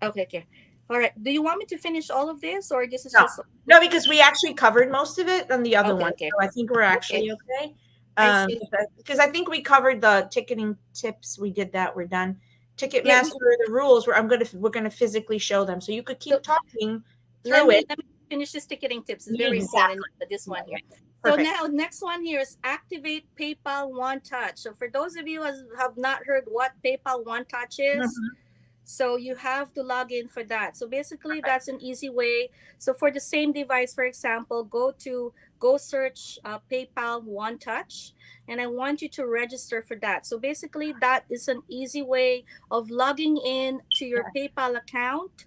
Okay, okay. All right. Do you want me to finish all of this, or this is No. just No, because we actually covered most of it on the other Okay, one. okay. So I think we're actually okay. I see. Because I think we covered the ticketing tips. We did that. We're done. Ticketmaster, Yeah, the rules. We're gonna physically show them. So you could keep So, talking let through me it. let me finish this ticketing tips. It's very Exactly. important. This one here. Perfect. So now next one here is activate PayPal One Touch. So for those of you who have not heard what PayPal One Touch is, so you have to log in for that. So basically that's an easy way. So for the same device, for example, go search PayPal One Touch, and I want you to register for that. So basically that is an easy way of logging in to your PayPal account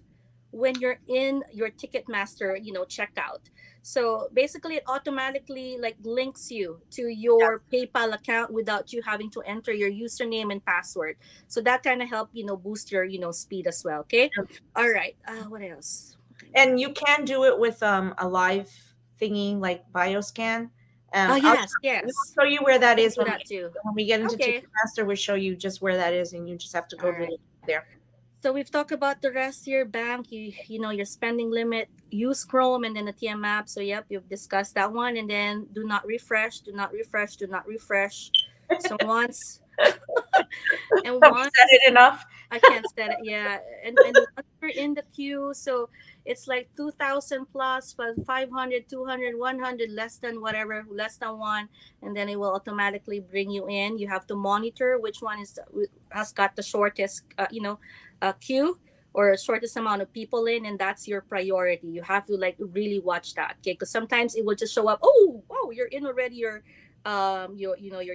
when you're in your Ticketmaster, checkout. So basically it automatically like links you to your PayPal account without you having to enter your username and password. So that kind of help, boost your, speed as well. Okay. All right. What else? And you can do it with a live thingy like bioscan. Yes. We'll show you where that is Do that too. when we get into Okay. Ticketmaster. We'll show you just where that is, and you just have to go All right. there. So we've talked about the rest here, bank, your spending limit, use Chrome and then the TM app. So yep, you've discussed that one. And then do not refresh. So once and Have we once said it enough? I can't set it, yeah. And once we're in the queue, so it's like 2,000 plus, but 500, 200, 100, less than whatever, less than one, and then it will automatically bring you in. You have to monitor which one has got the shortest, queue or shortest amount of people in, and that's your priority. You have to like really watch that, okay? Because sometimes it will just show up. Oh, wow, you're in already. Your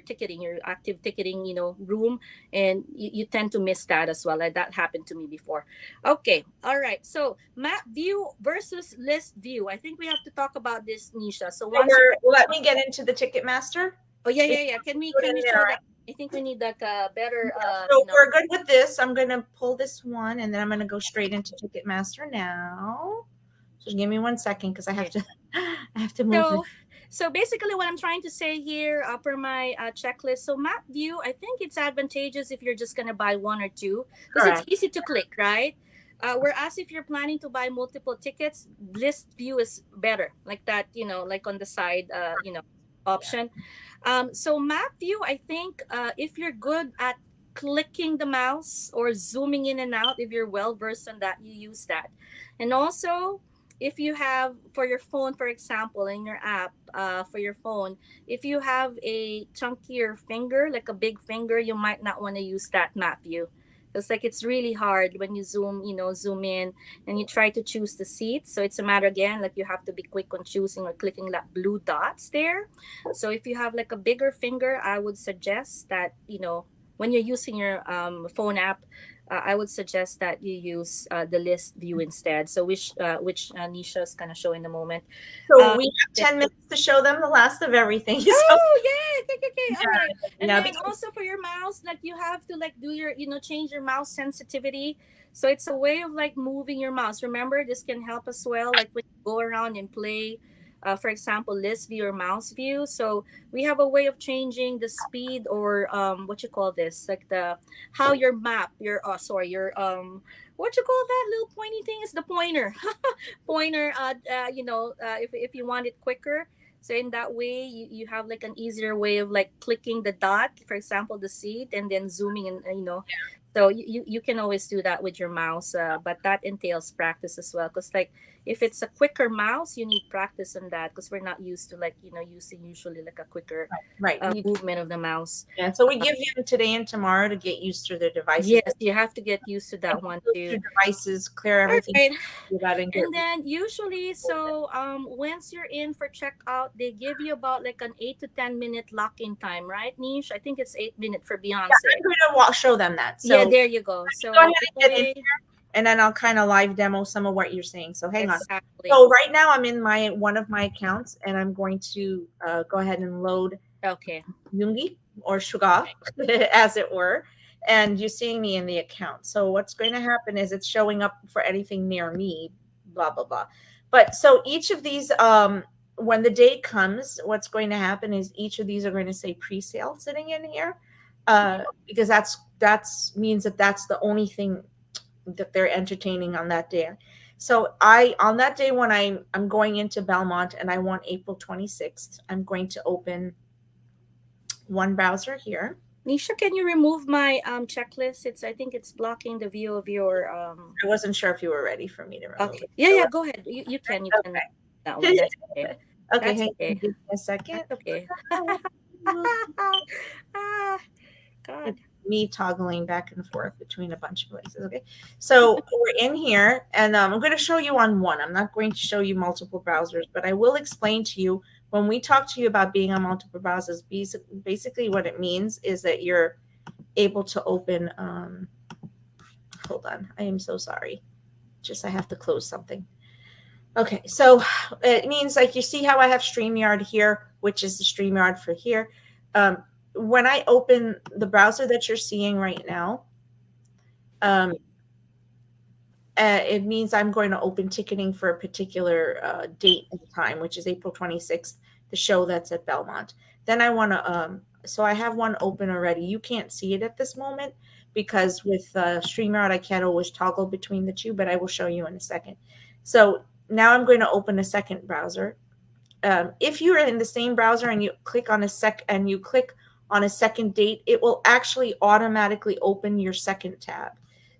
ticketing, your active ticketing, room, and you tend to miss that as well. Like that happened to me before. Okay, all right. So map view versus list view. I think we have to talk about this, Nisha. So once let me get into the Ticketmaster. Oh yeah. Can we show that? I think we need like a better. So we're good with this. I'm gonna pull this one, and then I'm gonna go straight into Ticketmaster now. So give me 1 second because I have to move. So basically what I'm trying to say here per my checklist, so map view, I think it's advantageous if you're just going to buy one or two because it's easy to click, right? Whereas if you're planning to buy multiple tickets, list view is better, like that, like on the side, option. So map view, I think if you're good at clicking the mouse or zooming in and out, if you're well versed on that, you use that. And also, if you have for your phone, for example, in your app for your phone, if you have a chunkier finger, like a big finger, you might not want to use that map view. It's like it's really hard when you zoom in and you try to choose the seat. So it's a matter again, like you have to be quick on choosing or clicking that blue dots there. So if you have like a bigger finger, I would suggest that, when you're using your phone app, I would suggest that you use the list view instead. So which Nisha is going to show in a moment. So we have 10 minutes to show them the last of everything. Oh, yeah. Okay. All right. And Yeah, then also for your mouse, like you have to like do your, change your mouse sensitivity. So it's a way of like moving your mouse. Remember, this can help as well. Like when you go around and play for example, list view or mouse view. So we have a way of changing the speed, or what you call this, like the how your map, your sorry, your what you call that little pointy thing is the pointer. Pointer, if you want it quicker. So in that way, you have like an easier way of like clicking the dot, for example, the seat, and then zooming and so you can always do that with your mouse, but that entails practice as well. Because like if it's a quicker mouse, you need practice on that because we're not used to like using usually like a quicker Right. movement of the mouse. Yeah. So we give you today and tomorrow to get used to the devices. Yes, you have to get used to that one Use too. your devices, clear everything. Right. You got and get And then usually, so once you're in for checkout, they give you about like an 8 to 10 minute lock-in time, right, Niche? I think it's 8 minutes for Beyonce. I'm going to show them that. So yeah, there you go. So go ahead and get in anyway, and then I'll kind of live demo some of what you're saying. So hang on. exactly. So right now I'm in one of my accounts, and I'm going to go ahead and load Okay. Yoongi or Suga, as it were. And you're seeing me in the account. So what's going to happen is it's showing up for anything near me, blah, blah, blah. But so each of these, when the day comes, what's going to happen is each of these are going to say pre-sale sitting in here, because that's means that that's the only thing that they're entertaining on that day. So on that day when I'm going into Belmont and I want April 26th, I'm going to open one browser here. Nisha, can you remove my checklist? I think it's blocking the view of your I wasn't sure if you were ready for me to remove Okay. it. Yeah, go ahead. You can. Okay. That one. That's okay. Okay, That's hang on, okay. give me a second. That's okay. God. Me toggling back and forth between a bunch of places. Okay, so we're in here, and I'm going to show you on one. I'm not going to show you multiple browsers, but I will explain to you when we talk to you about being on multiple browsers. Basically, what it means is that you're able to open. Hold on, I am so sorry. I have to close something. Okay, so it means like you see how I have StreamYard here, which is the StreamYard for here. When I open the browser that you're seeing right now, it means I'm going to open ticketing for a particular date and time, which is April 26th, the show that's at Belmont. Then I want to, so I have one open already. You can't see it at this moment because with StreamYard, I can't always toggle between the two, but I will show you in a second. So now I'm going to open a second browser. If you're in the same browser and you click on a second date, it will actually automatically open your second tab.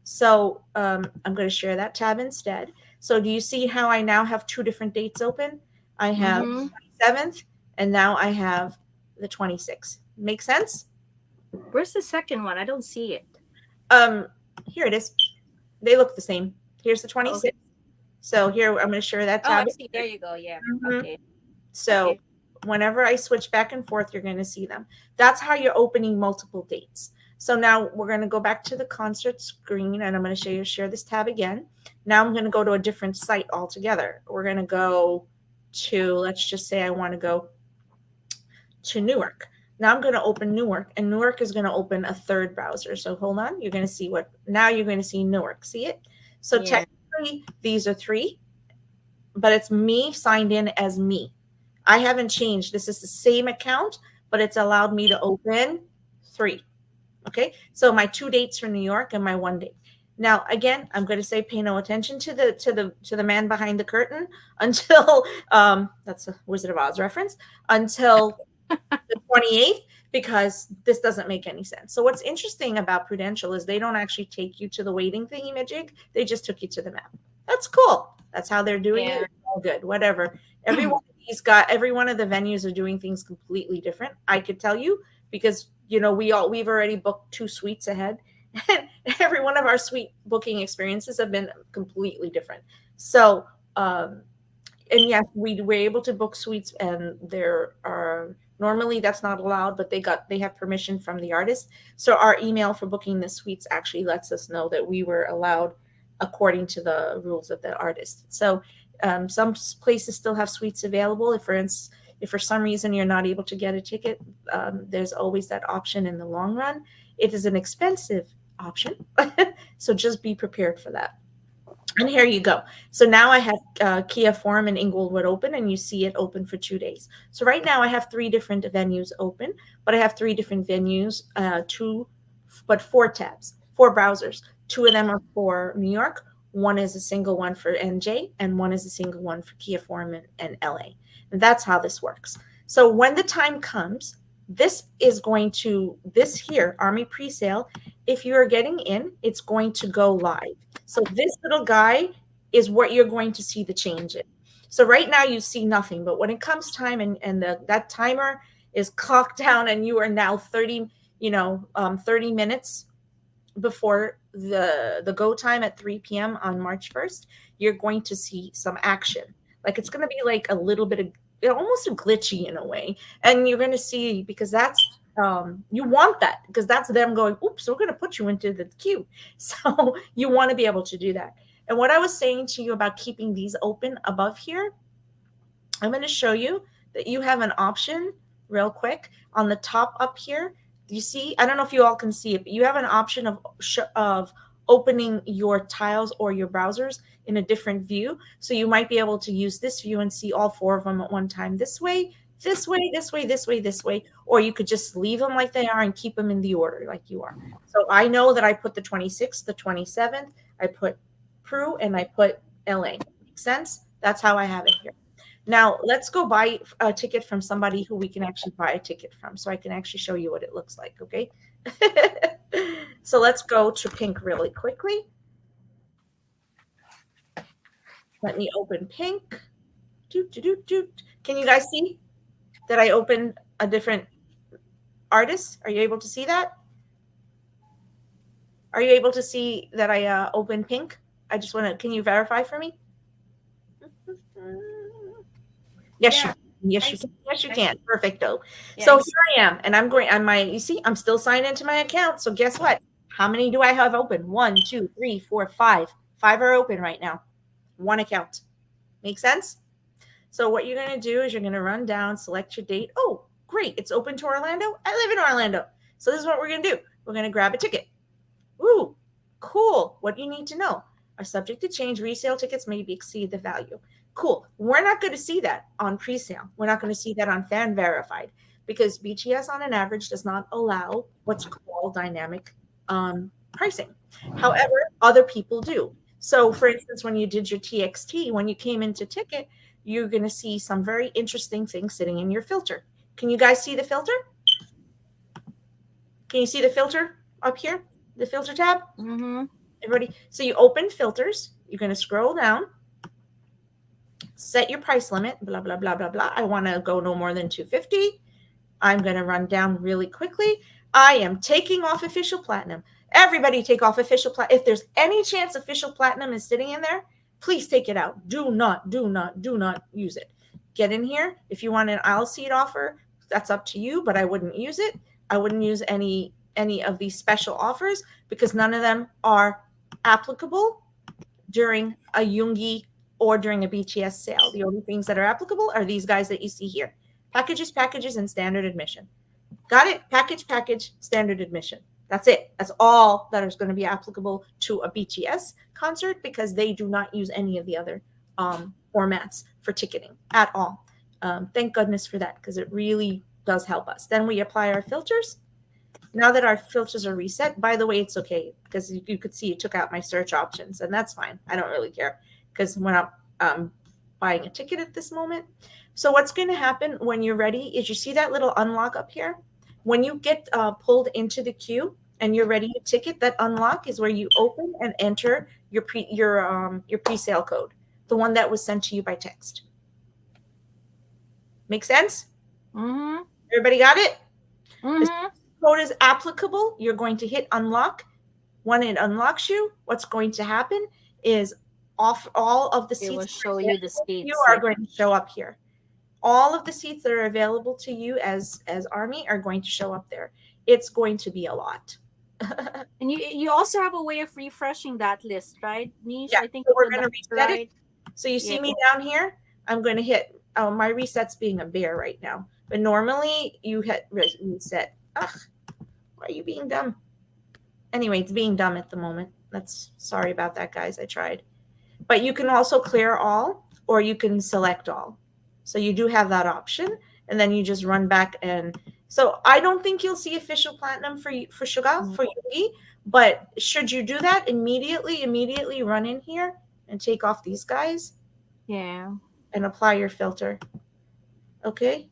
So I'm going to share that tab instead. So do you see how I now have two different dates open? I have the 27th, and now I have the 26th. Make sense? Where's the second one? I don't see it. Here it is. They look the same. Here's the 26th. Okay. So here I'm going to share that Oh, tab. I see. There you go. Yeah. Okay. So Okay. whenever I switch back and forth, you're going to see them. That's how you're opening multiple dates. So now we're going to go back to the concert screen, and I'm going to share this tab again. Now I'm going to go to a different site altogether. We're going to go to, let's just say I want to go to Newark. Now I'm going to open Newark, and Newark is going to open a third browser. So hold on. You're going to see now you're going to see Newark. See it? So Yeah. technically these are three, but it's me signed in as me. I haven't changed. This is the same account, but it's allowed me to open three. Okay, so my 2 dates for New York and my 1 date. Now, again, I'm going to say pay no attention to the man behind the curtain until that's a Wizard of Oz reference, until the 28th, because this doesn't make any sense. So what's interesting about Prudential is they don't actually take you to the waiting thingy majig. They just took you to the map. That's cool. That's how they're doing it. All good. Whatever. Every one of the venues are doing things completely different. I could tell you because we've already booked 2 suites ahead, and every one of our suite booking experiences have been completely different. So, and yes, we were able to book suites, and there are normally that's not allowed, but they have permission from the artist. So our email for booking the suites actually lets us know that we were allowed according to the rules of the artist. So some places still have suites available. If for some reason you're not able to get a ticket, there's always that option in the long run. It is an expensive option, so just be prepared for that. And here you go. So now I have Kia Forum in Inglewood open, and you see it open for 2 days. So right now I have 3 different venues open, but I have 3 different venues, 4 tabs, 4 browsers. 2 of them are for New York. One is a single one for NJ, and one is a single one for Kia Forum and LA. And that's how this works. So when the time comes, this here, Army Presale, if you are getting in, it's going to go live. So this little guy is what you're going to see the change in. So right now you see nothing, but when it comes time and that timer is clocked down and you are now 30 minutes before the go time at 3 p.m. on March 1st, you're going to see some action. Like it's going to be like a little bit of almost glitchy in a way. And you're going to see, because that's you want that, because that's them going, oops, we're going to put you into the queue. So you want to be able to do that. And what I was saying to you about keeping these open above here, I'm going to show you that you have an option real quick on the top up here. You see, I don't know if you all can see it, but you have an option of opening your tiles or your browsers in a different view. So you might be able to use this view and see all 4 of them at one time, this way, this way, this way, this way, this way, or you could just leave them like they are and keep them in the order like you are. So I know that I put the 26th, the 27th, I put Peru, and I put LA. Makes sense? That's how I have it here. Now let's go buy a ticket from somebody who we can actually buy a ticket from, so I can actually show you what it looks like, okay? So let's go to Pink really quickly. Let me open Pink. Can you guys see that I opened a different artist? Are you able to see that? Are you able to see that I opened Pink? I just want to, can you verify for me? Yes, Yeah. Yes, you can. Yes, you can. Perfecto. Yeah, So here I am, and I'm going on my, you see, I'm still signed into my account. So guess what? How many do I have open? 1, 2, 3, 4, 5. 5 are open right now. 1 account. Make sense? So what you're going to do is you're going to run down, select your date. Oh, great. It's open to Orlando. I live in Orlando. So this is what we're going to do. We're going to grab a ticket. Ooh, cool. What do you need to know? Are subject to change. Resale tickets may exceed the value. Cool. We're not going to see that on pre-sale. We're not going to see that on fan verified, because BTS on an average does not allow what's called dynamic pricing. However, other people do. So for instance, when you did your TXT, when you came into ticket, you're going to see some very interesting things sitting in your filter. Can you guys see the filter? Can you see the filter up here? The filter tab? Mm-hmm. Everybody. So you open filters. You're going to scroll down. Set your price limit, blah, blah, blah, blah, blah. I want to go no more than $250. I'm going to run down really quickly. I am taking off official platinum. Everybody take off official platinum. If there's any chance official platinum is sitting in there, please take it out. Do not use it. Get in here. If you want an aisle seat offer, that's up to you, but I wouldn't use it. I wouldn't use any of these special offers, because none of them are applicable during a Yoongi or during a BTS sale. The only things that are applicable are these guys that you see here. Packages, and standard admission. Got it? Package, standard admission. That's it. That's all that is going to be applicable to a BTS concert, because they do not use any of the other formats for ticketing at all. Thank goodness for that, because it really does help us. Then we apply our filters. Now that our filters are reset, by the way, it's okay, because you could see it took out my search options, and that's fine. I don't really care, because we're not buying a ticket at this moment. So what's going to happen when you're ready is you see that little unlock up here. When you get pulled into the queue and you're ready to ticket, that unlock is where you open and enter your pre-sale code, the one that was sent to you by text. Make sense? Mm-hmm. Everybody got it? Mm-hmm. Code is applicable. You're going to hit unlock. When it unlocks you, what's going to happen is all of the seats. It will show you the seats. You are going to show up here. All of the seats that are available to you as Army are going to show up there. It's going to be a lot. And you also have a way of refreshing that list, right, Nish? Yeah, I think so we're going to reset right. it. So you see me down here? I'm going to hit, my reset's being a bear right now. But normally you hit reset. Ugh, why are you being dumb? Anyway, it's being dumb at the moment. Sorry about that, guys. I tried. But you can also clear all, or you can select all. So you do have that option, and then you just run back. And so I don't think you'll see official platinum for Sugar, for Yoongi, but should you do that, immediately run in here and take off these guys Yeah. and apply your filter. Okay?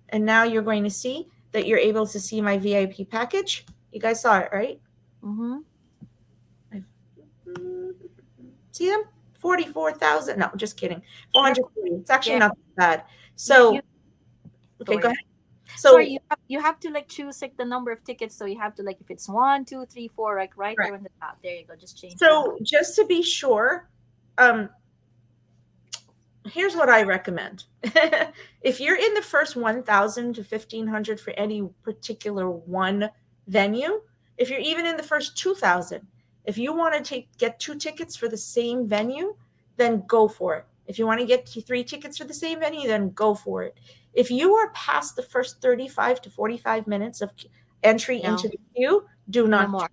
And now you're going to see that you're able to see my VIP package. You guys saw it, right? Mm-hmm. See them? 44,000. No, just kidding. 440. It's actually Yeah. not that bad. So, You- okay, Sorry. go ahead. So, Sorry, you have to like choose like the number of tickets. So you have to like if it's 1, 2, 3, 4, like right there on the top. There you go. Just change. so just to be sure, here's what I recommend. If you're in the first 1,000 to 1,500 for any particular one venue, if you're even in the first 2,000, if you want to get 2 tickets for the same venue, then go for it. If you want to get 3 tickets for the same venue, then go for it. If you are past the first 35 to 45 minutes of entry No. into the queue, do not. No more.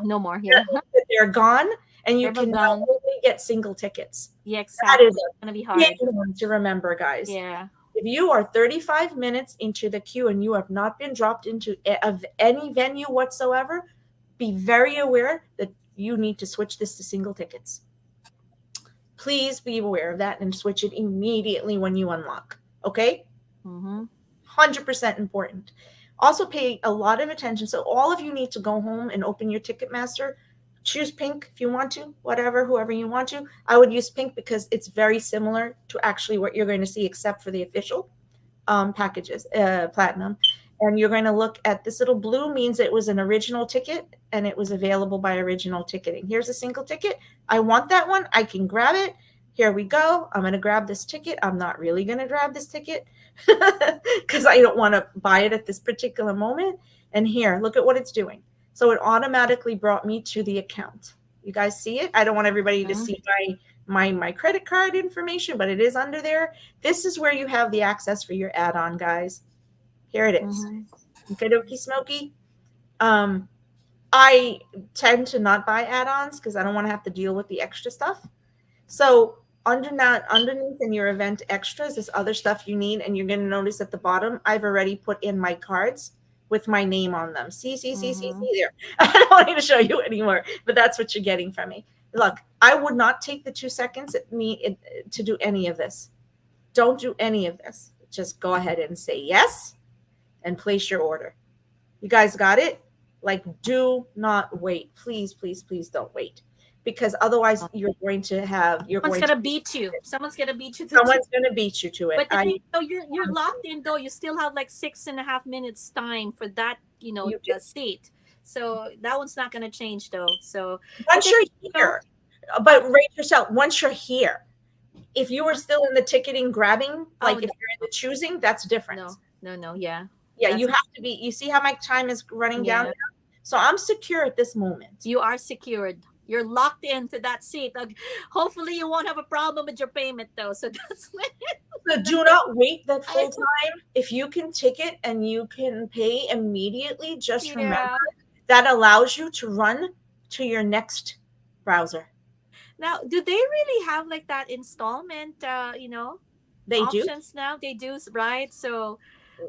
No more. Yeah. They're gone, and you They're can now gone. only get single tickets. Yeah, That exactly. is It's gonna be a hard. big one to remember, guys. Yeah. If you are 35 minutes into the queue and you have not been dropped into of any venue whatsoever, be very aware that you need to switch this to single tickets. Please be aware of that and switch it immediately when you unlock. Okay? Mm-hmm. 100% important. Also pay a lot of attention. So all of you need to go home and open your Ticketmaster. Choose pink if you want to, whoever you want to. I would use pink because it's very similar to actually what you're going to see, except for the official packages, platinum. And you're going to look at this little blue means it was an original ticket and it was available by original ticketing. Here's a single ticket. I want that one. I can grab it. Here we go. I'm going to grab this ticket. I'm not really going to grab this ticket because I don't want to buy it at this particular moment. And here, look at what it's doing. So it automatically brought me to the account. You guys see it? I don't want everybody to see my credit card information, but it is under there. This is where you have the access for your add-on, guys. Here it is. Okay, dokie smoky. I tend to not buy add-ons because I don't want to have to deal with the extra stuff. So underneath in your event extras, this other stuff you need, and you're going to notice at the bottom, I've already put in my cards with my name on them. See there. I don't need to show you anymore, but that's what you're getting from me. Look, I would not take the 2 seconds to do any of this. Don't do any of this. Just go ahead and say yes and place your order. You guys got it? Like, do not wait. Please, please, please don't wait. Because otherwise you're going to have Someone's gonna beat you. Someone's gonna beat you. Someone's gonna beat you to it. But the thing, so you're locked in though. You still have like 6.5 minutes time for that, the seat. So that one's not gonna change though. So once you're here, but rate yourself. Once you're here, if you were still in the ticketing grabbing, like if you're in the choosing, that's different. No, yeah. Yeah, you have to be. You see how my time is running down now? So I'm secure at this moment. You are secured. You're locked into that seat. Hopefully you won't have a problem with your payment though. So that's when So do not wait that full time. If you can ticket and you can pay immediately, just remember that allows you to run to your next browser. Now, do they really have like that installment they options do now? They do, right? So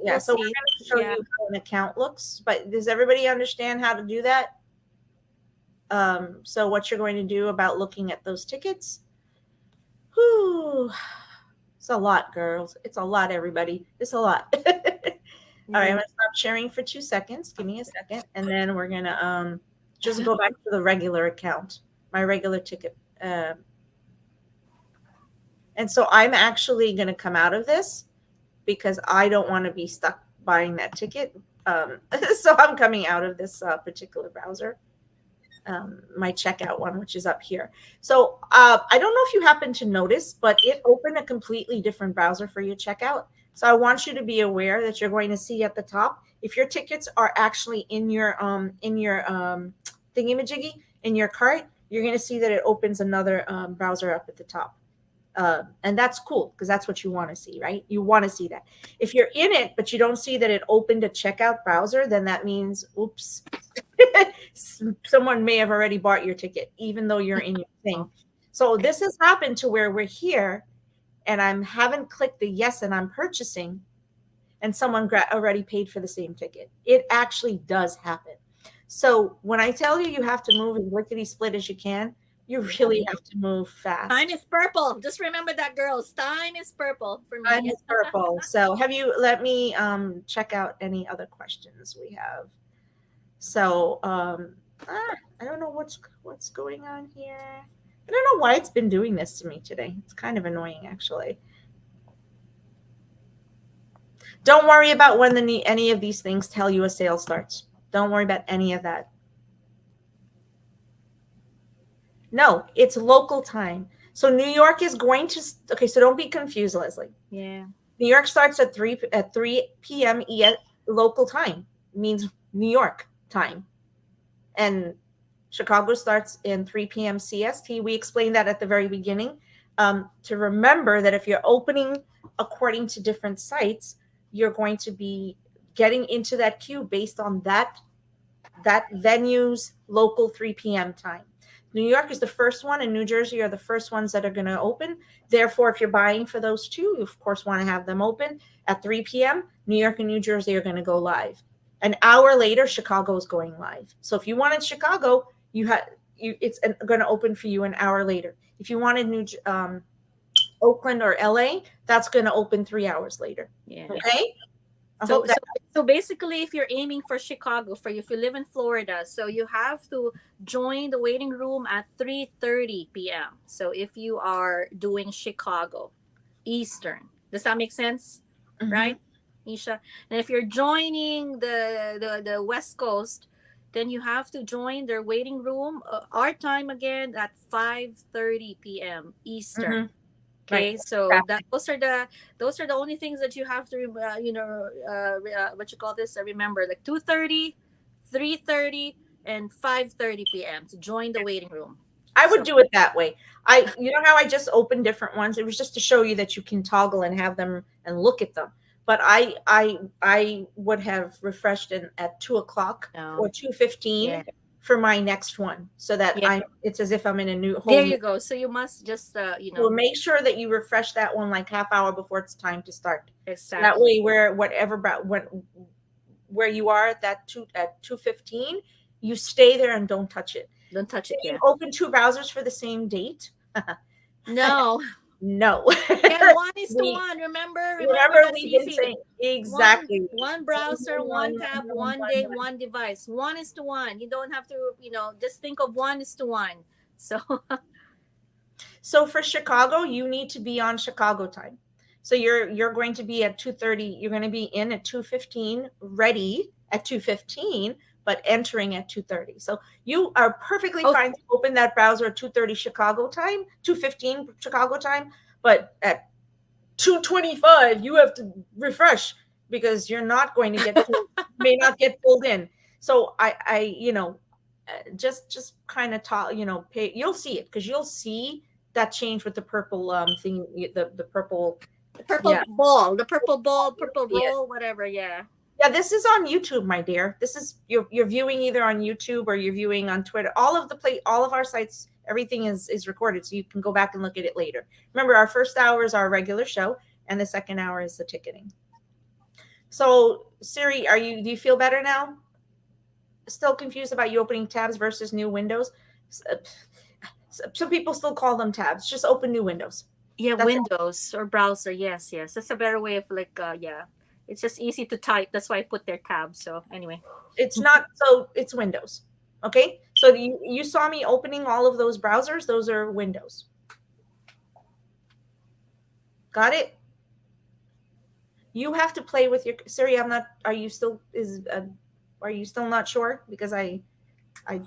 yeah, so we're going to show you how an account looks, but does everybody understand how to do that? So what you're going to do about looking at those tickets? Whew. It's a lot, girls. It's a lot, everybody. It's a lot. All right, I'm going to stop sharing for 2 seconds. Give me a second. And then we're going to just go back to the regular account, my regular ticket. And so I'm actually going to come out of this because I don't want to be stuck buying that ticket. So I'm coming out of this particular browser. My checkout one, which is up here. So I don't know if you happen to notice, but it opened a completely different browser for your checkout. So I want you to be aware that you're going to see at the top, if your tickets are actually in your thingamajiggy, in your cart, you're going to see that it opens another browser up at the top. And that's cool because that's what you want to see, right? You want to see that. If you're in it, but you don't see that it opened a checkout browser, then that means, oops, someone may have already bought your ticket, even though you're in your thing. So this has happened to where we're here and I haven't clicked the yes and I'm purchasing and someone already paid for the same ticket. It actually does happen. So when I tell you you have to move as lickety split as you can, you really have to move fast. Time is purple. Just remember that, girls. Time is purple for me. Time is purple. So let me check out any other questions we have. So I don't know what's going on here. I don't know why it's been doing this to me today. It's kind of annoying, actually. Don't worry about when any of these things tell you a sale starts. Don't worry about any of that. No, it's local time. So New York is going to, okay, so don't be confused, Leslie. Yeah. New York starts at 3 p.m. local time, means New York time. And Chicago starts in 3 p.m. CST. We explained that at the very beginning. To remember that if you're opening according to different sites, you're going to be getting into that queue based on that venue's local 3 p.m. time. New York is the first one, and New Jersey are the first ones that are going to open. Therefore, if you're buying for those two, you of course want to have them open at 3 p.m. New York and New Jersey are going to go live. An hour later, Chicago is going live. So if you wanted Chicago, it's going to open for you an hour later. If you wanted Oakland or LA, that's going to open 3 hours later. Yeah. Okay. So basically, if you're aiming for Chicago, if you live in Florida, so you have to join the waiting room at 3:30 p.m. So if you are doing Chicago Eastern, does that make sense? Mm-hmm. Right, Isha? And if you're joining the West Coast, then you have to join their waiting room. Our time again at 5:30 p.m. Eastern. Mm-hmm. Okay, Right. so those are the only things that you have to what you call this? Remember, like 2:30, 3:30, and 5:30 p.m. to join the waiting room. I would do it that way. You know how I just opened different ones? It was just to show you that you can toggle and have them and look at them. But I would have refreshed at 2:00 or 2:15 for my next one, so that it's as if I'm in a new whole. There you go. So you must just So make sure that you refresh that one like half hour before it's time to start. Exactly. That way, where you are at 2:15, you stay there and don't touch it. Don't touch it. You open two browsers for the same date. No. No. Yeah, 1:1. Remember we've been saying exactly. One browser, one tab, one day, one device. 1:1. You don't have to, just think of 1:1. So for Chicago, you need to be on Chicago time. So you're going to be at 2:30. You're going to be in at 2:15, ready at 2:15, but entering at 2:30. So you are perfectly fine to open that browser at 2:30 Chicago time, 2:15 Chicago time, but at 2:25 you have to refresh because you're not going to get may not get pulled in. So I just kind of pay. You'll see it because you'll see that change with the purple thing, the purple ball, purple roll, whatever. Yeah, this is on YouTube, my dear. This is you're viewing either on YouTube or you're viewing on Twitter. All of our sites, everything is recorded, so you can go back and look at it later. Remember, our first hour is our regular show, and the second hour is the ticketing. So Siri, do you feel better now? Still confused about you opening tabs versus new windows? Some people still call them tabs. Just open new windows. Yeah, that's Windows or browser. Yes. That's a better way of it's just easy to type. That's why I put their tabs. So anyway, it's not. So it's Windows. Okay. So you saw me opening all of those browsers. Those are Windows. Got it? You have to play with your Siri. Are you still not sure? Because I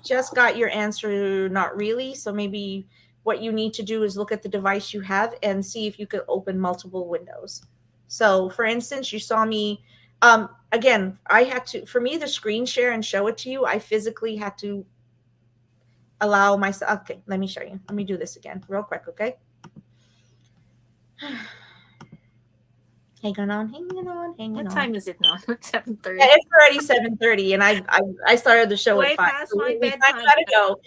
just got your answer, not really. So maybe what you need to do is look at the device you have and see if you could open multiple windows. So for instance, you saw me, again, I had to, for me to screen share and show it to you, I physically had to allow myself. Okay, let me show you. Let me do this again real quick, okay? Hanging on, hanging on, hanging What on. time is it now? 7:30. Yeah, it's already 7:30, and I started the show Way at 5. past So my we kind bedtime. of gotta go.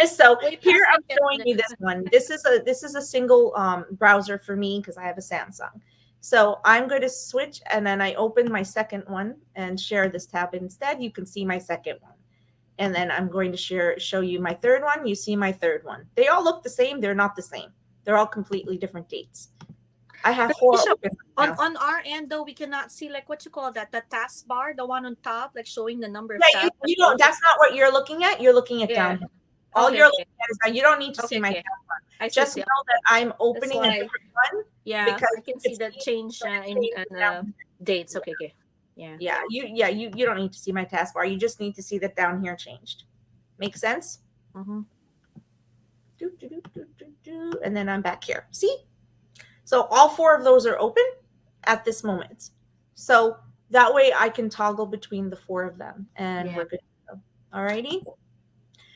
So Way here past I'm my showing you this one. This is a single browser for me because I have a Samsung. So I'm going to switch, and then I open my second one and share this tab instead. You can see my second one, and then I'm going to show you my third one. You see my third one. They all look the same. They're not the same. They're all completely different dates. I have 4 Bishop, open right now. on our end though, we cannot see like what you call that, the taskbar, the one on top, like showing the number of Yeah, tabs. you don't. That's not what you're looking at. You're looking at Yeah. down here. All Okay, you're okay. looking at is down. You don't need to see Okay, my okay. tab bar. I see. Just see. know that I'm opening a why- different one. Yeah, because I can see it's the easy change to in change down. dates. Okay, okay. Yeah. You don't need to see my taskbar. You just need to see that down here changed. Make sense? Mm-hmm. And then I'm back here. See? So all 4 of those are open at this moment. So that way I can toggle between the 4 of them, and Yeah. we're good to go. Alrighty.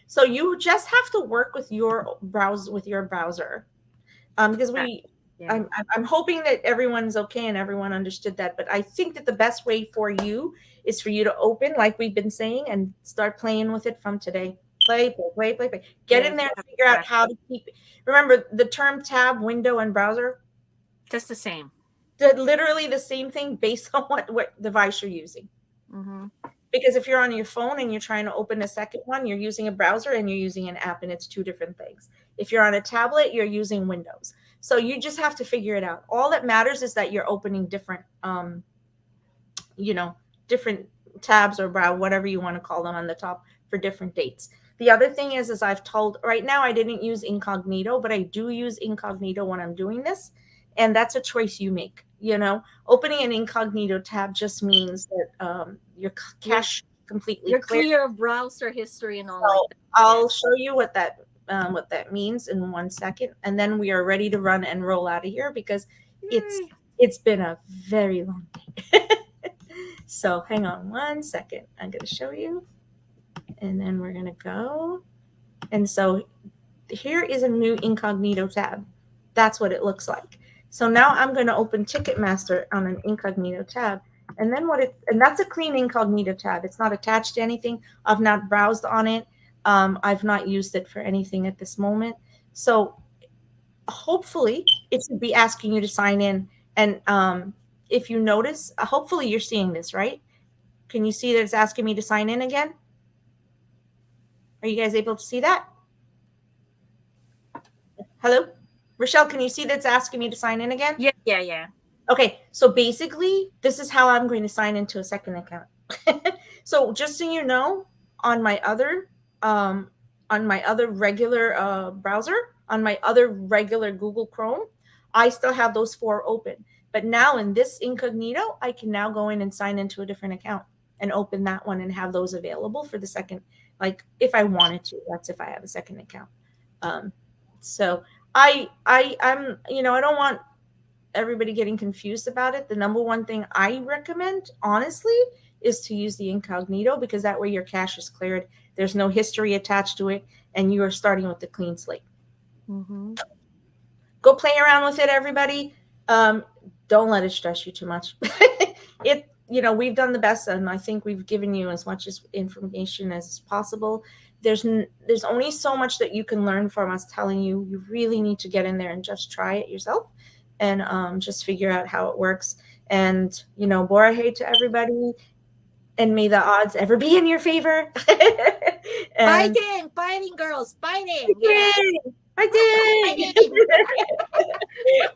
So you just have to work with your browser, because Yeah. I'm hoping that everyone's okay and everyone understood that. But I think that the best way for you is for you to open, like we've been saying, and start playing with it from today. Play. Get in there and figure out how to keep it. Remember the term tab, window, and browser. Just the same. They're literally the same thing based on what device you're using. Mm-hmm. Because if you're on your phone and you're trying to open a second one, you're using a browser and you're using an app, and it's 2 different things. If you're on a tablet, you're using Windows. So you just have to figure it out. All that matters is that you're opening different, different tabs or whatever you want to call them on the top for different dates. The other thing is I've told right now I didn't use incognito, but I do use incognito when I'm doing this. And that's a choice you make. Opening an incognito tab just means that your cache completely You're clear. clear of browser history and all So like that. I'll show you what that means in 1 second, and then we are ready to run and roll out of here because it's been a very long day. So hang on 1 second. I'm going to show you, and then we're going to go. And so here is a new incognito tab. That's what it looks like. So now I'm going to open Ticketmaster on an incognito tab. And then and that's a clean incognito tab. It's not attached to anything. I've not browsed on it. I've not used it for anything at this moment. So hopefully it should be asking you to sign in. And if you notice, hopefully you're seeing this, right? Can you see that it's asking me to sign in again? Are you guys able to see that? Hello? Rochelle, can you see that's asking me to sign in again? Yeah. Okay, so basically, this is how I'm going to sign into a second account. So just so you know, on my other regular browser, on my other regular Google Chrome, I still have those 4 open. But now in this incognito, I can now go in and sign into a different account and open that one and have those available for the second, like if I wanted to. That's if I have a second account. So I'm, I don't want everybody getting confused about it. The number one thing I recommend, honestly, is to use the incognito, because that way your cache is cleared. There's no history attached to it, and you are starting with a clean slate. Mm-hmm. Go play around with it, everybody. Don't let it stress you too much. We've done the best, and I think we've given you as much information as possible. There's only so much that you can learn from us telling you. You really need to get in there and just try it yourself, and just figure out how it works. And borahae to everybody, and may the odds ever be in your favor. And Fighting girls, fighting. Yeah. I did.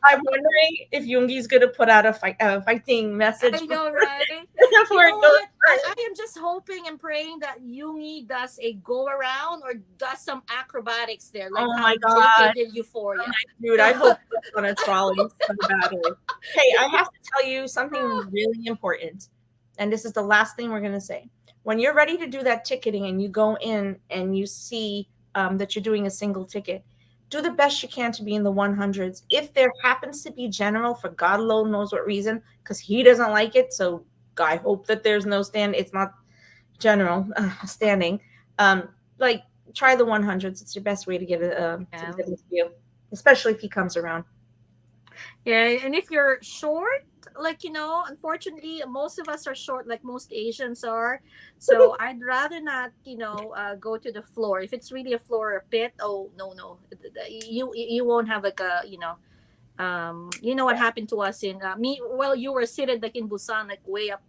I'm wondering if Yoongi's gonna put out a fighting message. I know, right? Before it goes. I am just hoping and praying that Yoongi does a go around or does some acrobatics there, like Oh how my JK God. did Euphoria. Dude, I hope it's on a trolley so badly. Hey, I have to tell you something really important, and this is the last thing we're gonna say. When you're ready to do that ticketing and you go in and you see that you're doing a single ticket, do the best you can to be in the 100s. If there happens to be general, for God alone knows what reason, because he doesn't like it, so I hope that there's no stand. It's not general standing. Try the 100s. It's your best way to get a view, especially if he comes around. Yeah, and if you're short, like unfortunately, most of us are short, like most Asians are. So I'd rather not, go to the floor. If it's really a floor or pit, oh no, no, you won't have like a, what happened to us in me. Well, you were seated like in Busan, like way up,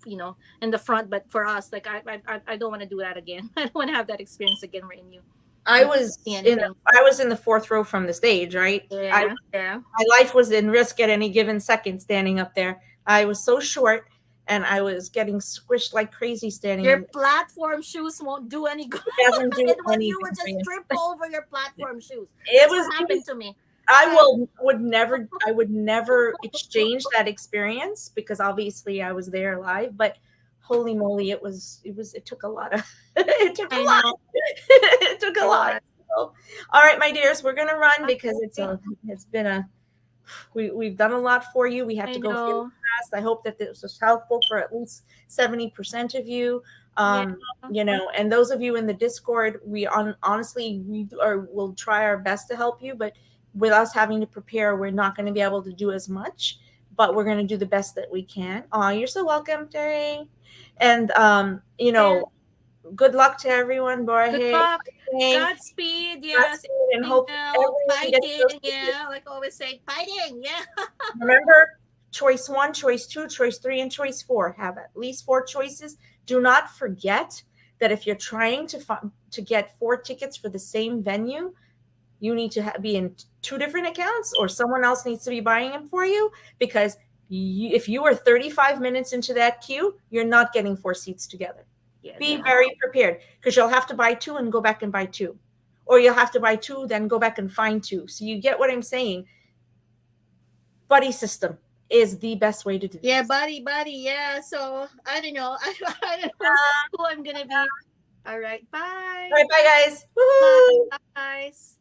in the front. But for us, like I don't want to do that again. I don't want to have that experience again, where you I was see in anything. I was in the fourth row from the stage, right? Yeah, yeah. My life was in risk at any given second standing up there. I was so short and I was getting squished like crazy standing Your in. platform shoes won't do any good. It doesn't do Well, you anything would for just you. trip over your platform shoes. It That's was, what it was happened to me. I would never exchange that experience because obviously I was there live, but holy moly, it took a lot of it took a I lot. know. It took a I lot. know. So, all right, my dears, we're gonna run because Okay. it's been we've done a lot for you. We have I to go fairly know. fast. I hope that this was helpful for at least 70% of you. Yeah. And those of you in the Discord, honestly, we'll try our best to help you, but with us having to prepare, we're not going to be able to do as much, but we're going to do the best that we can. Oh, you're so welcome, Terry. And Yeah. good luck to everyone, Good Borge. luck. Godspeed. Yes. And hope everyone gets Fighting. those. Yeah. Like I always say, fighting. Yeah. Remember, choice 1, choice 2, choice 3, and choice 4. Have at least 4 choices. Do not forget that if you're trying to get 4 tickets for the same venue, you need to be in 2 different accounts, or someone else needs to be buying them for you, because if you are 35 minutes into that queue, you're not getting 4 seats together. Yeah, Be no. very prepared, because you'll have to buy 2 and go back and buy 2, or you'll have to buy 2 then go back and find 2. So you get what I'm saying. Buddy system is the best way to do Yeah, this. buddy. Yeah. So I don't know. I don't know who I'm gonna be. All right. Bye. All right, bye guys. Bye, Woo-hoo! guys.